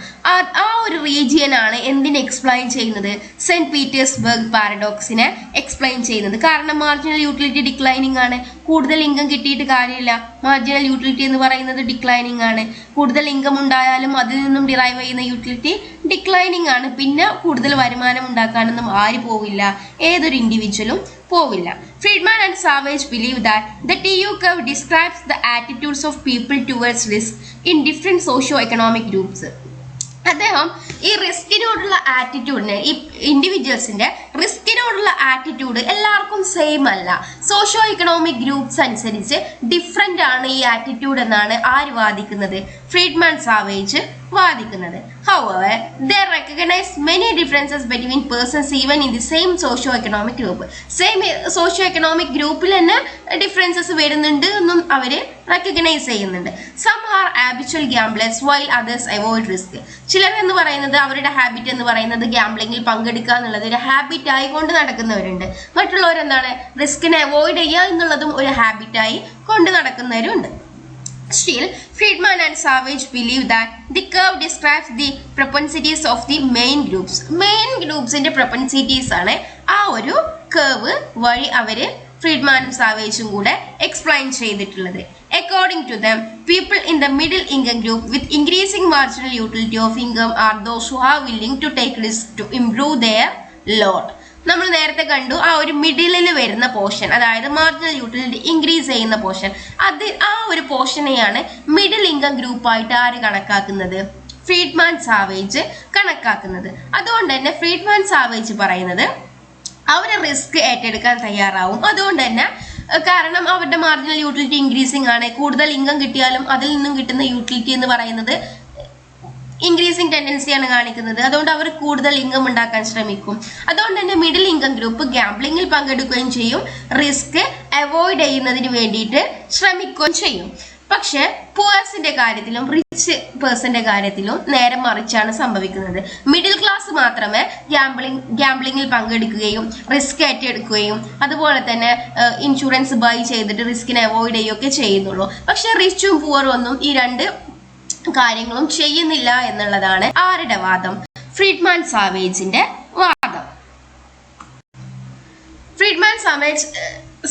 Speaker 2: ആ ഒരു റീജിയൻ ആണ് എന്തിനെ എക്സ്പ്ലെയിൻ ചെയ്യുന്നത്? സെന്റ് പീറ്റേഴ്സ്ബർഗ് പാരഡോക്സിനെ എക്സ്പ്ലെയിൻ ചെയ്യുന്നത്. കാരണം മാർജിനൽ യൂട്ടിലിറ്റി ഡിക്ലൈനിങ് ആണ്. കൂടുതൽ ഇൻകം കിട്ടിയിട്ട് കാര്യമില്ല. മാർജിനൽ യൂട്ടിലിറ്റി എന്ന് പറയുന്നത് ഡിക്ലൈനിങ് ആണ്. കൂടുതൽ ഇൻകം ഉണ്ടായാലും അതിൽ നിന്നും ഡിറൈവ് ചെയ്യുന്ന യൂട്ടിലിറ്റി ഡിക്ലൈനിങ് ആണ്. പിന്നെ കൂടുതൽ വരുമാനം ഉണ്ടാക്കാനൊന്നും ആര് പോവില്ല? ഏതൊരു ഇൻഡിവിജ്വലും പോവില്ല. Friedman and Savage believe that the TU curve describes the attitudes of people towards risk in different socio-economic groups. അദ്ദേഹം ഈ റിസ്കിനോടുള്ള ആറ്റിറ്റ്യൂഡിന്, ഈ ഇൻഡിവിജ്വൽസിന്റെ റിസ്കിനോടുള്ള ആറ്റിറ്റ്യൂഡ് എല്ലാവർക്കും സെയിം അല്ല. സോഷ്യോ എക്കണോമിക് ഗ്രൂപ്പ്സ് അനുസരിച്ച് ഡിഫറെന്റ് ആണ് ഈ ആറ്റിറ്റ്യൂഡ് എന്നാണ് ആര് വാദിക്കുന്നത്? ഫ്രീഡ്മാൻ സാവേജ് വാദിക്കുന്നത്. However, they recognize many differences between persons even in the same socio-economic group. Same socio-economic ഗ്രൂപ്പിൽ തന്നെ ഡിഫറൻസസ് വരുന്നുണ്ട് എന്നും അവര് റെക്കഗ്നൈസ് ചെയ്യുന്നുണ്ട്. Some are habitual gamblers while others avoid risk. ചിലർ എന്ന് പറയുന്നത് അവരുടെ ഹാബിറ്റ് എന്ന് പറയുന്നത് ഗാംബ്ലിങ്ങിൽ പങ്കെടുക്കുക എന്നുള്ളത് ഒരു ഹാബിറ്റ് ആയിക്കൊണ്ട് നടക്കുന്നവരുണ്ട്. മറ്റുള്ളവരെന്താണ് റിസ്കിനെ അവോയ്ഡ് ചെയ്യുക എന്നുള്ളതും ഒരു ഹാബിറ്റായി കൊണ്ട് നടക്കുന്നവരുണ്ട്. Still, Friedman and Savage believe that the curve describes the propensities of the main groups. Main groups in the propensities ആണ് ആ ഒരു curve വഴി അവര് ഫ്രീഡ്മാനും സാവേജും കൂടെ എക്സ്പ്ലെയിൻ ചെയ്തിട്ടുള്ളത്. According to them, people in the middle income group with increasing marginal utility of income are those who are willing to take risks to improve their lot. നമ്മൾ നേരത്തെ കണ്ടു ആ ഒരു മിഡിലിൽ വരുന്ന പോർഷൻ, അതായത് മാർജിനൽ യൂട്ടിലിറ്റി ഇൻക്രീസ് ചെയ്യുന്ന portion, അത് ആ ഒരു പോർഷനെയാണ് മിഡിൽ ഇൻകം ഗ്രൂപ്പായിട്ട് ആര് കണക്കാക്കുന്നത്? ഫ്രീഡ്മാൻ സാവേജ് കണക്കാക്കുന്നത്. അതുകൊണ്ട് തന്നെ ഫ്രീഡ്മാൻ സാവേജ് പറയുന്നത് അവര് റിസ്ക് ഏറ്റെടുക്കാൻ തയ്യാറാവും. അതുകൊണ്ട് തന്നെ കാരണം അവരുടെ മാർജിനൽ യൂട്ടിലിറ്റി ഇൻക്രീസിങ് ആണ്. കൂടുതൽ ഇൻകം കിട്ടിയാലും അതിൽ നിന്നും കിട്ടുന്ന യൂട്ടിലിറ്റി എന്ന് പറയുന്നത് ഇൻക്രീസിങ് ടെൻഡൻസിയാണ് കാണിക്കുന്നത്. അതുകൊണ്ട് അവർ കൂടുതൽ ഇൻകം ഉണ്ടാക്കാൻ ശ്രമിക്കും. അതുകൊണ്ട് തന്നെ മിഡിൽ ഇൻകം ഗ്രൂപ്പ് ഗാംബ്ലിങ്ങിൽ പങ്കെടുക്കുകയും ചെയ്യും, റിസ്ക് അവോയ്ഡ് ചെയ്യുന്നതിന് വേണ്ടിയിട്ട് ശ്രമിക്കുകയും ചെയ്യും. പക്ഷെ പുവേഴ്സിന്റെ കാര്യത്തിലും റിച്ച് പേഴ്സന്റെ കാര്യത്തിലും നേരെ മറിച്ചാണ് സംഭവിക്കുന്നത്. മിഡിൽ ക്ലാസ് മാത്രമേ ഗാംബ്ലിങ്ങിൽ പങ്കെടുക്കുകയും റിസ്ക് ഏറ്റെടുക്കുകയും അതുപോലെ തന്നെ ഇൻഷുറൻസ് ബൈ ചെയ്തിട്ട് റിസ്കിനെ അവോയ്ഡ് ചെയ്യുകയൊക്കെ ചെയ്യുന്നുള്ളൂ. പക്ഷെ റിച്ചും പുവറും ഒന്നും ഈ രണ്ട് കാര്യങ്ങളും ചെയ്യുന്നില്ല എന്നുള്ളതാണ് ആരുടെ വാദം? ഫ്രീഡ്മാൻ സാവേജിന്റെ വാദം. Friedman savage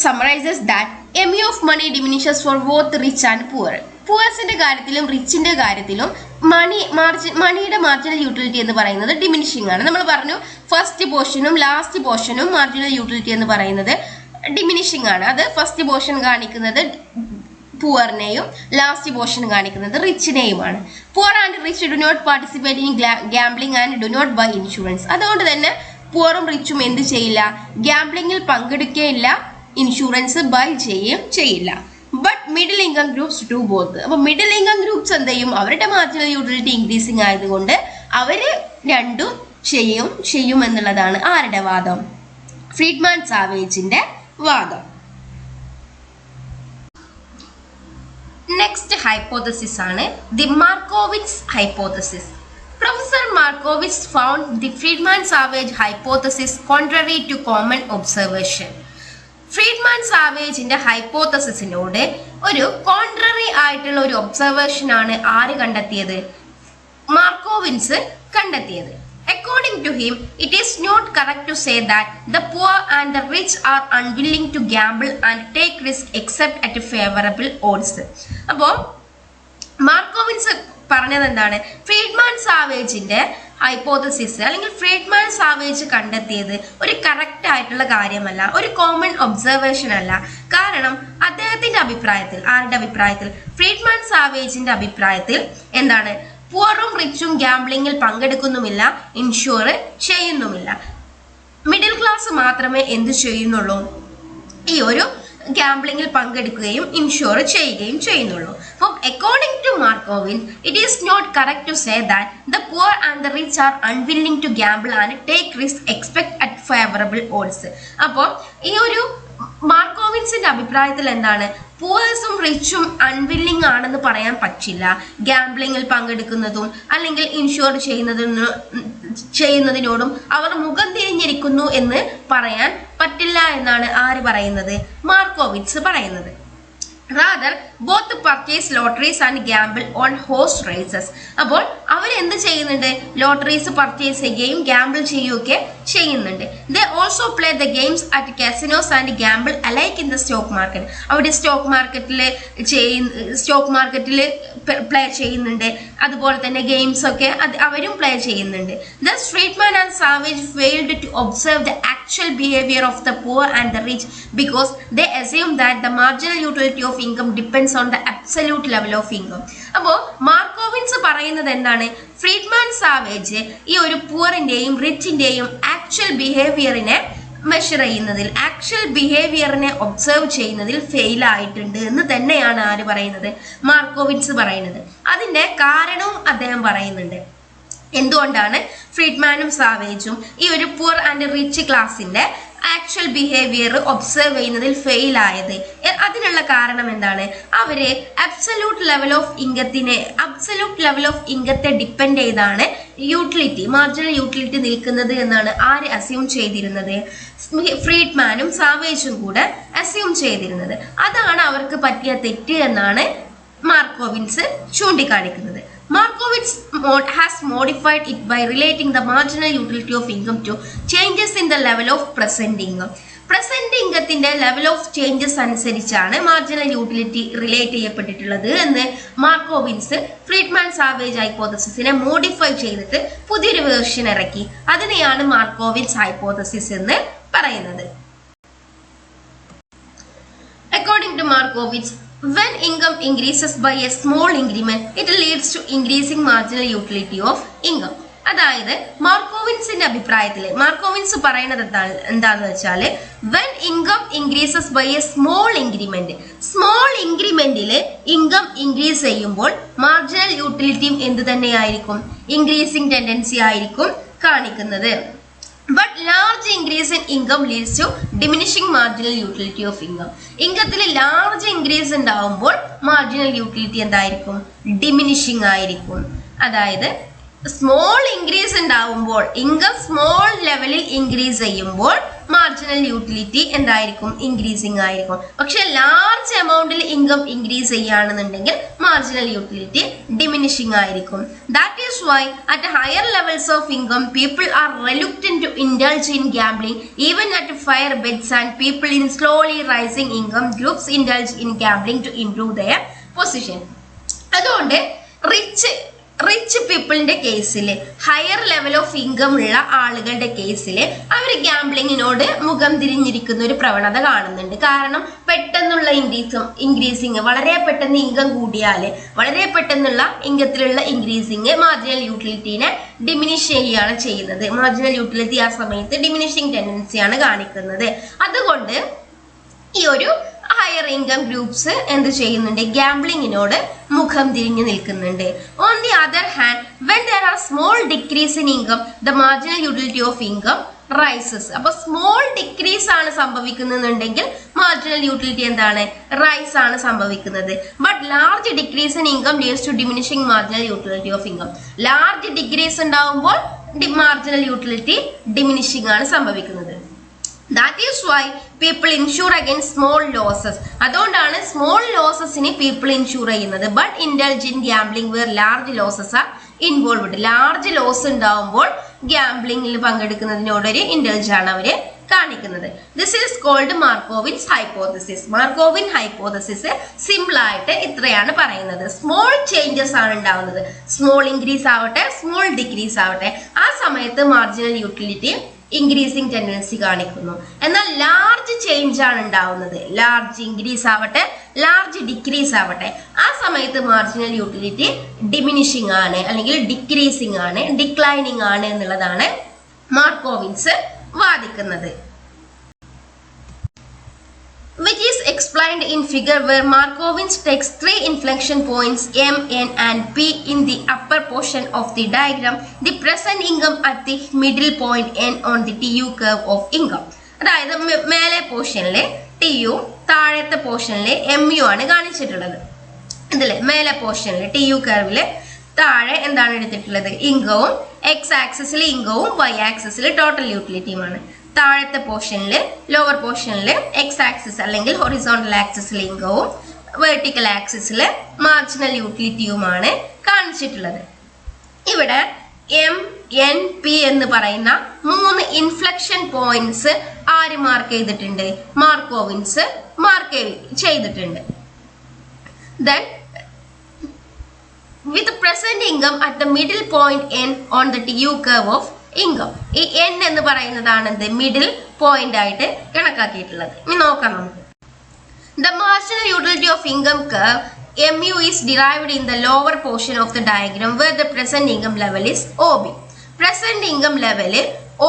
Speaker 2: summarizes that amount of money diminishes for both rich and poor. പുവേഴ്സിന്റെ കാര്യത്തിലും റിച്ചിന്റെ കാര്യത്തിലും മണിയുടെ മാർജിനൽ യൂട്ടിലിറ്റി എന്ന് പറയുന്നത് ഡിമിനിഷിംഗ് ആണ്. നമ്മൾ പറഞ്ഞു ഫസ്റ്റ് പോർഷനും ലാസ്റ്റ് പോർഷനും മാർജിനൽ യൂട്ടിലിറ്റി എന്ന് പറയുന്നത് ഡിമിനിഷിംഗ് ആണ്. അത് ഫസ്റ്റ് പോർഷൻ കാണിക്കുന്നത് പുവറിനെയും ലാസ്റ്റ് പോർഷൻ കാണിക്കുന്നത് റിച്ചിനെയുമാണ്. Poor and rich do not participate in gambling and do not buy insurance. അതുകൊണ്ട് തന്നെ പുവറും റിച്ചും എന്ത് ചെയ്യില്ല? ഗാംബ്ലിംഗിൽ പങ്കെടുക്കുകയില്ല, ഇൻഷുറൻസ് ബൈ ചെയ്യില്ല. But middle income groups do both. അപ്പൊ മിഡിൽ ഇൻകം ഗ്രൂപ്പ്സ് എന്ത് ചെയ്യും? അവരുടെ മാർജിനൽ യൂട്ടിലിറ്റി ഇൻക്രീസിങ് ആയതുകൊണ്ട് അവര് രണ്ടും ചെയ്യും എന്നുള്ളതാണ് ആരുടെ വാദം? ഫ്രീഡ്മാൻ സാവേജിന്റെ വാദം. നെക്സ്റ്റ് ഹൈപ്പോത്തസിസ് ആണ് the Markowitz hypothesis. Professor Markowitz found the Friedman-Savage hypothesis contrary to common observation. ഫ്രീഡ്മാൻ സാവേജിന്റെ ഹൈപ്പോത്തസിസിനോട് ഒരു കോൺട്രറി ആയിട്ടുള്ള ഒരു ഒബ്സർവേഷൻ ആണ് ആര് കണ്ടെത്തിയത്? മാർക്കോവിറ്റ്സ് കണ്ടെത്തിയത്. According to him, it is not correct to say that the poor and the rich are unwilling to gamble and take risk except at favorable odds. അപ്പോൾ മാർക്കോവിറ്റ്സ് പറഞ്ഞത് എന്താണ്? ഫ്രീഡ്മാൻ സാവേജിന്റെ ഹൈപ്പോത്തസിസ് അല്ലെങ്കിൽ ഫ്രീഡ്മാൻ സാവേജ് കണ്ടെത്തിയത് ഒരു കറക്റ്റ് ആയിട്ടുള്ള കാര്യമല്ല, ഒരു common observation അല്ല. കാരണം അദ്ദേഹത്തിന്റെ അഭിപ്രായത്തിൽ, ആരുടെ അഭിപ്രായത്തിൽ? ഫ്രീഡ്മാൻ സാവേജിന്റെ അഭിപ്രായത്തിൽ എന്താണ്? പുവറും റിച്ചും ഗാംബ്ലിങ്ങിൽ പങ്കെടുക്കുന്നുമില്ല, ഇൻഷുർ ചെയ്യുന്നുമില്ല. മിഡിൽ ക്ലാസ് മാത്രമേ എന്ത് ചെയ്യുന്നുള്ളൂ, ഈ ഒരു ഗാംബ്ലിങ്ങിൽ പങ്കെടുക്കുകയും ഇൻഷുർ ചെയ്യുകയും ചെയ്യുന്നുള്ളൂ. അപ്പം according to Markowitz it is not correct to say that the poor and the rich are unwilling to gamble and take risk expect at favourable odds. അപ്പോൾ ഈ ഒരു മാർക്കോവിൻസിന്റെ അഭിപ്രായത്തിൽ എന്താണ്, പുവേഴ്സും റിച്ചും അൺവില്ലിംഗ് ആണെന്ന് പറയാൻ പറ്റില്ല. ഗാംബ്ലിങ്ങിൽ പങ്കെടുക്കുന്നതും അല്ലെങ്കിൽ ഇൻഷുർ ചെയ്യുന്നതിനോടും അവർ മുഖം തിരിഞ്ഞിരിക്കുന്നു എന്ന് പറയാൻ പറ്റില്ല എന്നാണ് ആര് പറയുന്നത്, മാർക്കോവിറ്റ്സ് പറയുന്നത്. Rather, both purchase lotteries and gamble on horse races. അപ്പോൾ അവർ എന്ത് ചെയ്യുന്നുണ്ട്, ലോട്ടറീസ് പർച്ചേസ് ചെയ്യുകയും ഗാംബിൾ ചെയ്യുകയൊക്കെ ചെയ്യുന്നുണ്ട്. They also play the games at casinos and gamble alike in the stock market. അവിടെ സ്റ്റോക്ക് മാർക്കറ്റിൽ പ്ലേ ചെയ്യുന്നുണ്ട്, അതുപോലെ തന്നെ ഗെയിംസ് ഒക്കെ അവരും പ്ലേ ചെയ്യുന്നുണ്ട്. Thus, Friedman and Savage failed to observe the actual behavior of the poor and the rich because they assume that the marginal utility of income depends on the absolute level of income. അപ്പോൾ മാർക്കോവിൻസ് പറയുന്നത് എന്താണ്, Friedman savage ഈ ഒരു പുവറിന്റെയും റിച്ചിന്റെയും actual ബിഹേവിയറിനെ measure ചെയ്യുന്നതിൽ, actual ബിഹേവിയറിനെ observe ചെയ്യുന്നതിൽ fail ആയിട്ടുണ്ട് എന്ന് തന്നെയാണ് ആര് പറയുന്നത്, മാർക്കോവിൻസ് പറയുന്നത്. അതിന്റെ കാരണവും അദ്ദേഹം പറയുന്നുണ്ട്. എന്തുകൊണ്ടാണ് ഫ്രീഡ്മാനും സാവേജും ഈ ഒരു പുവർ ആൻഡ് റിച്ച് ക്ലാസിന്റെ ആക്ച്വൽ ബിഹേവിയർ ഒബ്സർവ് ചെയ്യുന്നതിൽ ഫെയിൽ ആയത്? അതിനുള്ള കാരണം എന്താണ്, അവര് അബ്സല്യൂട്ട് ലെവൽ ഓഫ് ഇൻകത്തെ ഡിപ്പെൻഡ് ചെയ്താണ് യൂട്ടിലിറ്റി, മാർജിനൽ യൂട്ടിലിറ്റി നിൽക്കുന്നത് എന്നാണ് ആര് അസ്യൂം ചെയ്തിരുന്നത്, ഫ്രീഡ്മാനും സാവേജും കൂടെ അസ്യൂം ചെയ്തിരുന്നത്. അതാണ് അവർക്ക് പറ്റിയ തെറ്റ് എന്നാണ് മാർക്കോവിൻസ് ചൂണ്ടിക്കാണിക്കുന്നത്. Markowitz has modified it by relating the marginal utility of income to changes in the level of present income. Present ഇൻകത്തിന്റെ ലെവൽ ഓഫ് ചേഞ്ചസ് അനുസരിച്ചാണ് മാർജിനൽ യൂട്ടിലിറ്റി റിലേറ്റ് ചെയ്യപ്പെട്ടിട്ടുള്ളത് എന്ന് മാർക്കോവിൻസ് ഫ്രീഡ്മാൻ സാവേജ് ഹൈപ്പോത്തസിസിനെ മോഡിഫൈ ചെയ്തിട്ട് പുതിയൊരു വേർഷൻ ഇറക്കി. അതിനെയാണ് മാർക്കോവിൻസ് hypothesis എന്ന് പറയുന്നത്. According to Markowitz, when income increases by a small increment, it leads to increasing marginal utility of income. അതായത് മാർക്കോവിൻസിന്റെ അഭിപ്രായത്തിൽ മാർക്കോവിൻസ് പറയുന്നത് എന്താന്ന് വെച്ചാൽ, when income increases by a small increment, small ഇൻക്രിമെന്റിൽ ഇൻകം ഇൻക്രീസ് ചെയ്യുമ്പോൾ മാർജിനൽ യൂട്ടിലിറ്റിയും എന്ത് തന്നെയായിരിക്കും, ഇൻക്രീസിംഗ് ടെൻഡൻസി ആയിരിക്കും കാണിക്കുന്നത്. But large increase in income leads to diminishing marginal utility of income. ഇൻകത്തിൽ ലാർജ് ഇൻക്രീസ് ഉണ്ടാവുമ്പോൾ മാർജിനൽ യൂട്ടിലിറ്റി എന്തായിരിക്കും, ഡിമിനിഷിംഗ് ആയിരിക്കും. അതായത് സ്മോൾ ഇൻക്രീസ് ഉണ്ടാവുമ്പോൾ, ഇൻകം സ്മോൾ ലെവലിൽ ഇൻക്രീസ് ചെയ്യുമ്പോൾ മാർജിനൽ യൂട്ടിലിറ്റി എന്തായിരിക്കും, ഇൻക്രീസിംഗ് ആയിരിക്കും. പക്ഷെ ലാർജ് എമൗണ്ടിൽ ഇൻകം ഇൻക്രീസ് ചെയ്യുകയാണെന്നുണ്ടെങ്കിൽ മാർജിനൽ യൂട്ടിലിറ്റി ഡിമിനിഷിംഗ് ആയിരിക്കും. That is why at higher levels of income people are reluctant to indulge in gambling even at fair bets, and people in slowly rising income groups indulge in gambling to improve their position. അതുകൊണ്ട് rich പീപ്പിളിന്റെ കേസിൽ, higher level of income ഉള്ള ആളുകളുടെ കേസിൽ അവർ ഗാംബ്ലിങ്ങിനോട് മുഖം തിരിഞ്ഞിരിക്കുന്ന ഒരു പ്രവണത കാണുന്നുണ്ട്. കാരണം പെട്ടെന്നുള്ള ഇൻക്രീസിങ്, വളരെ പെട്ടെന്ന് ഇൻകം കൂടിയാൽ വളരെ പെട്ടെന്നുള്ള ഇൻകത്തിലുള്ള ഇൻക്രീസിങ് മാർജിനൽ യൂട്ടിലിറ്റിനെ ഡിമിനിഷ് ചെയ്യുകയാണ് ചെയ്യുന്നത്. മാർജിനൽ യൂട്ടിലിറ്റി ആ സമയത്ത് ഡിമിനിഷിംഗ് ടെൻഡൻസിയാണ് കാണിക്കുന്നത്. അതുകൊണ്ട് ഈ ഒരു ഹയർ ഇൻകം ഗ്രൂപ്പ്സ് എന്ത് ചെയ്യുന്നുണ്ട്, ഗാംബ്ലിങ്ങിനോട് മുഖം തിരിഞ്ഞു നിൽക്കുന്നുണ്ട്. On the other hand, when there are small decrease in income the marginal utility of income rises. അപ്പൊ സ്മോൾ ഡിക്രീസ് ആണ് സംഭവിക്കുന്നുണ്ടെങ്കിൽ മാർജിനൽ യൂട്ടിലിറ്റി എന്താണ്, റൈസ് ആണ് സംഭവിക്കുന്നത്. But large decrease in income leads to diminishing marginal utility of income. Large decrease ഉണ്ടാവുമ്പോൾ marginal utility diminishing ആണ് സംഭവിക്കുന്നത്. That is why people insure against small losses. അതുകൊണ്ടാണ് സ്മോൾ ലോസസിന് പീപ്പിൾ ഇൻഷൂർ ചെയ്യുന്നത്. But indulge in gambling where large losses are involved. Large loss ഉണ്ടാവുമ്പോൾ ഗാംബ്ലിംഗിൽ പങ്കെടുക്കുന്നതിനോടൊരു indulge ആണ് അവര് കാണിക്കുന്നത്. This is called Markowitz hypothesis. Markowitz hypothesis simple ആയിട്ട് ഇത്രയാണ് പറയുന്നത്. സ്മോൾ ചേഞ്ചസ് ആണ് ഉണ്ടാവുന്നത്. സ്മോൾ ഇൻക്രീസ് ആവട്ടെ, സ്മോൾ ഡിക്രീസ് ആവട്ടെ, ആ സമയത്ത് മാർജിനൽ യൂട്ടിലിറ്റി ഇൻക്രീസിങ് ടെൻഡൻസി കാണിക്കുന്നു. എന്നാൽ ലാർജ് ചേഞ്ച് ആണ് ഉണ്ടാവുന്നത്, ലാർജ് ഇൻക്രീസ് ആവട്ടെ ലാർജ് ഡിക്രീസ് ആവട്ടെ, ആ സമയത്ത് മാർജിനൽ യൂട്ടിലിറ്റി ഡിമിനിഷിംഗ് ആണ് അല്ലെങ്കിൽ ഡിക്രീസിംഗ് ആണ്, ഡിക്ലൈനിങ് ആണ് എന്നുള്ളതാണ് മാർക്കോവിൻസ് വാദിക്കുന്നത്. Which is explained in figure where Markowitz takes three inflection points M, N and P in the upper portion of the diagram, the present income at the middle point N on the TU curve of income. അതായത് മേലെ പോർഷനിലെ TU, താഴത്തെ പോർഷനിലെ MU ആണ് കാണിച്ചിട്ടുള്ളത്. ഇതിലെ മേലെ പോർഷനിലെ TU കർവിലെ താഴെ എന്താണ് എടുത്തിട്ടുള്ളത്? ഇൻകവും, എക്സ് ആക്സിസിൽ ഇൻകവും വൈ ആക്സിസിൽ ടോട്ടൽ യൂട്ടിലിറ്റിയുമാണ്. താഴത്തെ പോർഷനിൽ ലോവർ പോർഷനിൽ എക്സ് ആക്സിസ് അല്ലെങ്കിൽ ഹൊറിസോണ്ടൽ ആക്സിസിൽ ഇൻകവും വെർട്ടിക്കൽ ആക്സിസിൽ മാർജിനൽ യൂട്ടിലിറ്റിയുമാണ് കാണിച്ചിട്ടുള്ളത്. ഇവിടെ എം, എൻ, പി എന്ന് പറയുന്ന 3 ഇൻഫ്ലക്ഷൻ പോയിന്റ്സ് ആര് മാർക്ക് ചെയ്തിട്ടുണ്ട്? മാർക്കോവിൻസ് മാർക്ക് ചെയ്തിട്ടുണ്ട്. Then with present income at the middle point N on the TU curve of income. ഈ N എന്ന് പറയുന്നതാണ് മിഡിൽ പോയിന്റ് ആയിട്ട് കണക്കാക്കിയിട്ടുള്ളത്. ഇനി നോക്കാം നമുക്ക്. The marginal utility of income curve MU is derived in the lower portion of the diagram where the present income level is OB. Present income level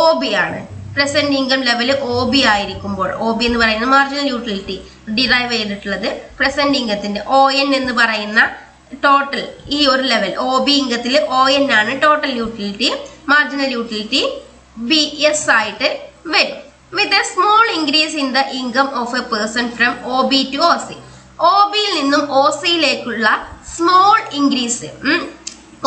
Speaker 2: OB ആണ്. Present income level OB ആയിരിക്കുമ്പോൾ, OB എന്ന് പറയുന്ന marginal utility derive ചെയ്തിട്ടുള്ളത് present ഇൻകത്തിന്റെ ON എന്ന് പറയുന്ന total ഈ ഒരു ലെവൽ OB ഇൻകത്തിൽ ON ആണ് total utility, marginal utility BS ആയിട്ട് വരും. With a small increase in the income of a person from OB to OC. OBയിൽ നിന്നും OCയിലേക്കുള്ള സ്മോൾ ഇൻക്രീസ്,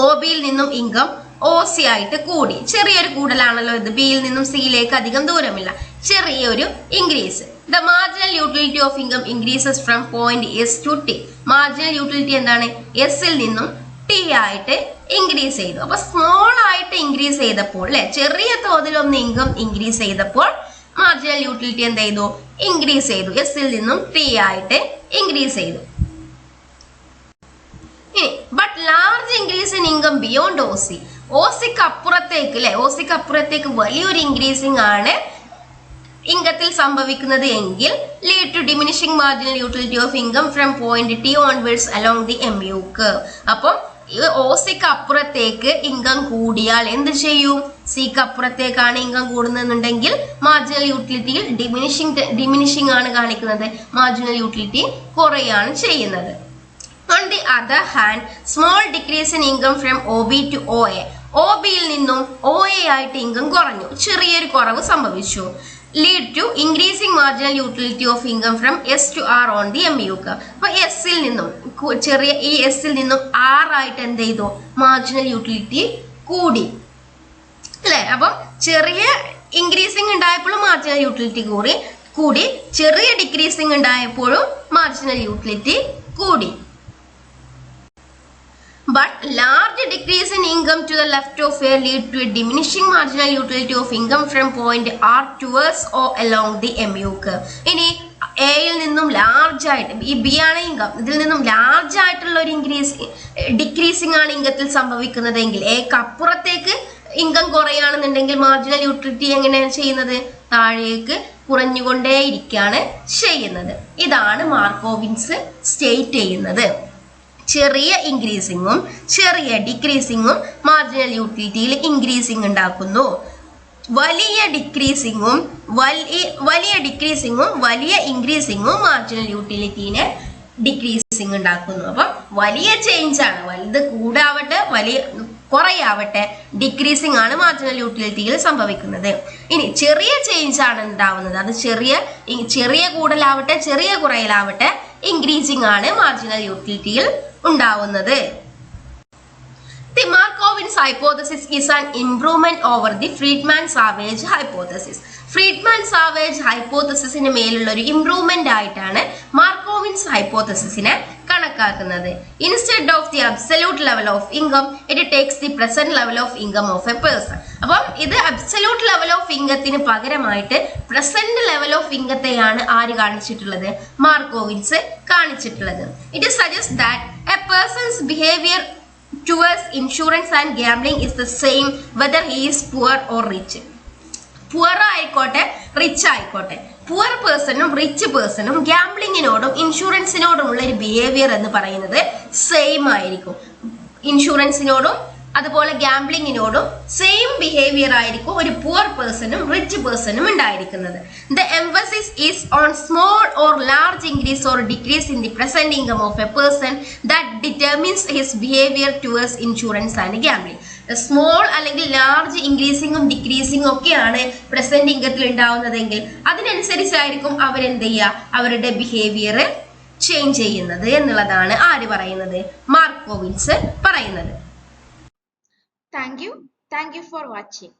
Speaker 2: OBയിൽ നിന്നും ഇൻകം OC ആയിട്ട് കൂടി, ചെറിയൊരു കൂടലാണല്ലോ ഇത്, ബിയിൽ നിന്നും സിയിലേക്ക് അധികം ദൂരമില്ല, ചെറിയൊരു increase. The marginal utility of income increases from point S to T. Marginal utility എന്താണ്? എസിൽ നിന്നും ടി ആയിട്ട് ഇൻക്രീസ് ചെയ്തു. അപ്പൊ സ്മോൾ ആയിട്ട് ഇൻക്രീസ് ചെയ്തപ്പോൾ അല്ലെ, ചെറിയ തോതിലൊന്ന് ഇൻകം ഇൻക്രീസ് ചെയ്തപ്പോൾ മാർജിനൽ യൂട്ടിലിറ്റി എന്ത് ചെയ്തു? ഇൻക്രീസ് ചെയ്തു, എസിൽ നിന്നും ടി ആയിട്ട് ഇൻക്രീസ് ചെയ്തു. But large increase in income beyond OC. OCക്ക് അപ്പുറത്തേക്ക് അല്ലെ, OCക്ക് അപ്പുറത്തേക്ക് വലിയൊരു ഇൻക്രീസിംഗ് ആണ് ഇൻകത്തിൽ സംഭവിക്കുന്നത് എങ്കിൽ lead to diminishing marginal utility of income from point T onwards along the MU curve. അപ്പം OCക്ക് അപ്പുറത്തേക്ക് ഇൻകം കൂടിയാൽ എന്ത് ചെയ്യും? സിക്ക് അപ്പുറത്തേക്കാണ് ഇൻകം കൂടുന്നുണ്ടെങ്കിൽ മാർജിനൽ യൂട്ടിലിറ്റിയിൽ ഡിമിനിഷിംഗ് ആണ് കാണിക്കുന്നത്, മാർജിനൽ യൂട്ടിലിറ്റി കുറയാണ് ചെയ്യുന്നത്. On the other hand, small decrease in income from OB to OA. OBയിൽ നിന്നും OA ആയിട്ട് ഇൻകം കുറഞ്ഞു, ചെറിയൊരു കുറവ് സംഭവിച്ചു. Lead to increasing marginal utility of income from S to R on the MU curve. അപ്പൊ എസിൽ നിന്നും ചെറിയ ഈ എസിൽ നിന്നും R ആയിട്ട് എന്ത് ചെയ്തു? മാർജിനൽ യൂട്ടിലിറ്റി കൂടി അല്ലെ. അപ്പം ചെറിയ ഇൻക്രീസിംഗ് ഉണ്ടായപ്പോഴും മാർജിനൽ യൂട്ടിലിറ്റി കൂടി, ചെറിയ ഡിക്രീസിംഗ് ഉണ്ടായപ്പോഴും മാർജിനൽ യൂട്ടിലിറ്റി കൂടി. But large decrease in income to the left of A lead to a diminishing marginal utility of income from point R towards O along the MU curve. ഇനി എയിൽ നിന്നും large ആയിട്ട്, ഈ B ആണ് income, ഇതിൽ നിന്നും large ആയിട്ടുള്ള ഒരു ഡിക്രീസിംഗ് ആണ് ഇൻകത്തിൽ സംഭവിക്കുന്നതെങ്കിൽ, എക്ക് അപ്പുറത്തേക്ക് ഇൻകം കുറയാണെന്നുണ്ടെങ്കിൽ മാർജിനൽ യൂട്ടിലിറ്റി എങ്ങനെയാണ് ചെയ്യുന്നത്? താഴേക്ക് കുറഞ്ഞുകൊണ്ടേയിരിക്കുകയാണ് ചെയ്യുന്നത്. ഇതാണ് മാർക്കോവിൻസ് സ്റ്റേറ്റ് ചെയ്യുന്നത്. ചെറിയ ഇൻക്രീസിങ്ങും ചെറിയ ഡിക്രീസിങ്ങും മാർജിനൽ യൂട്ടിലിറ്റിയിൽ ഇൻക്രീസിങ് ഉണ്ടാക്കുന്നു. വലിയ ഡിക്രീസിങ്ങും വലിയ ഇൻക്രീസിങ്ങും മാർജിനൽ യൂട്ടിലിറ്റിനെ ഡിക്രീസിങ് ഉണ്ടാക്കുന്നു. അപ്പം വലിയ ചേഞ്ച് ആണ്, വലുത് കൂടാവട്ടെ വലിയ കുറയാവട്ടെ, ഡിക്രീസിങ് ആണ് മാർജിനൽ യൂട്ടിലിറ്റിയിൽ സംഭവിക്കുന്നത്. ഇനി ചെറിയ ചേഞ്ച് ആണ് ഉണ്ടാവുന്നത്, അത് ചെറിയ കൂടലാവട്ടെ ചെറിയ കുറയലാവട്ടെ, ഇൻക്രീസിങ് ആണ് മാർജിനൽ യൂട്ടിലിറ്റിയിൽ ഉണ്ടാവുന്നത്. The Markowitz hypothesis is an improvement over the Friedman-Savage hypothesis. Friedman Savage ഹൈപ്പോത്തസിസിന് മേലുള്ള ഒരു ഇംപ്രൂവ്മെന്റ് ആയിട്ടാണ് മാർക്കോവിൻസ് ഹൈപ്പോത്തസിസിനെ കണക്കാക്കുന്നത്. Instead of the absolute level of income it takes the present level of income of a person. അപ്പം ഇത് absolute level of ഇൻകത്തിന് പകരമായിട്ട് present level of ഇൻകത്തെയാണ് ആര് കാണിച്ചിട്ടുള്ളത്? മാർക്കോവിൻസ് കാണിച്ചിട്ടുള്ളത്. It suggest that a person's behaviour towards insurance and gambling is the same whether he is poor or rich. Poor ആയിക്കോട്ടെ rich ആയിക്കോട്ടെ, poor പേഴ്സണും rich പേഴ്സണും ഗാംബ്ലിങ്ങിനോടും ഇൻഷുറൻസിനോടുമുള്ള ഒരു behaviour എന്ന് പറയുന്നത് same ആയിരിക്കും. ഇൻഷുറൻസിനോടും അതുപോലെ ഗാംബ്ലിങ്ങിനോടും സെയിം ബിഹേവിയർ ആയിരിക്കും ഒരു പുവർ പേഴ്സണും റിച്ച് പേഴ്സണും ഉണ്ടായിരിക്കുന്നത്. The emphasis is on small or large increase or decrease in the present income of a person that determines his behaviour towards insurance and gambling. Small അല്ലെങ്കിൽ large ഇൻക്രീസിങ്ങും ഡിക്രീസിങ്ങും ഒക്കെയാണ് present ഇൻകത്തിൽ ഉണ്ടാവുന്നതെങ്കിൽ അതിനനുസരിച്ചായിരിക്കും അവരെന്ത് ചെയ്യുക, അവരുടെ behaviour change ചെയ്യുന്നത് എന്നുള്ളതാണ് ആര് പറയുന്നത്, മാർക്കോവിൻസ് പറയുന്നത്.
Speaker 1: Thank you for watching.